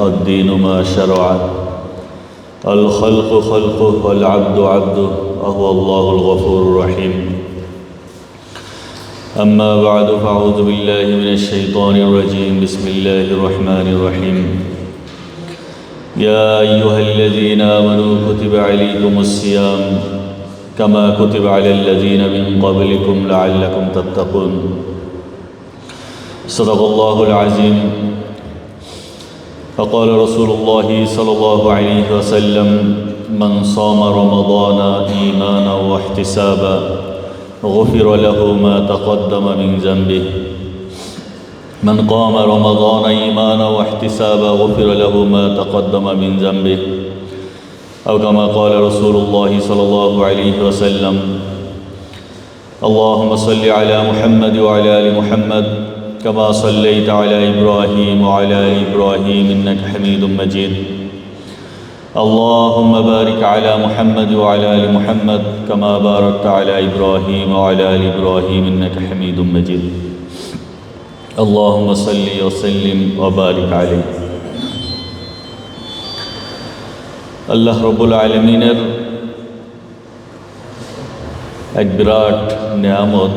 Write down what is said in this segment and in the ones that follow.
الدين ما شرع الخلق خلقه والعبد عبده وهو الله الغفور الرحيم أما بعد فأعوذ بالله من الشيطان الرجيم بسم الله الرحمن الرحيم يا أيها الذين آمنوا كتب عليكم الصيام كما كتب على الذين من قبلكم لعلكم تتقون صدق الله العظيم فقال رسول الله صلى الله عليه وسلم من صام رمضان إيمانا واحتسابا غفر له ما تقدم من ذنبه من قام رمضان إيمانا واحتسابا غفر له ما تقدم من ذنبه أو كما قال رسول الله صلى الله عليه وسلم اللهم صل على محمد وعلى آل محمد كما صليت على إبراهيم وعلى آل إبراهيم إنك حميد مجيد اللهم بارك على محمد وعلى آل محمد كما باركت على إبراهيم وعلى آل إبراهيم إنك حميد مجيد اللهم صل وسلم وبارك عليه আল্লাহ রব্বুল আলামিনের এক বিরাট নিয়ামত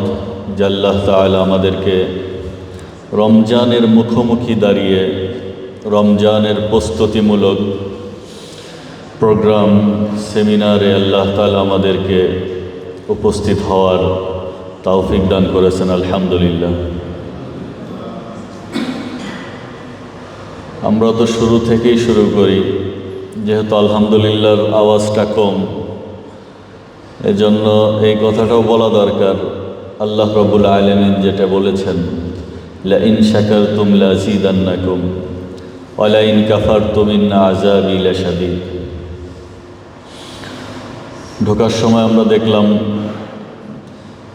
যে আল্লাহ তাআলা আমাদেরকে রমজানের মুখোমুখি দাঁড়িয়ে রমজানের প্রস্তুতিমূলক প্রোগ্রাম সেমিনারে আল্লাহ তাআলা আমাদেরকে উপস্থিত হওয়ার তৌফিক দান করেছেন আলহামদুলিল্লাহ। আমরা তো শুরু থেকেই শুরু করি, যেহেতু আলহামদুলিল্লাহর আওয়াজটা কম, এজন্য এই কথাটাও বলা দরকার। আল্লাহ রাব্বুল আলামিন যেটা বলেছেন লা ইন শাকারতুম লাযিদান্নাকুম ওয়া লা ইন কাফারতুম ইন্না আযাবি লাশাদীদ। ঢোকার সময় আমরা দেখলাম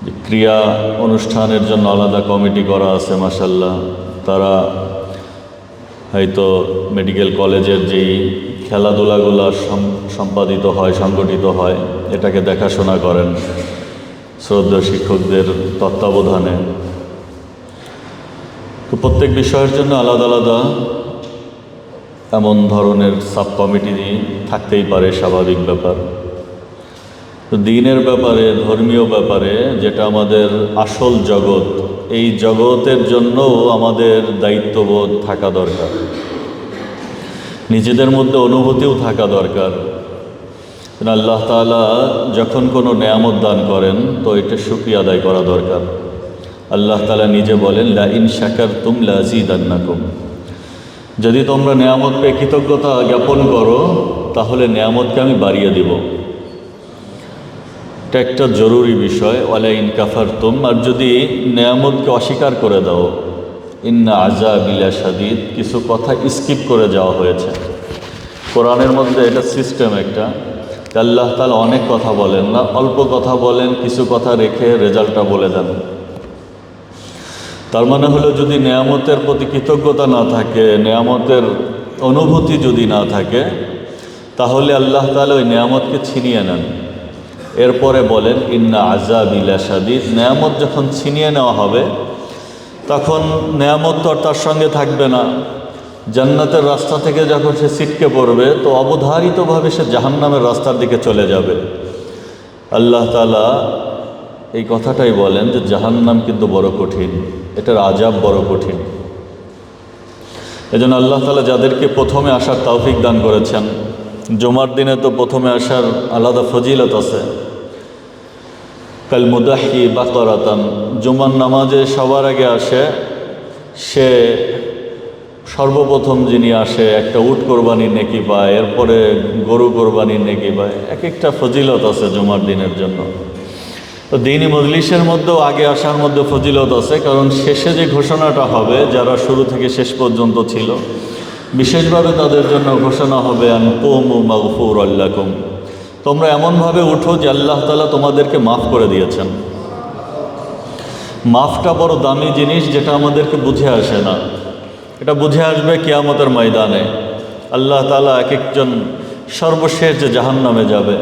যে ক্রিয়া অনুষ্ঠানের জন্য আলাদা কমিটি করা আছে, মাশাআল্লাহ। তারা হয়তো মেডিকেল কলেজের যেই খেলাধুলাগুলো সম্পাদিত হয়, সংগঠিত হয়, এটাকে দেখাশোনা করেন শ্রদ্ধেয় শিক্ষকদের তত্ত্বাবধানে। তো প্রত্যেক বিষয়ের জন্য আলাদা আলাদা এমন ধরনের সাব কমিটি থাকতেই পারে, স্বাভাবিক ব্যাপার। তো দিনের ব্যাপারে, ধর্মীয় ব্যাপারে, যেটা আমাদের আসল জগৎ, এই জগতের জন্যও আমাদের দায়িত্ববোধ থাকা দরকার, নিজেদের মধ্যে অনুভূতিও থাকা দরকার। আল্লাহ তাআলা যখন কোনো নেয়ামত দান করেন তো এটা শুকরিয়া আদায় করা দরকার। আল্লাহ তাআলা নিজে বলেন লা ইন শাকারতুম লাযিদান্নাকুম, যদি তোমরা নেয়ামত পেয়ে কৃতজ্ঞতা জ্ঞাপন করো তাহলে নেয়ামতকে আমি বাড়িয়ে দিব। এটা একটা জরুরি বিষয়। ওয়ালা ইন কাফারতুম, আর যদি নেয়ামতকে অস্বীকার করে দাও, ইন্না আযাবি লাশাদীদ, কিছু কথা স্কিপ করে যাওয়া হয়েছে কোরআনের মধ্যে। এটা সিস্টেম একটা, আল্লাহ তাআলা অনেক কথা বলেন না, অল্প কথা বলেন, কিছু কথা রেখে রেজাল্টটা বলে দেন। তার মানে হলো যদি নেয়ামতের প্রতি কৃতজ্ঞতা না থাকে, নেয়ামতের অনুভূতি যদি না থাকে, তাহলে আল্লাহ তাআলা ওই নেয়ামতকে ছিনিয়ে নেন। এরপরে বলেন ইন্না আযাবি লাশাদীদ, নেয়ামত যখন ছিনিয়ে নেওয়া হবে তখন নেয়ামত তো আর তার সঙ্গে থাকবে না। জান্নাতের রাস্তা থেকে যখন সে ছিটকে পড়বে তো অবধারিতভাবে সে জাহান্নামের রাস্তার দিকে চলে যাবে। আল্লাহ তাআলা এই কথাটাই বলেন যে জাহান্নাম কিন্তু বড় কঠিন, এটার আযাব বড় কঠিন। এজন্য আল্লাহ তাআলা যাদেরকে প্রথমে আসার তৌফিক দান করেছেন, জুমার দিনে তো প্রথমে আসার আলাদা ফজিলত আছে। কাল মুদাহি বাকরাতান, জুমার নামাজে সবার আগে আসে সে, সর্বপ্রথম যিনি আসে একটা উট কোরবানির নেকি পায়, এরপরে গরু কোরবানির নেকি পায়। এক একটা ফজিলত আছে জুমার দিনের জন্য। তো দ্বীনি মজলিসের মধ্যেও আগে আসার মধ্যে ফজিলত আছে, কারণ শেষে যে ঘোষণাটা হবে যারা শুরু থেকে শেষ পর্যন্ত ছিল, বিশেষভাবে তাদের জন্য ঘোষণা হবে আন কুমু মাগফুরাল লাকুম, তোমরা এমনভাবে উঠো যে আল্লাহ তাআলা তোমাদেরকে মাফ করে দিয়েছেন। মাফটা বড় দামি জিনিস, যেটা আমাদেরকে বুঝে আসে না। এটা বুঝে আসবে কিয়ামতের ময়দানে। আল্লাহ তাআলা এক একজন সর্বশেষ যে জাহান্নামে যাবে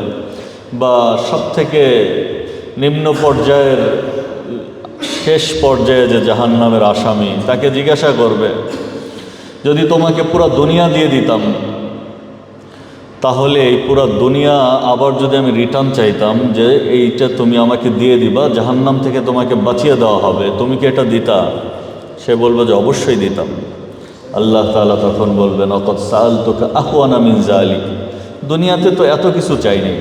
বা সবথেকে নিম্ন পর্যায়ের শেষ পর্যায়ে যে জাহান্নামের আসামি, তাকে জিজ্ঞাসা করবে যদি তোমাকে পুরা দুনিয়া দিয়ে দিতাম, তাহলে এই পুরা দুনিয়া আবার যদি আমি রিটার্ন চাইতাম যে এইটা তুমি আমাকে দিয়ে দিবা, জাহান্নাম থেকে তোমাকে বাঁচিয়ে দেওয়া হবে, তুমি কি এটা দিতা? সে বলবে যে অবশ্যই দিতাম। আল্লাহ তাআলা তখন বলবেন, অকদ সাআলতুকা আহওয়ানা মিন যালিক, দুনিয়াতে তো এত কিছু চাই নাই,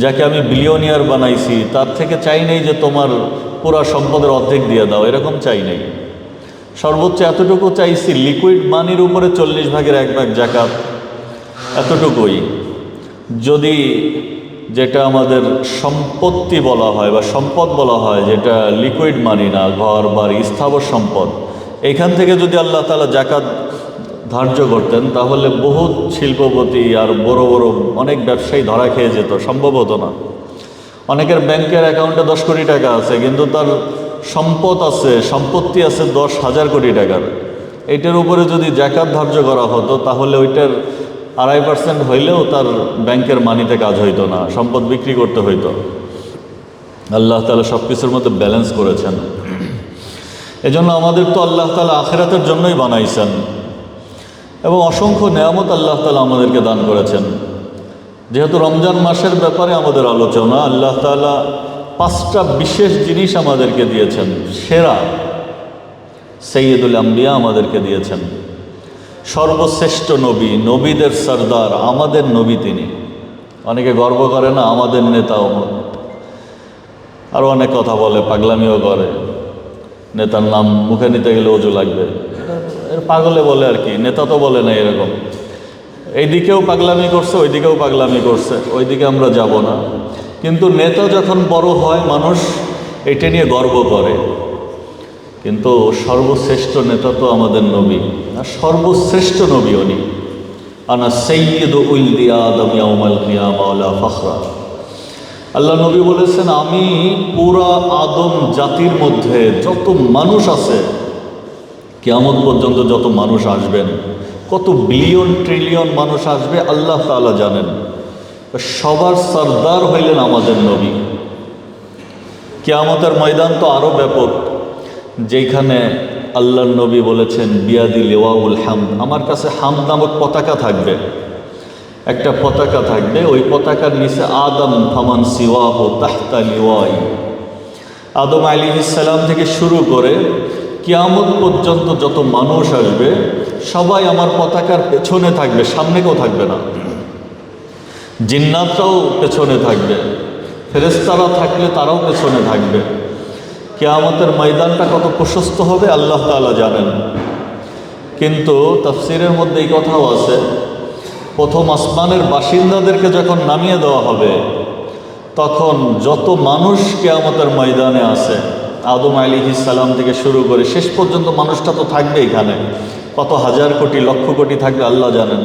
যাকে আমি বিলিয়নিয়ার বানাইছি তার থেকে চাই নাই যে তোমার পুরা সম্পদের অর্ধেক দিয়ে দাও, এরকম চাই নাই। সর্বোচ্চ এতটুকু চাইছি, লিকুইড মানির উপরে 1/40 যাকাত, এতটুকুই। যদি যেটা আমাদের সম্পত্তি বলা হয় বা সম্পদ বলা হয়, যেটা লিকুইড মানি না, ঘর বাড়ি স্থাবর সম্পদ, এইখান থেকে যদি আল্লাহ তাআলা যাকাত ধার্য করতেন, তাহলে বহুত শিল্পপতি আর বড় বড় অনেক ব্যবসায়ী ধরা খেয়ে যেত, সম্ভব হতো না। অনেকের ব্যাংকের অ্যাকাউন্টে 10 কোটি টাকা আছে, কিন্তু তার সম্পদ আছে, সম্পত্তি আছে 10,000 কোটি টাকার। এইটার উপরে যদি যাকাত ধার্য করা হতো, তাহলে ওইটার 2.5% হইলেও তার ব্যাংকের মানিতে কাজ হইতো না, সম্পদ বিক্রি করতে হইতো। আল্লাহ তাআলা সব কিছুর মধ্যে ব্যালেন্স করেছেন। এজন্য আমাদের তো আল্লাহ তাআলা আখিরাতের জন্যই বানাইছেন, এবং অসংখ্য নেয়ামত আল্লাহ তাআলা আমাদেরকে দান করেছেন। যেহেতু রমজান মাসের ব্যাপারে আমাদের আলোচনা, আল্লাহ তাআলা 5টা বিশেষ জিনিস আমাদেরকে দিয়েছেন। সেরা সৈয়দুল আম্বিয়া আমাদেরকে দিয়েছেন, সর্বশ্রেষ্ঠ নবী, নবীদের সর্দার, আমাদের নবী তিনি। অনেকে গর্ব করে না, আমাদের নেতা অমর, আরও অনেক কথা বলে, পাগলামিও করে। নেতার নাম মুখে নিতে গেলে অজু লাগবে, এর পাগলে বলে আর কি, নেতা তো বলে না এরকম। এইদিকেও পাগলামি করছে, ওইদিকেও পাগলামি করছে, ওইদিকে আমরা যাব না। কিন্তু নেতা যখন বড় হয়, মানুষ এটা নিয়ে গর্ব করে। কিন্তু সর্বশ্রেষ্ঠ নেতা তো আমাদের নবী, আর সর্বশ্রেষ্ঠ নবী উনি। আনা সাইয়্যিদু উলদি আদম ইয়াউমাল কিয়ামা ওয়ালা ফখরা। আল্লাহ নবী বলেছেন, আমি পুরা আদম জাতির মধ্যে যত মানুষ আছে, কিয়ামত পর্যন্ত যত মানুষ আসবেন, কত বিলিয়ন ট্রিলিয়ন মানুষ আসবে আল্লাহ তাআলা জানেন, সবার সর্দার হইলেন আমাদের নবী। কিয়ামতের ময়দান তো আরও ব্যাপক, যেখানে আল্লাহর নবী বলেছেন, বিয়াদি লিওয়াউল হামদ, আমার কাছে হামদ নামক পতাকা থাকবে, একটা পতাকা থাকবে, ওই পতাকার নিচে আদম ফামান সিওয়াহু তাহতা লিওয়াই। আদম আলাইহিস সালাম থেকে শুরু করে কিয়ামত পর্যন্ত যত মানুষ আসবে, সবাই আমার পতাকার পেছনে থাকবে, সামনে কেউ থাকবে না। জিন্নাতরাও পেছনে থাকবে, ফেরেশতারা থাকলে তারাও পেছনে থাকবে। কিয়ামতের ময়দানটা কত প্রশস্ত হবে আল্লাহ তাআলা জানেন। কিন্তু তাফসীরের মধ্যে এই কথাও আছে, প্রথম আসমানের বাসিন্দাদেরকে যখন নামিয়ে দেওয়া হবে, তখন যত মানুষ কিয়ামতের ময়দানে আছে, আদম আলাইহিস সালাম থেকে শুরু করে শেষ পর্যন্ত মানুষটা তো থাকবে এখানে, কত হাজার কোটি লক্ষ কোটি থাকবে আল্লাহ জানেন।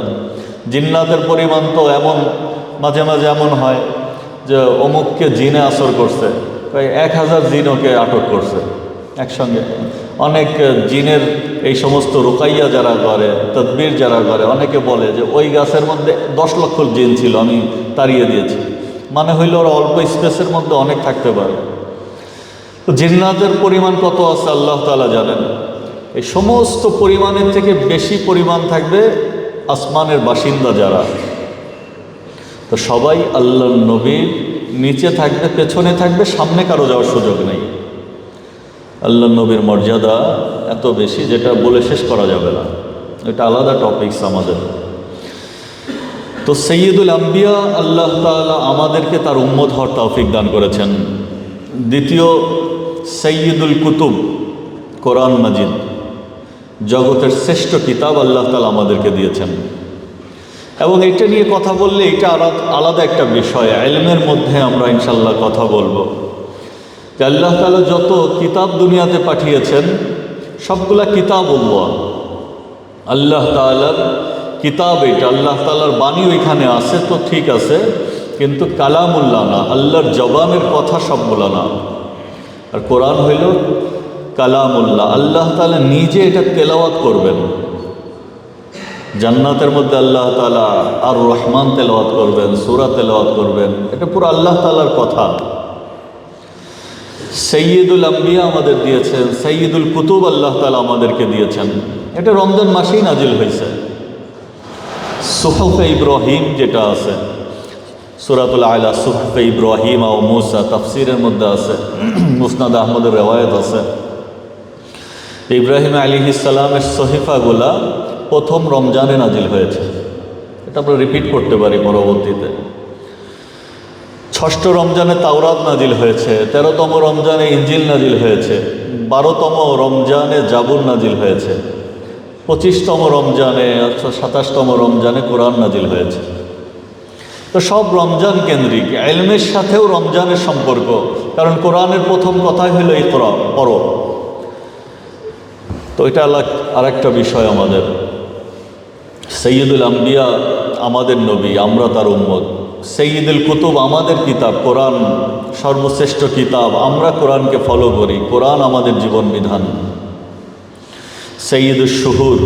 জিন্নাতের পরিমাণ তো এমন, মাঝে মাঝে এমন হয় যে অমুককে জিনে আসর করছে, প্রায় 1000 জিন ওকে আটক করছে একসঙ্গে। অনেক জিনের এই সমস্ত রুকাইয়া যারা করে, তদবির যারা করে, অনেকে বলে যে ওই গাছের মধ্যে 10 লক্ষ জিন ছিল, আমি তাড়িয়ে দিয়েছি। মানে হইল ওরা অল্প স্পেসের মধ্যে অনেক থাকতে পারে। তো জিন্নাতের পরিমাণ কত আছে আল্লাহ তাআলা জানেন। এই সমস্ত পরিমাণের থেকে বেশি পরিমাণ থাকবে আসমানের বাসিন্দা যারা। তো সবাই আল্লাহর নবীর নিচে থাকবে, পেছনে থাকবে, সামনে কারো যাওয়ার সুযোগ নেই। আল্লাহর নবীর মর্যাদা এত বেশি, যেটা বলে শেষ করা যাবে না, এটা আলাদা টপিকস আমাদের। তো সৈয়দুল আম্বিয়া, আল্লাহ তাআলা আমাদেরকে তার উম্মত হওয়ার তৌফিক দান করেছেন। দ্বিতীয়, সৈয়দুল কুতুব, কোরআন মাজিদ, জগতের শ্রেষ্ঠ কিতাব আল্লাহ তাআলা আমাদেরকে দিয়েছেন। এবং এটা নিয়ে কথা বললে এটা আলাদা একটা বিষয়, ইলমের মধ্যে আমরা ইনশাল্লাহ কথা বলবো যে আল্লাহ তাআলা যত কিতাব দুনিয়াতে পাঠিয়েছেন, সবগুলা কিতাবুল্লাহ, আল্লাহ তাআলার কিতাব। এটা আল্লাহ তাআলার বাণী ওইখানে আছে তো ঠিক আছে, কিন্তু কালামুল্লাহ না, আল্লাহর জবানের কথা সবগুলা না। আর কোরআন হইল কালামুল্লাহ, আল্লাহ তাআলা নিজে এটা তেলাওয়াত করবেন। জান্নাতের মধ্যে আল্লাহ তাআলা আর রহমান তেলাওয়াত করবেন, সূরা তেলাওয়াত করবেন, এটা পুরো আল্লাহ তাআলার কথা। সৈয়দুল আম্বিয়া আমাদের দিয়েছেন, সৈয়দুল কুতুব আল্লাহ তাআলা আমাদেরকে দিয়েছেন। এটা রমজান মাসেই নাজিল হয়েছে। সুহুফে ইব্রাহিম যেটা আছে সূরাতুল আলা, সুহুফে ইব্রাহিম ও মূসা, তাফসীরের মধ্যে আছে, মুসনাদ আহমদের রেওয়ায়েত আছে, ইব্রাহিম আলাইহিস সালামের সহিফাগুলা প্রথম রমজানে নাজিল হয়েছে। এটা আমরা রিপিট করতে পারি পরবর্তীতে। ৬ষ্ঠ রমজানে তাওরাত নাজিল হয়েছে, ১৩তম রমজানে ইনজিল নাজিল হয়েছে, ১২তম রমজানে জাবুর নাজিল হয়েছে, ২৫তম রমজানে ২৭তম রমজানে কোরআন নাজিল হয়েছে। তো সব রমজান কেন্দ্রিক। ইলমের সাথেও রমজানের সম্পর্ক, কারণ কোরআনের প্রথম কথাই হলো ইকরা, পড়ো। তো এটা আরেকটা বিষয় আমাদের। সৈয়দুল আম্বিয়া আমাদের নবী, আমরা তার উম্মত। সৈয়দুল কুতুব আমাদের কিতাব, কোরআন সর্বশ্রেষ্ঠ কিতাব, আমরা কোরআনকে ফলো করি, কোরআন আমাদের জীবন বিধান। সৈয়দুল শুহুর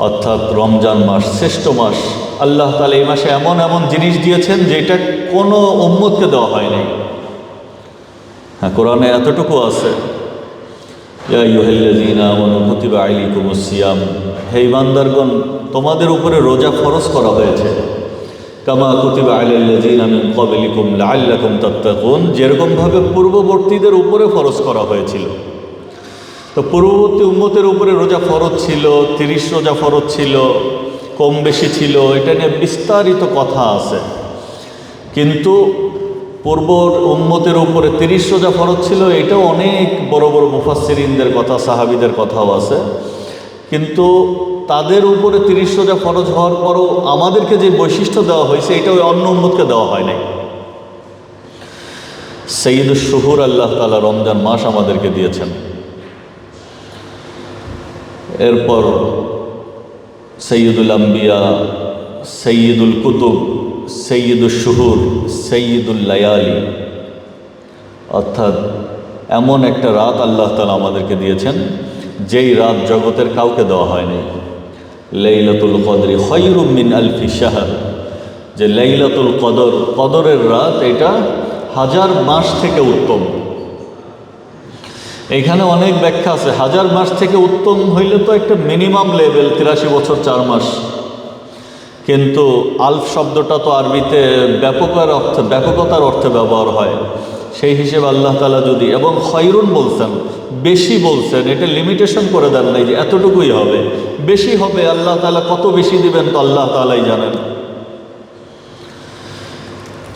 অর্থাৎ রমজান মাস, শ্রেষ্ঠ মাস। আল্লাহ তাআলা এই মাসে এমন এমন জিনিস দিয়েছেন যেটা কোনো উম্মতকে দেওয়া হয়নি। হ্যাঁ, কোরআনে এতটুকু আছে, ইয়া আইয়ুহাল্লাযীনা আমানু কুতিবা আলাইকুমুস সিয়াম, হে ঈমানদারগণ তোমাদের উপরে রোজা ফরজ করা হয়েছে, কামা কুতিবা আলাল্লাযীনা মিন ক্বাবলিকুম লাআল্লাকুম তাত্তাকুন, যেরকমভাবে পূর্ববর্তীদের উপরে ফরজ করা হয়েছিল। তো পূর্ববর্তী উম্মতের উপরে রোজা ফরজ ছিল, 30 রোজা ফরজ ছিল, কম বেশি ছিল, এটা নিয়ে বিস্তারিত কথা আছে। কিন্তু পূর্ব উম্মতের উপরে 30 রোজা ফরজ ছিল, এটাও অনেক বড় বড় মুফাসসিরিনদের কথা, সাহাবীদের কথাও আছে। কিন্তু তাদের উপরে 30 রোজা ফরজ হওয়ার পরও আমাদেরকে যে বৈশিষ্ট্য দেওয়া হয়েছে, এটা ওই অন্য উম্মতকে দেওয়া হয় নাই। সৈয়দুল শুহুর আল্লাহ তাআলা রমজান মাস আমাদেরকে দিয়েছেন। এরপর সৈয়দুল আম্বিয়া, সৈয়দুল কুতুব, সৈয়দুল শুহুর, সৈয়দুল লায়ালি, অর্থাৎ এমন একটা রাত আল্লাহ তাআলা আমাদেরকে দিয়েছেন যেই রাত জগতের কাউকে দেওয়া হয়নি। লাইলাতুল কদরি খায়রুম মিন আলফি শাহর, যে লাইলাতুল কদর, কদরের রাত, এটা 1000 মাস থেকে উত্তম। এখানে অনেক ব্যাখ্যা আছে। 1000 মাস থেকে উত্তম হইলে তো একটা মিনিমাম লেভেল, 83 বছর 4 মাস। কিন্তু আলফ শব্দটা তো আরবিতে ব্যাপকতার অর্থে ব্যবহার হয়। সেই হিসেবে আল্লাহ তাআলা যদি, এবং খয়রুন বলছেন, বেশি বলছেন, এটা লিমিটেশন করে দেন নাই যে এতটুকুই হবে, বেশি হবে। আল্লাহ তাআলা কত বেশি দিবেন তো আল্লাহ তাআলাই জানেন।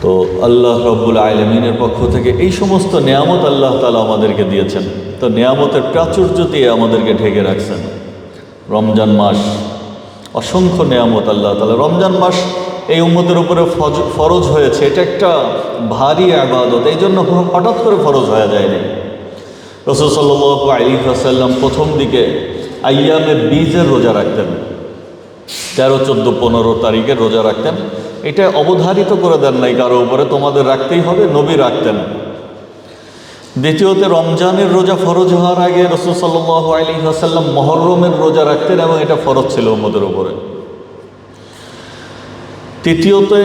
তো আল্লাহ রব্বুল আলামিনের পক্ষ থেকে এই সমস্ত নেয়ামত আল্লাহ তাআলা আমাদেরকে দিয়েছেন। তো নেয়ামতের প্রাচুর্য দিয়ে আমাদেরকে ঢেকে রাখছেন। রমজান মাস, অসংখ্য নেয়ামত আল্লাহ তাআলা। রমজান মাস এই উম্মতের উপরে ফরজ হয়েছে, এটা একটা ভারী ইবাদত, এই জন্য হঠাৎ করে ফরজ হয়ে যায়নি। রাসূল সাল্লাল্লাহু আলাইহি ওয়াসাল্লাম প্রথম দিকে আইয়ামে বীজের রোজা রাখতেন, 13, 14, 15 তারিখের রোজা রাখতেন। এটা অবধারিত করে দেন নাই কারো উপরে, তোমাদের রাখতেই হবে, নবী রাখতেন। দ্বিতীয়তে রমজানের রোজা ফরজ হওয়ার আগে রাসূল সাল্লাল্লাহু আলাইহি ওয়াসাল্লাম মুহররমের রোজা রাখতেন, এবং এটা ফরজ ছিল উম্মতের উপরে। তৃতীয়তে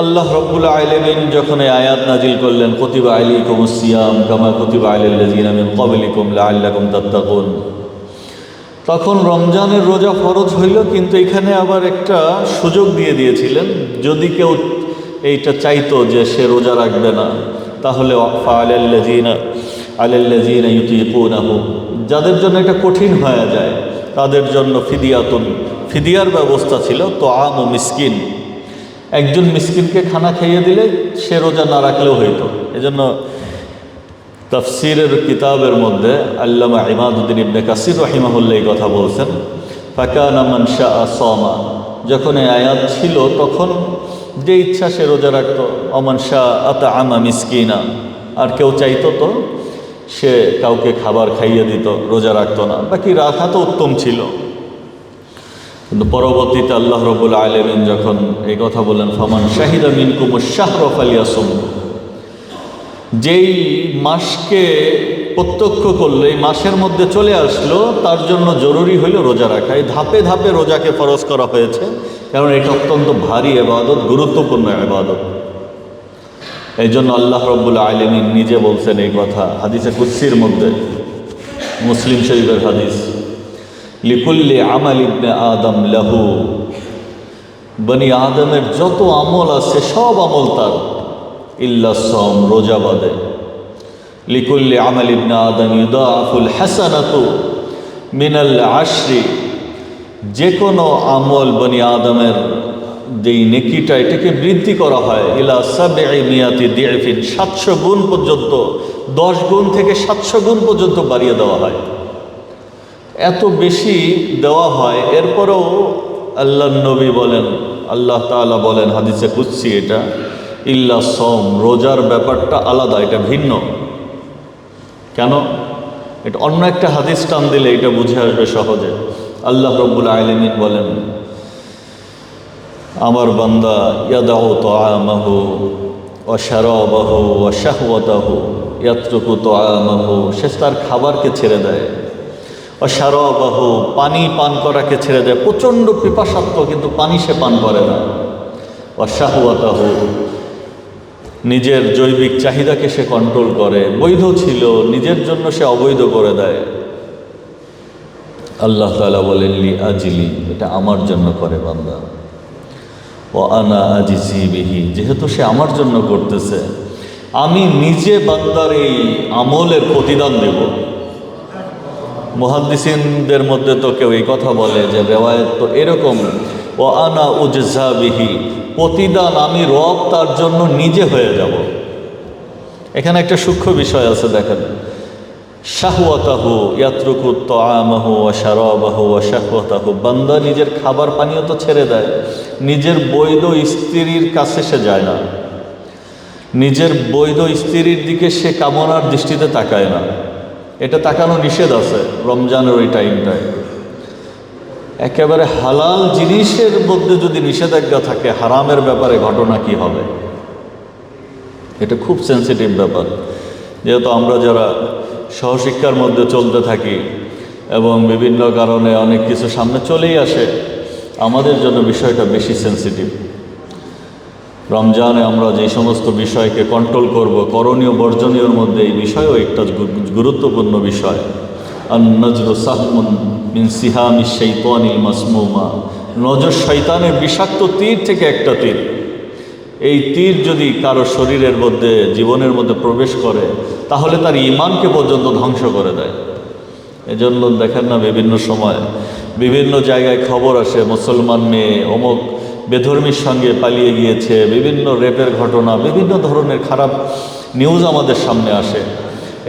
আল্লাহ রাব্বুল আলামিন যখন এই আয়াত নাজিল করলেন, কুতিবা আলাইকুমুস সিয়াম কামা কুতিবা আলাল্লাযীনা মিন ক্বাবলিকুম লাআল্লাকুম তাত্তাকুন, তখন রমজানের রোজা ফরজ হইল। কিন্তু এখানে আবার একটা সুযোগ দিয়ে দিয়েছিলেন, যদি কেউ এইটা চাইতো যে সে রোজা রাখবে না, তাহলে আলাল্লাযীনা ইউতিকুনাহু, যাদের জন্য এটা কঠিন হয়ে যায় তাদের জন্য ফিদিয়ার ব্যবস্থা ছিল। তো আম ও মিসকিন, একজন মিসকিনকে খানা খাইয়ে দিলে সে রোজা না রাখলেও হইতো। এজন্য তাফসীরের কিতাবের মধ্যে আল্লামা ইমাদউদ্দিন ইবনে কাসির রাহিমাহুল্লাহ এই কথা বলছেন, ফাকানা মান শাআ সামা, যখন এই আয়াত ছিল তখন যে ইচ্ছা সে রোজা রাখত। অমান শাআ আতআমা মিসকিনা, আর কেউ চাইতো তো সে কাউকে খাবার খাইয়ে দিত, রোজা রাখতো না। বাকি রাখা তো উত্তম ছিল। কিন্তু পরবর্তীতে আল্লাহ রাব্বুল আলামিন যখন এই কথা বললেন, ফামান শাহিদা মিনকুমুশ শাহরা ফালিয়াসুম, যেই মাসকে প্রত্যক্ষ করলে, এই মাসের মধ্যে চলে আসলো, তার জন্য জরুরি হইল রোজা রাখা। এই ধাপে ধাপে রোজাকে ফরজ করা হয়েছে, কারণ এটা অত্যন্ত ভারী ইবাদত, গুরুত্বপূর্ণ ইবাদত। এই জন্য আল্লাহ রাব্বুল আলামিন নিজে বলছেন এই কথা হাদিসে কুদসির মধ্যে, মুসলিম শরীফের হাদিস, লিকুল্লি আমাল ইবনে আদম লাহু, বনি আদমের যত আমল আছে সব আমল তার, ইল্লা সওম, রোজা বাদে। লিকুল্লি আমাল ইবনে আদম ইউদাআফুল হাসানাতু মিনাল আশরি, যে কোনো আমল বনি আদমের যেই নেকিটা এটাকে বৃদ্ধি করা হয় ইলা সাবঈ মিয়াতি দিআফিন, 700 গুণ পর্যন্ত, 10 গুণ থেকে 700 গুণ পর্যন্ত বাড়িয়ে দেওয়া হয়। এত বেশি দেওয়া হয়, এরপরেও আল্লাহর নবী বলেন, আল্লাহ তাআলা বলেন হাদিসে কুদসি, এটা ইল্লা সওম, রোজার ব্যাপারটা আলাদা, এটা ভিন্ন। কেন? এটা অন্য একটা হাদিস টান দিলে এটা বুঝে আসবে সহজে। আল্লাহ রাব্বুল আলামিন বলেন, আমার বান্দা ইয়াদাউ তাআমাহু ওয়া শারাবাহু ওয়া শাহওয়াতাহু, ইয়াতরুকু তাআমাহু, সে তার খাবারকে ছেড়ে দেয়, ওয়া শারাবাহু, পানি পান করাকে ছেড়ে দেয়, প্রচণ্ড পিপাসার্থ কিন্তু পানি সে পান করে না, ওয়া শাহওয়াতাহু, নিজের জৈবিক চাহিদাকে সে কন্ট্রোল করে, বৈধ ছিল নিজের জন্য সে অবৈধ করে দেয়। আল্লাহ তাআলা বলেন লি আজলি, এটা আমার জন্য করে বান্দা, ও আনা আজিজি বিহি, যেহেতু সে আমার জন্য করতেছে আমি নিজে বান্দার এই আমলের প্রতিদান দেব। মুহাদ্দিসিনদের মধ্যে তো কেউ এই কথা বলে যে রেওয়ায়েত তো এরকম, ও আনা উজজা বিহি, প্রতিদান আমি রব তার জন্য নিজে হয়ে যাব। এখানে একটা সূক্ষ্ম বিষয় আছে, দেখেন, শাহওয়াতাহু ইয়াতরুকু তাআমাহু ওয়া শারাবাহু ওয়া শাহওয়াতাহু, বান্দা নিজের খাবার পানীয় তো ছেড়ে দেয়, নিজের বৈধ স্ত্রীর কাছে সে যায় না, নিজের বৈধ স্ত্রীর দিকে সে কামনার দৃষ্টিতে তাকায় না। এটা তাকানো নিষেধ আছে রমজানের ওই টাইমটায়। একেবারে হালাল জিনিসের মধ্যে যদি নিষেধাজ্ঞা থাকে, হারামের ব্যাপারে ঘটনা কি হবে? এটা খুব সেন্সিটিভ ব্যাপার। যেহেতু আমরা যারা সহশিক্ষার মধ্যে চলতে থাকি এবং বিভিন্ন কারণে অনেক কিছু সামনে চলেই আসে, আমাদের জন্য বিষয়টা বেশি সেন্সিটিভ। রমজানে আমরা যে সমস্ত বিষয়কে কন্ট্রোল করব, করণীয় বর্জনীয়র মধ্যে এই বিষয়ও একটা গুরুত্বপূর্ণ বিষয়। আন-নজরু সাহমুন মিন সিহামি শাইতানিল মাসমুমা, নজর শয়তানের বিষাক্ত তীর থেকে একটা তীর। এই তীর যদি কারো শরীরের মধ্যে, জীবনের মধ্যে প্রবেশ করে, তাহলে তার ঈমানকে পর্যন্ত ধ্বংস করে দেয়। এজন্য দেখেন না, বিভিন্ন সময় বিভিন্ন জায়গায় খবর আসে, মুসলমান মেয়ে অমুক বেধর্মীর সঙ্গে পালিয়ে গিয়েছে, বিভিন্ন রেপের ঘটনা, বিভিন্ন ধরনের খারাপ নিউজ আমাদের সামনে আসে।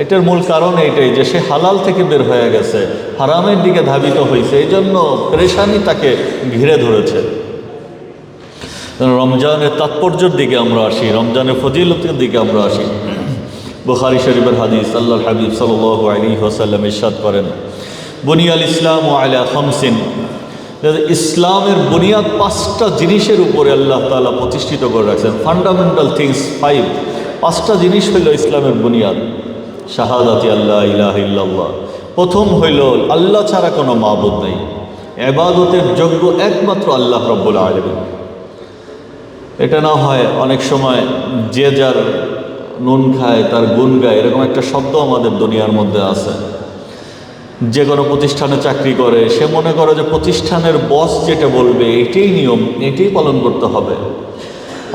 এটার মূল কারণ এইটাই যে সে হালাল থেকে বের হয়ে গেছে, হারামের দিকে ধাবিত হয়েছে, এই জন্য পেরেশানি তাকে ঘিরে ধরেছে। রমজানের তাৎপর্যের দিকে আমরা আসি, রমজানের ফজিলতের দিকে আমরা আসি। বুখারী শরীফের হাদিস, আল্লাহর হাবিব সাল্লাল্লাহু আলাইহি ওয়াসাল্লাম ইরশাদ করেন, বুনিয়াল ইসলামু আলা খামসিন, ইসলামের বুনিয়াদ 5টা জিনিসের উপরে আল্লাহ তাআলা প্রতিষ্ঠিত করে রাখছেন। ফান্ডামেন্টাল থিংস 5, 5টা জিনিস হইল ইসলামের বুনিয়াদ। শাহাদাতি আল্লাহ ইলাহা ইল্লাল্লাহ, প্রথম হইল আল্লাহ ছাড়া কোনো মাবুদ নেই, ইবাদতের যোগ্য একমাত্র আল্লাহ রাব্বুল আলামিন। এটা না হয় অনেক সময় যে যার নুন খায় তার গুণ গায়, এরকম একটা শব্দ আমাদের দুনিয়ার মধ্যে আছে। যে কোনো প্রতিষ্ঠানে চাকরি করে, সে মনে করে যে প্রতিষ্ঠানের বস যেটা বলবে এটাই নিয়ম, এটাই পালন করতে হবে।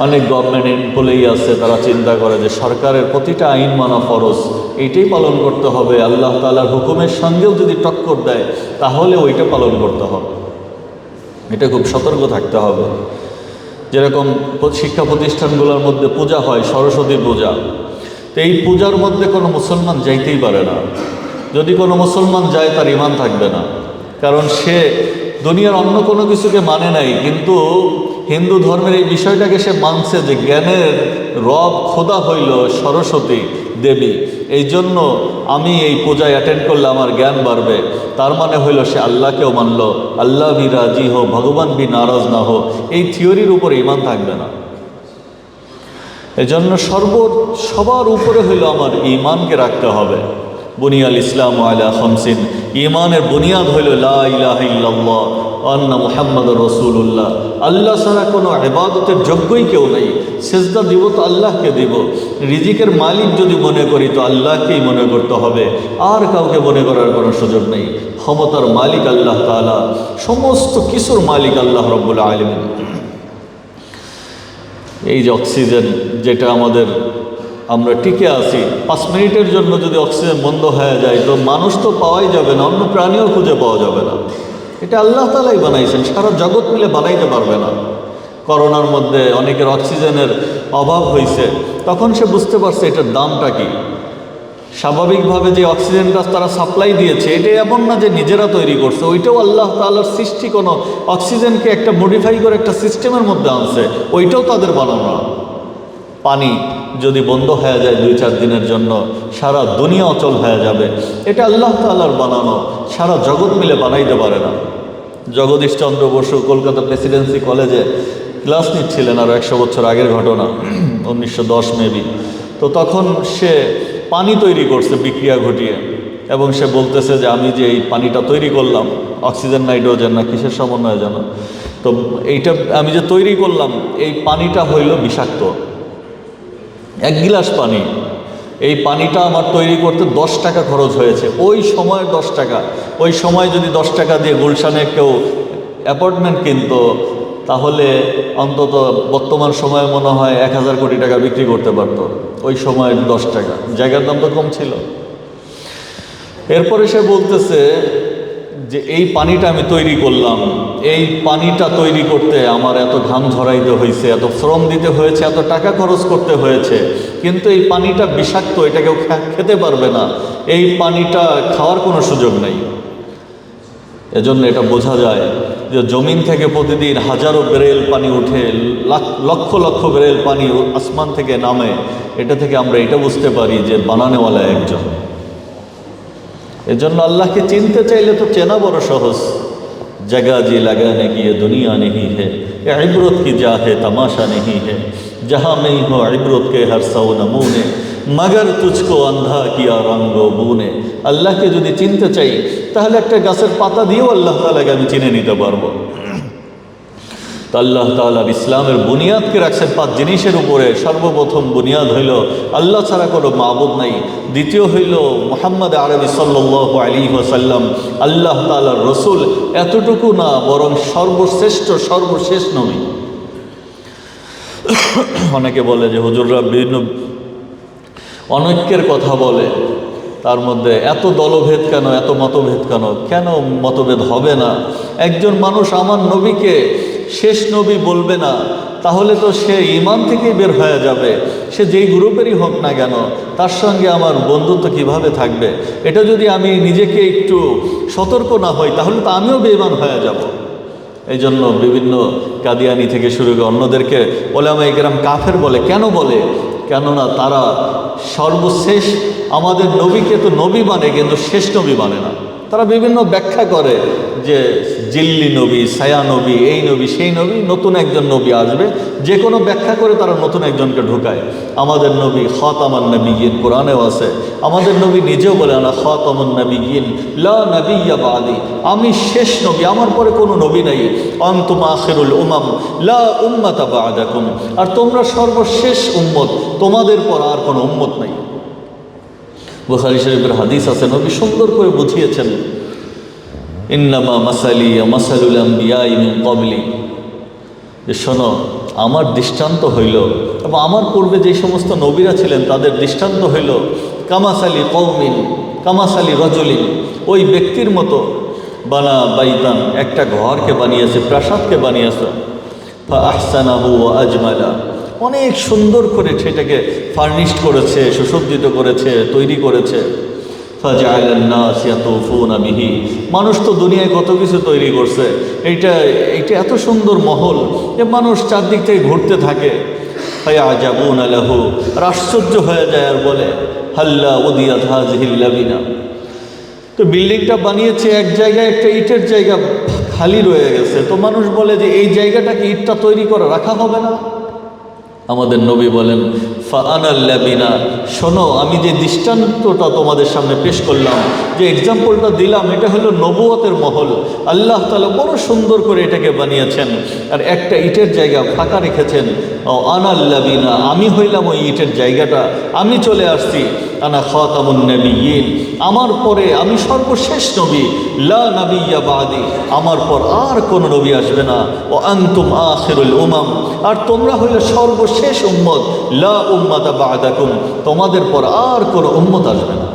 অনেক গভর্নমেন্ট এমপ্লয়ি আছে, তারা চিন্তা করে যে সরকারের প্রতিটা আইন মানা ফরজ, এইটাই পালন করতে হবে, আল্লাহ তাআলার হুকুমের সঙ্গেও যদি টক্কর দেয় তাহলে ওইটা পালন করতে হবে। এটা খুব সতর্ক থাকতে হবে। যেরকম শিক্ষা প্রতিষ্ঠানগুলোর মধ্যে পূজা হয়, সরস্বতী পূজা, তো এই পূজার মধ্যে কোনো মুসলমান যাইতেই পারে না। যদি কোনো মুসলমান যায় তার ঈমান থাকবে না, কারণ সে দুনিয়ার অন্য কোনো কিছুকে মানে নাই, কিন্তু হিন্দু ধর্মের এই বিষয়টাকে সে মানছে যে জ্ঞানের রব খোদা হইল সরস্বতী দেবী, এই জন্য আমি এই পূজায় অ্যাটেন্ড করলে আমার জ্ঞান বাড়বে। তার মানে হইল সে আল্লাহকেও মানল, আল্লাহ ভি রাজি হো, ভগবান ভি নারাজ না হো, এই থিওরির উপরে ঈমান থাকবে না। এজন্য সবার উপরে হইল আমার ঈমানকে রাখতে হবে। বুনিয়াল ইসলাম আলা খামসিন, ঈমানের বুনিয়াদ হইল লা ইলাহা ইল্লাল্লাহ আন্না মুহাম্মাদুর রাসূলুল্লাহ। আল্লাহ ছাড়া কোনো ইবাদতের যোগ্যই কেউ নেই। সেজদা দিব তো আল্লাহকে দিব। রিজিকের মালিক যদি মনে করি তো আল্লাহকেই মনে করতে হবে, আর কাউকে মনে করার কোনো সুযোগ নেই। ক্ষমতার মালিক আল্লাহ তাআলা, সমস্ত কিছুর মালিক আল্লাহ রাব্বুল আলামিন। এই যে অক্সিজেন যেটা আমরা টিকে আছি, 5 মিনিটের জন্য যদি অক্সিজেন বন্ধ হয়ে যায় তো মানুষ তো পাওয়াই যাবে না, অন্য প্রাণীও খুঁজে পাওয়া যাবে না। এটা আল্লাহ তাআলাই বানাইছেন, সারা জগৎ মিলে বানাইতে পারবে না। করোনার মধ্যে অনেকের অক্সিজেনের অভাব হয়েছে, তখন সে বুঝতে পারছে এটার দামটা কি। স্বাভাবিকভাবে যে অক্সিজেনটা তারা সাপ্লাই দিয়েছে, এটা এমন না যে নিজেরা তৈরি করছে, ওইটাও আল্লাহ তাআলার সৃষ্টি। কোনো অক্সিজেনকে একটা মডিফাই করে একটা সিস্টেমের মধ্যে আনছে, ওইটাও তাদের বানানো না। পানি যদি বন্ধ হয়ে যায় 2-4 দিনের জন্য, সারা দুনিয়া অচল হয়ে যাবে। এটা আল্লাহ তাআলার বানানো, সারা জগৎ মিলে বানাইতে পারে না। জগদীশচন্দ্র বসু কলকাতা প্রেসিডেন্সি কলেজে ক্লাস নিচ্ছিলেন, আর 100 বছর আগের ঘটনা, 1910 মেবি। তো তখন সে পানি তৈরি করছে বিক্রিয়া ঘটিয়ে, এবং সে বলতেছে যে আমি যে এই পানিটা তৈরি করলাম, অক্সিজেন নাইট্রোজেন না কিসের সমন্বয়ে জানো, তো এইটা আমি যে তৈরি করলাম, এই পানিটা হইল বিষাক্ত। 1 গিলাস পানি, এই পানিটা আমার তৈরি করতে 10 টাকা খরচ হয়েছে। ওই সময় 10 টাকা, ওই সময় যদি 10 টাকা দিয়ে গুলশানে কেউ অ্যাপার্টমেন্ট কিনতো, তাহলে অন্তত বর্তমান সময়ে মনে হয় 1000 কোটি টাকা বিক্রি করতে পারতো। ওই সময় 10 টাকা, জায়গার দাম তো কম ছিল। এরপরে সে বলতেছে যে এই পানিটা আমি তৈরি করলাম, এই পানিটা তৈরি করতে আমার এত ঘাম ঝরাইতে হয়েছে, এত শ্রম দিতে হয়েছে, এত টাকা খরচ করতে হয়েছে, কিন্তু এই পানিটা বিষাক্ত, এটা কেউ খেতে পারবে না, এই পানিটা খাওয়ার কোনো সুযোগ নেই। এজন্য এটা বোঝা যায় যে জমিন থেকে প্রতিদিন হাজারো ব্যারেল পানি উঠে, লক্ষ লক্ষ ব্যারেল পানি আসমান থেকে নামে। এটা থেকে আমরা এটা বুঝতে পারি যে বানানেওয়ালা একজন। এজন্য আল্লাহকে চিনতে চাইলে তো চেনা বড় সহজ। जगह जी लगाने की ये दुनिया नहीं है, ये इबरत की जा है तमाशा नहीं है, जहाँ में ही हो इबरत के हर सौ नमूने, मगर तुझको अंधा किया रंगो बूने। আল্লাহকে যদি চিনতে চাই তাহলে একটা গাছের পাতা দিয়েও আল্লাহ তাআলাকে আমি চিনে নিতে পারবো। তো আল্লাহ তাআলার ইসলামের বুনিয়াদকে রাখছেন 5 জিনিসের উপরে। সর্বপ্রথম বুনিয়াদ হইল আল্লাহ ছাড়া কোনো মাবুদ নাই। দ্বিতীয় হইল মুহাম্মদ আরবি সাল্লাল্লাহু আলাইহি ওয়াসাল্লাম আল্লাহ তাআলার রসুল। এতটুকু না, বরং সর্বশ্রেষ্ঠ সর্বশেষ নবী। অনেকে বলে যে হুজুররা বিভিন্ন অনৈক্যের কথা বলে, তার মধ্যে এত দলভেদ কেন, এত মতভেদ কেন? কেন মতভেদ হবে না? একজন মানুষ আমার নবীকে শেষ নবী বলবে না, তাহলে তো সে ঈমান থেকেই বের হয়ে যাবে। সে যেই গ্রুপেরই হোক না কেন, তার সঙ্গে আমার বন্ধুত্ব কিভাবে থাকবে? এটা যদি আমি নিজেকে একটু সতর্ক না হই, তাহলে তো আমিও বেঈমান হয়ে যাব। এই জন্য বিভিন্ন কাদিয়ানি থেকে শুরু করে অন্যদেরকে উলামায়ে কেরাম কাফের বলে। কেন বলে? কেননা তারা সর্বশেষ আমাদের নবীকে তো নবী মানে, কিন্তু শেষ নবী মানে না। তারা বিভিন্ন ব্যাখ্যা করে যে জিল্লি নবী, ছায়া নবী, এই নবী, সেই নবী, নতুন একজন নবী আসবে। যে কোনো ব্যাখ্যা করে তারা নতুন একজনকে ঢুকায়। আমাদের নবী খাতামান নবিয়্যিন, কোরআনেও আছে। আমাদের নবী নিজেও বলে আনা খাতামুন নবিয়্যিন লা নবিয়্যা বাদি, আমি শেষ নবী, আমার পরে কোনো নবী নাই। আনতুম আখিরুল উমাম লা উম্মাতা বা'দাকুম, আর তোমরা সর্বশেষ উম্মত, তোমাদের পর আর কোনো উম্মত নাই। বুখারী শরীফের হাদিস আছে, নবী সুন্দর করে বুঝিয়েছেন, ইন্নামা মাসালি মাসালুল আম্বিয়াই মিন ক্বাবলি, যে শোনো আমার দৃষ্টান্ত হইল, এবং আমার পূর্বে যে সমস্ত নবীরা ছিলেন তাদের দৃষ্টান্ত হইল কামাসালি কওমিন কামাসালি রজুলিন, ওই ব্যক্তির মতো বানা বাইতান, একটা ঘরকে বানিয়েছে, প্রাসাদকে বানিয়েছে, ফা আহসানাহু ওয়া আজমালা, অনেক সুন্দর করে সেটাকে ফার্নিশড করেছে, সুসজ্জিত করেছে, তৈরি করেছে। ফাজআলান নাস ইয়াতুফুনা বিহি, মানুষ তো দুনিয়ায় কত কিছু তৈরি করছে, এইটা এত সুন্দর মহল যে মানুষ চারদিক থেকে ঘুরতে থাকে। ফায়াজাবুনা লাহু, আর আশ্চর্য হয়ে যায় আর বলে হাল্লা উদিয়াত হাযিহিল লাবিনা। তো বিল্ডিংটা বানিয়েছে এক জায়গায়, একটা ইটের জায়গা খালি রয়ে গেছে। তো মানুষ বলে যে এই জায়গাটাকে ইটটা তৈরি করে রাখা হবে না? আমাদের নবী বলেন ফাআনাল্লাবিনা, শোনো আমি যে দৃষ্টান্তটা তোমাদের সামনে পেশ করলাম, যে এক্সাম্পলটা দিলাম, এটা হলো নবুয়তের মহল। আল্লাহ তাআলা বড় সুন্দর করে এটাকে বানিয়েছেন, আর একটা ইটের জায়গা ফাঁকা রেখেছেন। আনাল্লাবিনা, আমি হইলাম ওই ইটের জায়গাটা, আমি চলে আসছি। আনা খাতামুন নবিয়্যিন, আমার পরে আমি সর্বশেষ নবী। লা নাবিয়্যা বাদি, আমার পর আর কোনো নবী আসবে না। ও আনতুম আখিরুল উমাম, আর তোমরা হইলে সর্বশেষ উম্মত। লা উম্মাতা বা'দাকুম, তোমাদের পর আর কোনো উম্মত আসবে না।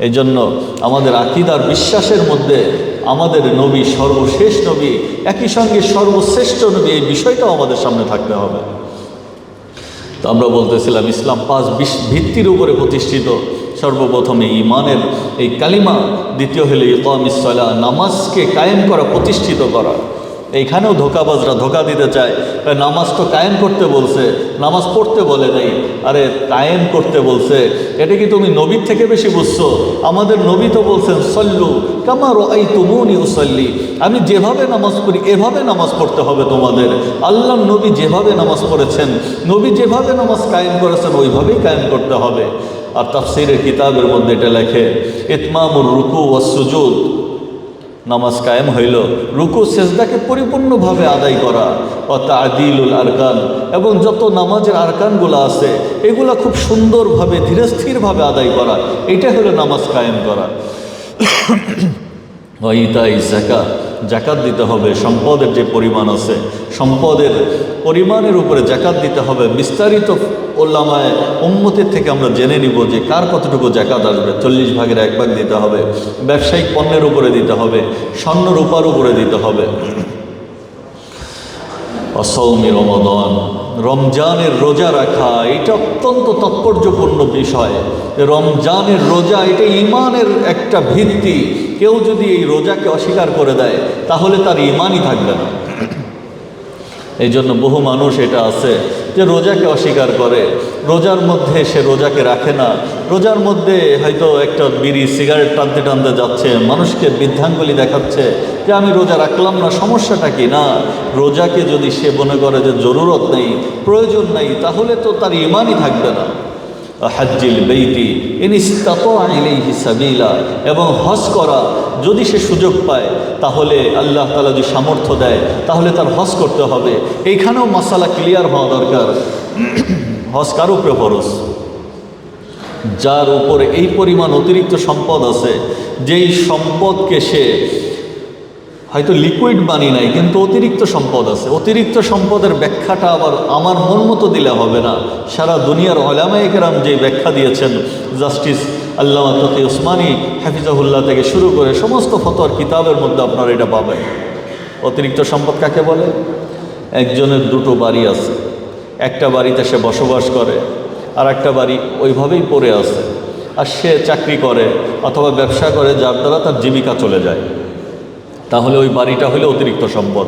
এই জন্য আমাদের আকীদার বিশ্বাসের মধ্যে আমাদের নবী সর্বশেষ নবী, একই সঙ্গে সর্বশ্রেষ্ঠ নবী, এই বিষয়টাও আমাদের সামনে থাকতে হবে। তো আমরা বলতেছিলাম ইসলাম 5 ভিত্তির উপরে প্রতিষ্ঠিত। সর্বপ্রথমে ঈমানের এই কালিমা, দ্বিতীয় হলো ইকামিস সালাহ, নামাজকে কায়েম করা, প্রতিষ্ঠিত করা। এইখানেও ধোকাবাজরা ধোকা দিতে চায়, নামাজ তো কায়েম করতে বলছে, নামাজ পড়তে বলে নেই। আরে কায়েম করতে বলছে, এটা কি তুমি নবীর থেকে বেশি বুঝছো? আমাদের নবী তো বলছেন সল্লু কামা রাআইতুমুনি উসাল্লি, আমি যেভাবে নামাজ পড়ি এভাবে নামাজ পড়তে হবে তোমাদের। আল্লাহর নবী যেভাবে নামাজ পড়েছেন, নবী যেভাবে নামাজ কায়েম করেছেন, ওইভাবেই কায়েম করতে হবে। আর তাফসীরের কিতাবের মধ্যে এটা লেখে ইতমামুর রুকু ওয়াস সুজুদ, নামাজ কায়েম হইল রুকু সেজদাকে পরিপূর্ণভাবে আদায় করা, ও তা'দীলুল আরকান, এবং যত নামাজের আরকানগুলো আছে এগুলো খুব সুন্দরভাবে ধীরে স্থিরভাবে আদায় করা, এটা হলো নামাজ কায়েম করা। ওয়া ইতাই যাকাত, জাকাত দিতে হবে। সম্পদের যে পরিমাণ আছে, সম্পদের পরিমাণের উপরে জাকাত দিতে হবে। বিস্তারিত উলামায়ে উম্মতের থেকে আমরা জেনে নিব যে কার কতটুকু জাকাত আসবে। 40 ভাগের 1 ভাগ দিতে হবে, ব্যবসায়িক পণ্যের উপরে দিতে হবে, স্বর্ণ রূপার উপরে দিতে হবে। অসৌমি রমাদান, রমজানের রোজা রাখা, এটা অত্যন্ত তাৎপর্যপূর্ণ বিষয়। রমজানের রোজা এটা ঈমানের একটা ভিত্তি। কেউ যদি এই রোজাকে অস্বীকার করে দেয় তাহলে তার ঈমানই থাকবে না। এই জন্য বহু মানুষ এটা আছে যে রোজাকে অস্বীকার করে, রোজার মধ্যে সে রোজাকে রাখে না, রোজার মধ্যে হয়তো একটা বিড়ি সিগারেট টানতে টানতে যাচ্ছে, মানুষকে বৃদ্ধাঙ্গুলি দেখাচ্ছে যে আমি রোজা রাখলাম না, সমস্যাটা কি? না, রোজাকে যদি সে মনে করে যে জরুরত নেই, প্রয়োজন নেই, তাহলে তো তার ঈমানই থাকবে না। হাজ্জিল বেইতি ইন ইসতাতা ইলাইহি সাবিলা, এবং হজ করা যদি সে সুযোগ পায়, তাহলে আল্লাহ তাআলা যদি সামর্থ্য দেয় তাহলে তার হজ করতে হবে। এইখানেও মাসালা ক্লিয়ার হওয়া দরকার। হজ কার উপরে ফরজ? যার উপরে এই পরিমাণ অতিরিক্ত সম্পদ আছে, যেই সম্পদকে সে হয়তো লিকুইড বানি নাই, কিন্তু অতিরিক্ত সম্পদ আছে। অতিরিক্ত সম্পদের ব্যাখ্যাটা আবার আমার মন মতো দিলে হবে না। সারা দুনিয়ার উলামায়ে কেরাম যে ব্যাখ্যা দিয়েছেন, জাস্টিস আল্লামা তকি উসমানী হাফিজাহুল্লাহ থেকে শুরু করে সমস্ত ফতোয়ার কিতাবের মধ্যে আপনারা এটা পাবেন। অতিরিক্ত সম্পদ কাকে বলে? একজনের 2টো বাড়ি আছে, একটা বাড়িতে সে বসবাস করে, আর একটা বাড়ি ওইভাবেই পড়ে আছে, আর সে চাকরি করে অথবা ব্যবসা করে, যার দ্বারা তার জীবিকা চলে যায়, তাহলে ওই বাড়িটা হলো অতিরিক্ত সম্পদ।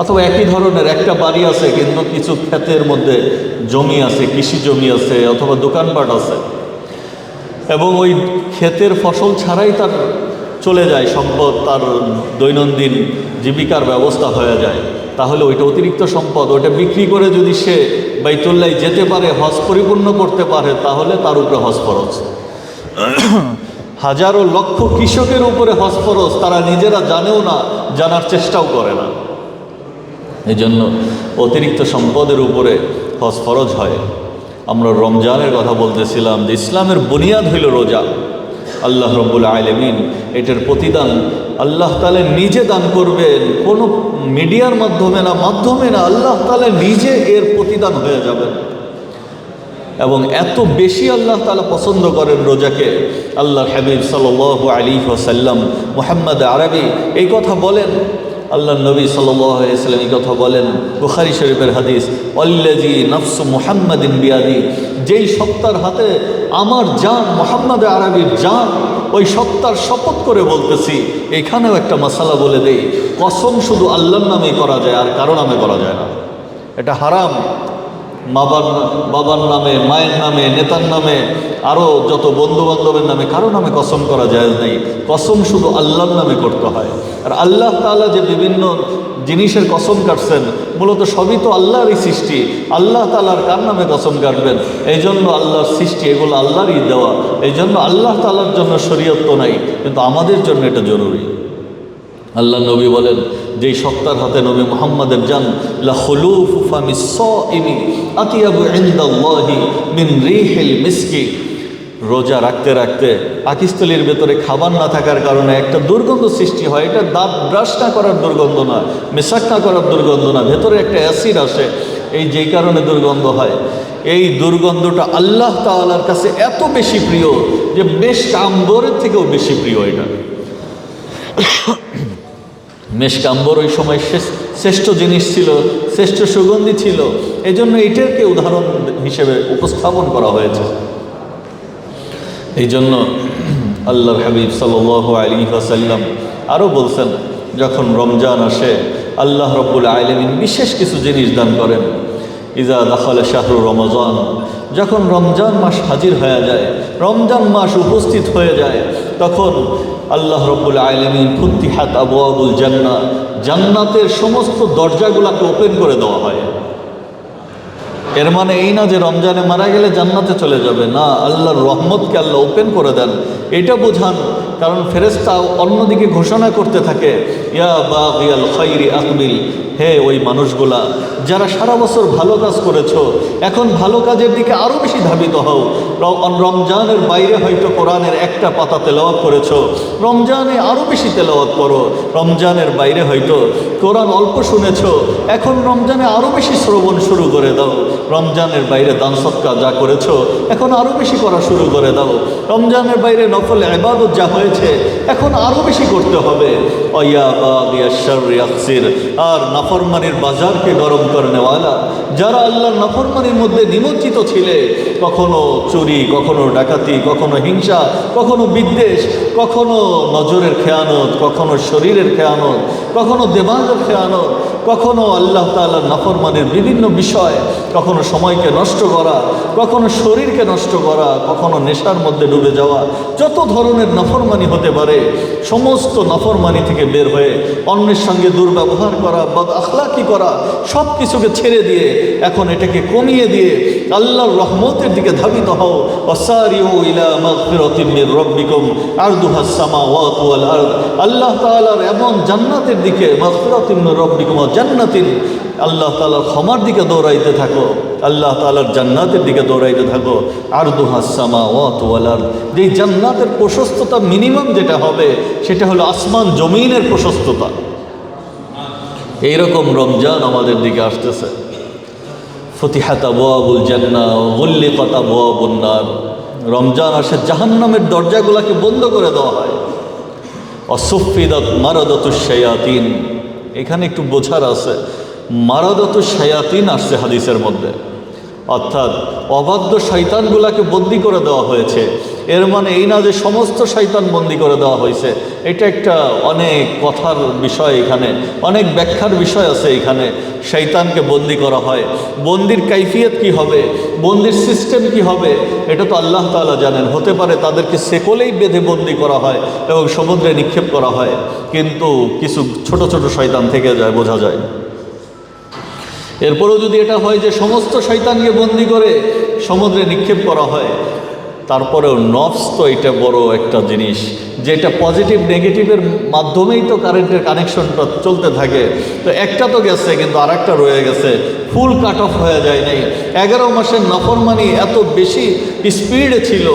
অথবা একই ধরনের একটা বাড়ি আছে কিন্তু কিছু ক্ষেতের মধ্যে জমি আছে, কৃষি জমি আছে অথবা দোকানপাট আছে, এবং ওই ক্ষেতের ফসল ছাড়াই তার চলে যায় সম্পদ, তার দৈনন্দিন জীবিকার ব্যবস্থা হয়ে যায়, তাহলে ওইটা অতিরিক্ত সম্পদ। ওইটা বিক্রি করে যদি সে বাইতুল্লাহ যেতে পারে, হজ পরিপূর্ণ করতে পারে, তাহলে তার উপরে হজ ফরজ। হাজারো লক্ষ কৃষকের উপরে হজ ফরজ, তারা নিজেরা জানেও না, জানার চেষ্টাও করে না। এই জন্য অতিরিক্ত সম্পদের উপরে হজ ফরজ হয়। আমরা রমজানের কথা বলতেছিলাম যে ইসলামের বুনিয়াদ হইল রোজা। আল্লাহ রাব্বুল আলামিন এটার প্রতিদান আল্লাহ তাআলা নিজে দান করবেন, কোনো মিডিয়ার মাধ্যমে না, আল্লাহ তাআলা নিজে এর প্রতিদান হয়ে যাবেন। এবং এত বেশি আল্লাহ তাআলা পছন্দ করেন রোজাকে। আল্লাহর হাবিব সাল্লাল্লাহু আলাইহি ওয়াসাল্লাম মুহাম্মদ আরবি এই কথা বলেন, আল্লাহর নবী সাল্লাল্লাহু আলাইহি ওয়াসাল্লাম এই কথা বলেন, বুখারী শরীফের হাদিস, ওয়াল্লাযী নাফসু মুহাম্মাদিন বিয়াদি, যেই সত্তার হাতে আমার জান, মুহাম্মদ আরবির জান, ওই সত্তার শপথ করে বলতেছি। এখানেও একটা মাসালা বলে দেই, কসম শুধু আল্লাহর নামেই করা যায়, আর কারো নামে করা যায় না। এটা হারাম। বাবার নামে, মায়ের নামে, নেতার নামে, আরও যত বন্ধু বান্ধবের নামে কারো নামে কসম করা জায়েজ নেই। কসম শুধু আল্লাহর নামে করতে হয়। আর আল্লাহ তাআলা যে বিভিন্ন জিনিসের কসম কাটছেন, মূলত সবই তো আল্লাহরই সৃষ্টি। আল্লাহ তাআলার কার নামে কসম কাটবেন? এই জন্য আল্লাহর সৃষ্টি, এগুলো আল্লাহরই দেওয়া। এই জন্য আল্লাহ তাআলার জন্য শরীয়ত তো নাই, কিন্তু আমাদের জন্য এটা জরুরি। আল্লাহ নবী বলেন, যেই সত্তার হাতে নবী মুহাম্মাদের জান, লা খুলুফু ফামিস সাইমি আতিয়াবু ইনদাল্লাহি মিন রিহিল মিসকি। রোজা রাখতে রাখতে পাকিস্থলীর ভেতরে খাবার না থাকার কারণে একটা দুর্গন্ধ সৃষ্টি হয়। এটা দাঁত ব্রাশ না করার দুর্গন্ধ না, মেশাক না করার দুর্গন্ধ না, ভেতরে একটা অ্যাসিড আসে, যেই কারণে দুর্গন্ধ হয়। এই দুর্গন্ধটা আল্লাহ তাআলার কাছে এত বেশি প্রিয় যে মেশক আম্বরের থেকেও বেশি প্রিয় এটা। মেশক আম্বর ওই সময় শ্রেষ্ঠ জিনিস ছিল, শ্রেষ্ঠ সুগন্ধি ছিল। এই জন্য এটাকে উদাহরণ হিসেবে উপস্থাপন করা হয়েছে। এই জন্য আল্লাহর হাবিব সাল্লাল্লাহু আলাইহি ওয়াসাল্লাম আরও বলছেন, যখন রমজান আসে আল্লাহ রাব্বুল আলামিন বিশেষ কিছু জিনিস দান করেন। ইজা দাখালা শাহরু রমজান, যখন রমজান মাস হাজির হয়ে যায়, রমজান মাস উপস্থিত হয়ে যায়, তখন আল্লাহ রাব্বুল আলামিন ফুতিহাত আবওয়াবুল জান্নাহ, জান্নাতের সমস্ত দরজাগুলোকে ওপেন করে দেওয়া হয়। এর মানে এই না যে রমজানে মারা গেলে জান্নাতে চলে যাবে, না, আল্লাহর রহমতকে আল্লাহ ওপেন করে দেন, এটা বোঝান। কারণ ফেরেশতা অন্যদিকে ঘোষণা করতে থাকে, ইয়া বাগিয়াল খাইরি আকবিল, হে ওই মানুষগুলা যারা সারা বছর ভালো কাজ করেছো, এখন ভালো কাজের দিকে আরও বেশি ধাবিত হও। রমজানের বাইরে হয়তো কোরআনের একটা পাতা তেলাওয়াত করেছো, রমজানে আরও বেশি তেলাওয়াত করো। রমজানের বাইরে হয়তো কোরআন অল্প শুনেছো, এখন রমজানে আরও বেশি শ্রবণ শুরু করে দাও। রমজানের বাইরে দান সদকা যা করেছো, এখন আরও বেশি করা শুরু করে দাও। রমজানের বাইরে নফল ইবাদত যা হয়েছে, এখন আরও বেশি করতে হবে। আর নাফরমানির বাজারকে গরম করে নেওয়ালা, যারা আল্লাহর নাফরমানির মধ্যে নিমজ্জিত ছিলে, কখনো চুরি, কখনো ডাকাতি, কখনো হিংসা, কখনো বিদ্বেষ, কখনো নজরের খেয়ানত, কখনো শরীরের খেয়ানত, কখনো দেমাগের খেয়ানত, কখনো আল্লাহ তাআলার নাফরমানির বিভিন্ন বিষয়, কখনো সময়কে নষ্ট করা, কখনো শরীরকে নষ্ট করা, কখনো নেশার মধ্যে ডুবে যাওয়া, যত ধরনের নাফরমানি হতে পারে, সমস্ত নাফরমানি থেকে বের হয়ে অন্যের সঙ্গে দুর্ব্যবহার করা, বদ আখলাকি করা, সব কিছুকে ছেড়ে দিয়ে এখন এটাকে কমিয়ে দিয়ে আল্লাহর রহমতের দিকে ধাবিত হও। ওয়াসারিউ ইলা মাগফিরাতিন মির রাব্বিকুম আরদুহাস সামাওয়াতু ওয়াল আরদ, আল্লাহ তাআলার এমন জান্নাতের দিকে, মাগফিরাতিন মির রাব্বিকুম জান্নাতিন, আল্লাহ তাআলার ক্ষমার দিকে দৌড়াইতে থাকো, আল্লাহ তাআলার জান্নাতের দিকে দৌড়াইতে থাকো। আরদুহাস সামাওয়াতু ওয়াল আরদ, যেই জান্নাতের প্রশস্ততা মিনিমাম যেটা হবে সেটা হলো আসমান জমিনের প্রশস্ততা। এইরকম রমজান আমাদের দিকে আসতেছে। ফুতিহাত আবওয়াবুল জান্নাহ ওয়া গুল্লিকাত আবওয়াবুন নার, রমজান আসে জাহান্নামের দরজাগুলোকে বন্ধ করে দেওয়া হয়। অসুফিদাত মারাদাতুশ শায়াতিন, এখানে একটু বোঝার আছে, মারাদাতুশ শায়াতিন আসছে হাদিসের মধ্যে, অর্থাৎ অবাধ্য শয়তানগুলাকে বন্দি করে দেওয়া হয়েছে। এর মানে এই না যে সমস্ত শয়তান বন্দি করে দেওয়া হয়েছে, এটা একটা অনেক কথার বিষয়, এখানে অনেক ব্যাখ্যার বিষয় আছে। এখানে শয়তানকে বন্দি করা হয়, বন্দির কাইফিয়ত কি হবে, বন্দির সিস্টেম কি হবে, এটা তো আল্লাহ তাআলা জানেন। হতে পারে তাদেরকে সেকলেই বেঁধে বন্দি করা হয় এবং সমুদ্রে নিক্ষেপ করা হয়, কিন্তু কিছু ছোট ছোট শয়তান থেকে যায়, বোঝা যায়। এরপরেও যদি এটা হয় যে সমস্ত শয়তানকে বন্দি করে সমুদ্রে নিক্ষেপ করা হয়, তারপরেও নফস তো এটা বড় একটা জিনিস, যেটা পজিটিভ নেগেটিভের মাধ্যমেই তো কারেন্টের কানেকশনটা চলতে থাকে। তো একটা তো গেছে, কিন্তু আর একটা রয়ে গেছে, ফুল কাট অফ হয়ে যায় নাই। 11 মাসের নাফরমানি এত বেশি স্পিডে ছিল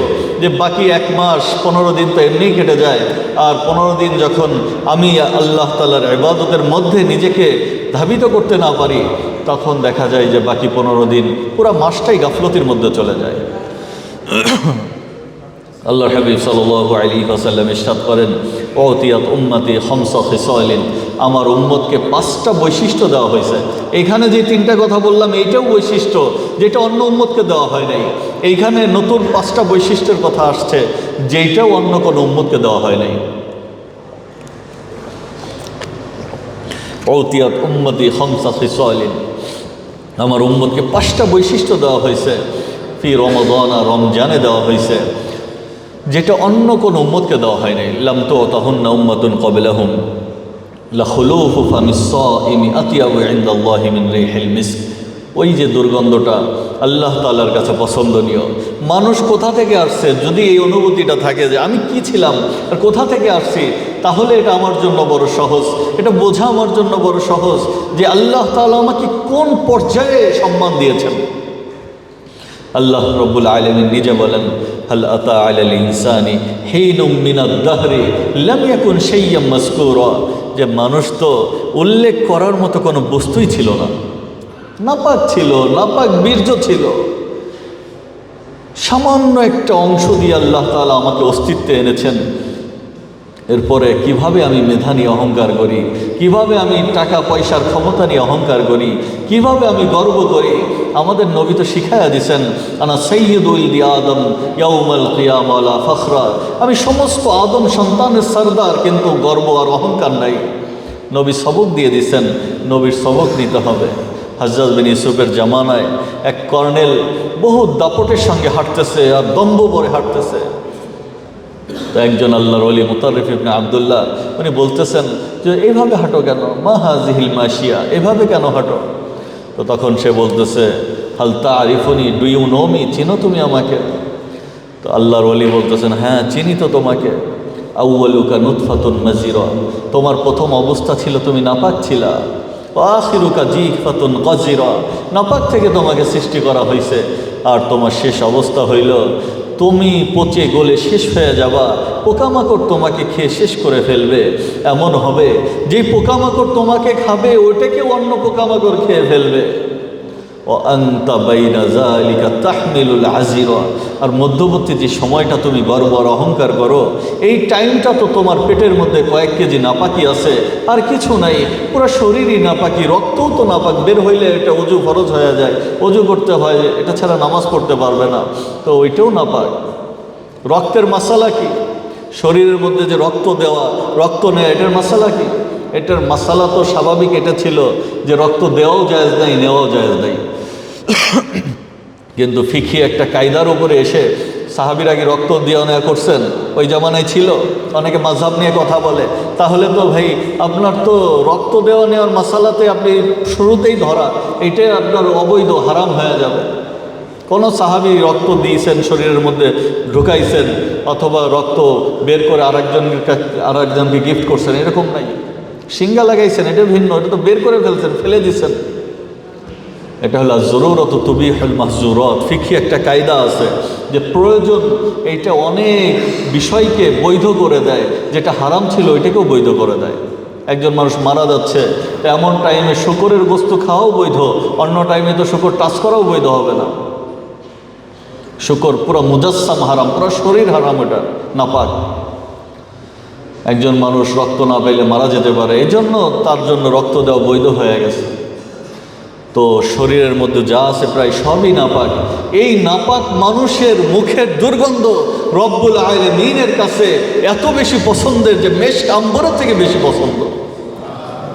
যে বাকি 1 মাস 15 দিন তো এমনিই কেটে যায়। আর 15 দিন যখন আমি আল্লাহ তাআলার ইবাদতের মধ্যে নিজেকে ধাবিত করতে না পারি, তখন দেখা যায় যে বাকি 15 দিন পুরো মাসটাই গাফলতির মধ্যে চলে যায়। আল্লাহর হাবিব সাল্লাল্লাহু আলাইহি ওয়াসাল্লাম ইরশাদ করেন, উতিয়াত উম্মতি খামসা খিসালিন, আমার উম্মতকে 5টা বৈশিষ্ট্য দেওয়া হয়েছে। এইখানে যে 3টা কথা বললাম, এইটাও বৈশিষ্ট্য যেটা অন্য উম্মতকে দেওয়া হয় নাই। এইখানে নতুন 5টা বৈশিষ্ট্যের কথা আসছে, যেটাও অন্য কোনো উম্মতকে দেওয়া হয় নাই। উতিয়াত উম্মতি খামসা খিসালিন, আমার উম্মতকে 5টা বৈশিষ্ট্য দেওয়া হয়েছে ফি রমাদান, রমজানে দেওয়া হয়েছে, যেটা অন্য কোনো উম্মতকে দেওয়া হয় নাই। লাম তুতাহুন্না উম্মাতুন ক্বাবলাহুম লাখুলুফু ফামিস সাইমি আতিয়াবু ইনদাল্লাহি মিন রিহিল মিস্ক। ওই যে দুর্গন্ধটা আল্লাহ তাআলার কাছে পছন্দনীয়। মানুষ কোথা থেকে আসছে, যদি এই অনুভূতিটা থাকে যে আমি কি ছিলাম আর কোথা থেকে আসছি, তাহলে এটা আমার জন্য বড় সহজ, এটা বোঝা আমার জন্য বড় সহজ যে আল্লাহ তাআলা আমাকে কোন পর্যায়ে সম্মান দিয়েছেন। আল্লাহ রব্বুল আলামিন নিজে বলেন, হাল আতা আলাল ইনসানি হিনুম মিনাদ দাহরি লাম ইয়াকুন শাইয়্যাম মাযকুরা, যে মানুষ তো উল্লেখ করার মতো কোনো বস্তুই ছিল না, নাপাক ছিল, নাপাক বীর্য ছিল। সামান্য একটা অংশ দিয়ে আল্লাহ তাআলা আমাকে অস্তিত্বে এনেছেন। এরপরে কিভাবে আমি মেধা নিয়ে অহংকার করি, কিভাবে আমি টাকা পয়সার ক্ষমতা নিয়ে অহংকার করি, কিভাবে আমি গর্ব করি। আমাদের নবী তো শিখাইয়া দিছেন, আনা সাইয়্যিদুল আদম ইয়াউমাল কিয়ামা লা ফখরা, আমি সমস্ত আদম সন্তানের সরদার, কিন্তু গর্ব আর অহংকার নাই। নবী সবক দিয়ে দিছেন, নবীর সবক নিতে হবে। হযরত বিন ইউসুফের জামানায় এক কর্নেল বহু দাপটের সঙ্গে হাঁটতেছে আর দম্ভ ভরে হাঁটতেছে। তো একজন আল্লাহর ওলি মুতারিফ ইবনে আব্দুল্লাহ উনি বলতেছেন যে এইভাবে হাঁটো কেন, মা হাযিহিল মাশিয়া, এভাবে কেন হাঁটো? তো তখন সে বলতেছে, হাল তারিফুনি, ডু ইউ নো মি, চিনো তুমি আমাকে? তো আল্লাহর ওলি বলতেছেন, হ্যাঁ চিনি তো তোমাকে। আউয়ালুকা নুতফাতুন মাজিরা, তোমার প্রথম অবস্থা ছিল তুমি নাপাক ছিলা। আখিরুকা জিফাতুন কাজিরা, নাপাক থেকে তোমাকে সৃষ্টি করা হয়েছে। আর তোমার শেষ অবস্থা হইল তুমি পচে গলে শেষ হয়ে যাবা, পোকামাকড় তোমাকে খেয়ে শেষ করে ফেলবে। এমন হবে যে পোকামাকড় তোমাকে খাবে ওইটাকে অন্য পোকামাকড় খেয়ে ফেলবে। ও আনতা বাইনা যালিকা তাহমিলুল আজিরা, আর মধ্যবর্তী যে সময়টা তুমি গর্ব আর অহংকার করো, এই টাইমটা তো তোমার পেটের মধ্যে কয়েক কেজি নাপাকি আছে, আর কিছু নাই, পুরো শরীরই নাপাকি, রক্তও তো নাপাক। বের হইলে এটা অজু ফরজ হয়ে যায়, অজু করতে হয়, এটা ছাড়া নামাজ পড়তে পারবে না, তো ওইটাও নাপাক। রক্তের মাসালা কি? শরীরের মধ্যে যে রক্ত দেওয়া, রক্ত নেওয়া, এটার মাসালা কি? এটার মাসালা তো স্বাভাবিক এটা ছিল যে রক্ত দেওয়াও জায়েজ নাই, নেওয়াও জায়েজ নাই। কিন্তু ফিকি একটা কায়দার উপরে এসে সাহাবীরা কি রক্ত দেওয়া নেওয়া করছেন? ওই জামানায় ছিল। অনেকে মাযহাব নিয়ে কথা বলে, তাহলে তো ভাই আপনার তো রক্ত দেওয়া নেওয়ার মাসালাতে আপনি শুরুতেই ধরা, এটাই আপনার অবৈধ, হারাম হয়ে যাবে। কোনো সাহাবী রক্ত দিয়েছেন, শরীরের মধ্যে ঢুকাইছেন, অথবা রক্ত বের করে আরেকজনকে গিফট করছেন, এরকম নাই। সিঙ্গা লাগাইছেন, এটা ভিন্ন, এটা তো বের করে ফেলছেন, ফেলে দিচ্ছেন। এটা হলো জরুরত তুবিহুল মাহজুরাত। ফিকহি একটা কায়দা আছে যে প্রয়োজন এইটা অনেক বিষয়কে বৈধ করে দেয়, যেটা হারাম ছিল ওইটাকেও বৈধ করে দেয়। একজন মানুষ মারা যাচ্ছে, এমন টাইমে শুকরের বস্তু খাওয়াও বৈধ, অন্য টাইমে তো শুকর টাচ করাও বৈধ হবে না। শুকর পুরো মুজাসসাম হারাম, পুরো শরীর হারাম, ওটা নাপাক। একজন মানুষ রক্ত না পেলে মারা যেতে পারে, এই জন্য তার জন্য রক্ত দেওয়া বৈধ হয়ে গেছে। তো শরীরের মধ্যে যা আছে প্রায় সবই নাপাক। এই নাপাক মানুষের মুখের দুর্গন্ধ রব্বুল আলামিনের কাছে এত বেশি পছন্দের যে মেশক আম্বরের থেকে বেশি পছন্দ।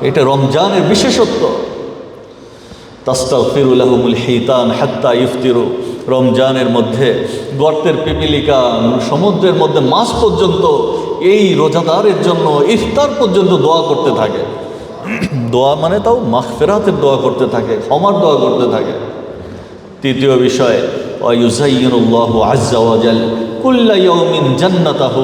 এটা রমজানের বিশেষত্ব। তাস্তাগফিরু লাহুমুল হিতান হাত্তা ইফতিরু, রমজানের মধ্যে গর্তের পিপিলিকা, সমুদ্রের মধ্যে মাছ পর্যন্ত এই রোজাদারের জন্য ইফতার পর্যন্ত দোয়া করতে থাকে। দোয়া মানে তাও মাগফিরাতের দোয়া করতে থাকে, ক্ষমার দোয়া করতে থাকে। তৃতীয় বিষয়, ওয়ায়ুযায়্যিনুল্লাহু আযজা ওয়া জাল কুল্লা ইয়াউমিন জান্নাতাহু,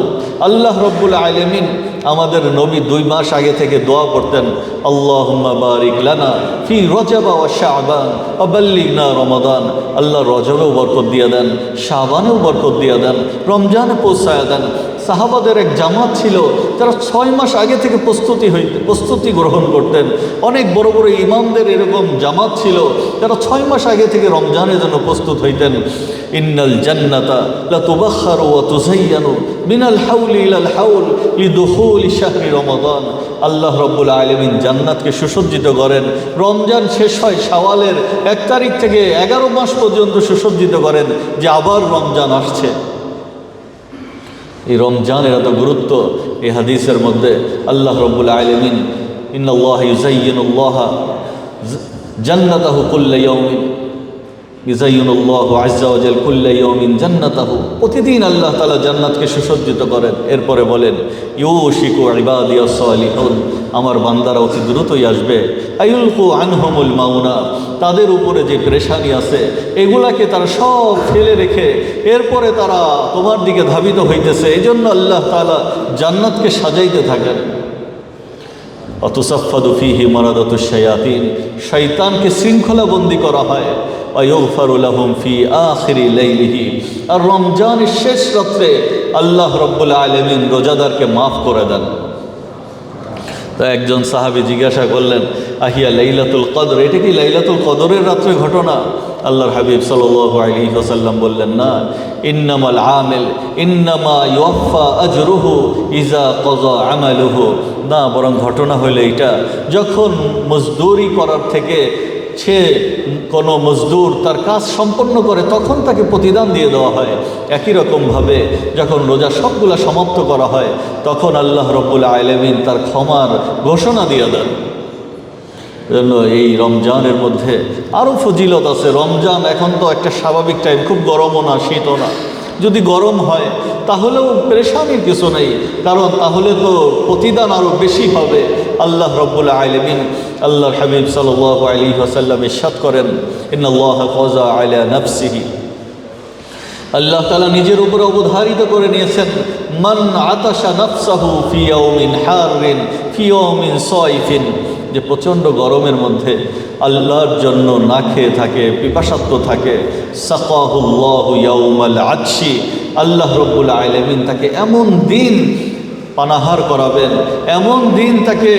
আল্লাহ রাব্বুল আলামিন আমাদের নবী 2 মাস আগে থেকে দোয়া করতেন, আল্লাহুম্মা বারিক লানা ফি রজব ওয়া শাবান ওয়া বাল্লিগনা রমাদান। আল্লাহ রজবেও বরকত দিয়ে দেন, শাবানেও বরকত দিয়ে দেন, রমজানে পৌঁছায় দেন। সাহাবাদের এক জামাত ছিল যারা 6 মাস আগে থেকে প্রস্তুতি গ্রহণ করতেন। অনেক বড় বড় ইমামদের এরকম জামাত ছিল যারা 6 মাস আগে থেকে রমজানের জন্য প্রস্তুত হইতেন। ইন্নাল জান্নাতা লা তুবাখখারু ওয়া তুযায়্যানু মিনাল হাউলি ইলাল হাউল লিদুখুলি শাহরি রমাদান। আল্লাহ রাব্বুল আলামিন জান্নাতকে সুসজ্জিত করেন, রমজান শেষ হয় শাওয়ালের 1 তারিখ থেকে 11 মাস পর্যন্ত সুসজ্জিত করেন যে আবার রমজান আসছে। এই রমজানের এত গুরুত্ব এই হাদিসের মধ্যে। আল্লাহ রাব্বুল আলামিন ইন্নাল্লাহা ইউযায়্যিনুল্লাহা জান্নাতাহু কুল্লা ইয়াউমিন, ইউযায়্যিনুল্লাহু আযজা ওয়া জাল কুল্লা ইয়াউমিন জান্নাতাহু, প্রতিদিন আল্লাহ তাআলা জান্নাতকে সুসজ্জিত করেন। এরপরে বলেন ইউশিকু ইবাদিয়াস সালিহুন, আমার বান্দারা অতি দ্রুতই আসবে। আইয়ুলকু আনহুমুল মাউনা, তাদের উপরে যে পেরেশানি আছে এগুলাকে তারা সব ফেলে রেখে এরপরে তারা তোমার দিকে ধাবিত হইতেছে। এই জন্য আল্লাহ তাআলা জান্নাতকে সাজাইতে থাকেন। অতুসাফাদু ফিহি মারাদাতুশ শায়াতিন, শয়তানকে শৃঙ্খলাবন্দি করা হয়। ওয়ায়ুগফারু লাহুম ফি আখিরি লাইলিহি, আর রমজানের শেষ রাত্রে আল্লাহ রাব্বুল আলামিন রোজাদারকে মাফ করে দেন। তো একজন সাহাবী জিজ্ঞাসা করলেন আহিয়া লাইলাতুল কদর, এটা কি লাইলাতুল কদরের রাত্রে ঘটনা? আল্লাহর হাবিব সাল্লাল্লাহু আলাইহি ওয়াসাল্লাম বললেন না, ইন্নামাল আমিল ইন্নামা ইউফা আজরুহু ইজা কাযা আমালুহু, না বরং ঘটনা হলো এটা, যখন মজদুরি করার থেকে সে কোনো মজদুর তার কাজ সম্পন্ন করে তখন তাকে প্রতিদান দিয়ে দেওয়া হয়। একই রকমভাবে যখন রোজা সবগুলা সমাপ্ত করা হয় তখন আল্লাহ রাব্বুল আলামিন তার ক্ষমার ঘোষণা দিয়ে দেন। জন্য এই রমজানের মধ্যে আরও ফজিলত আছে। রমজান এখন তো একটা স্বাভাবিক টাইম, খুব গরমও না শীতও না। যদি গরম হয় তাহলেও পেরেশানির কিছু নেই, কারণ তাহলে তো প্রতিদান আরও বেশি হবে। আল্লাহ রাব্বুল আলামিন, আল্লাহর হাবিব সাল্লাল্লাহু আলাইহি ওয়াসাল্লাম ইরশাদ করেন ইন্নাল্লাহা কাযা আলা নাফসিহি, আল্লাহ তাআলা নিজের উপরে অবধারিত করে নিয়েছেন মান আতাশা নাফসাহু ফি ইয়াউমিন হারিন ফি ইয়াউমিন সাইফিন, যে প্রচণ্ড গরমের মধ্যে আল্লাহর জন্য না খেয়ে থাকে, পিপাসার্ত থাকে, সাকাহুল্লাহু ইয়াউমাল আতশি, আল্লাহ রাব্বুল আলামিন তাকে এমন দিন পানাহার করাবেন, এমন দিন তাকে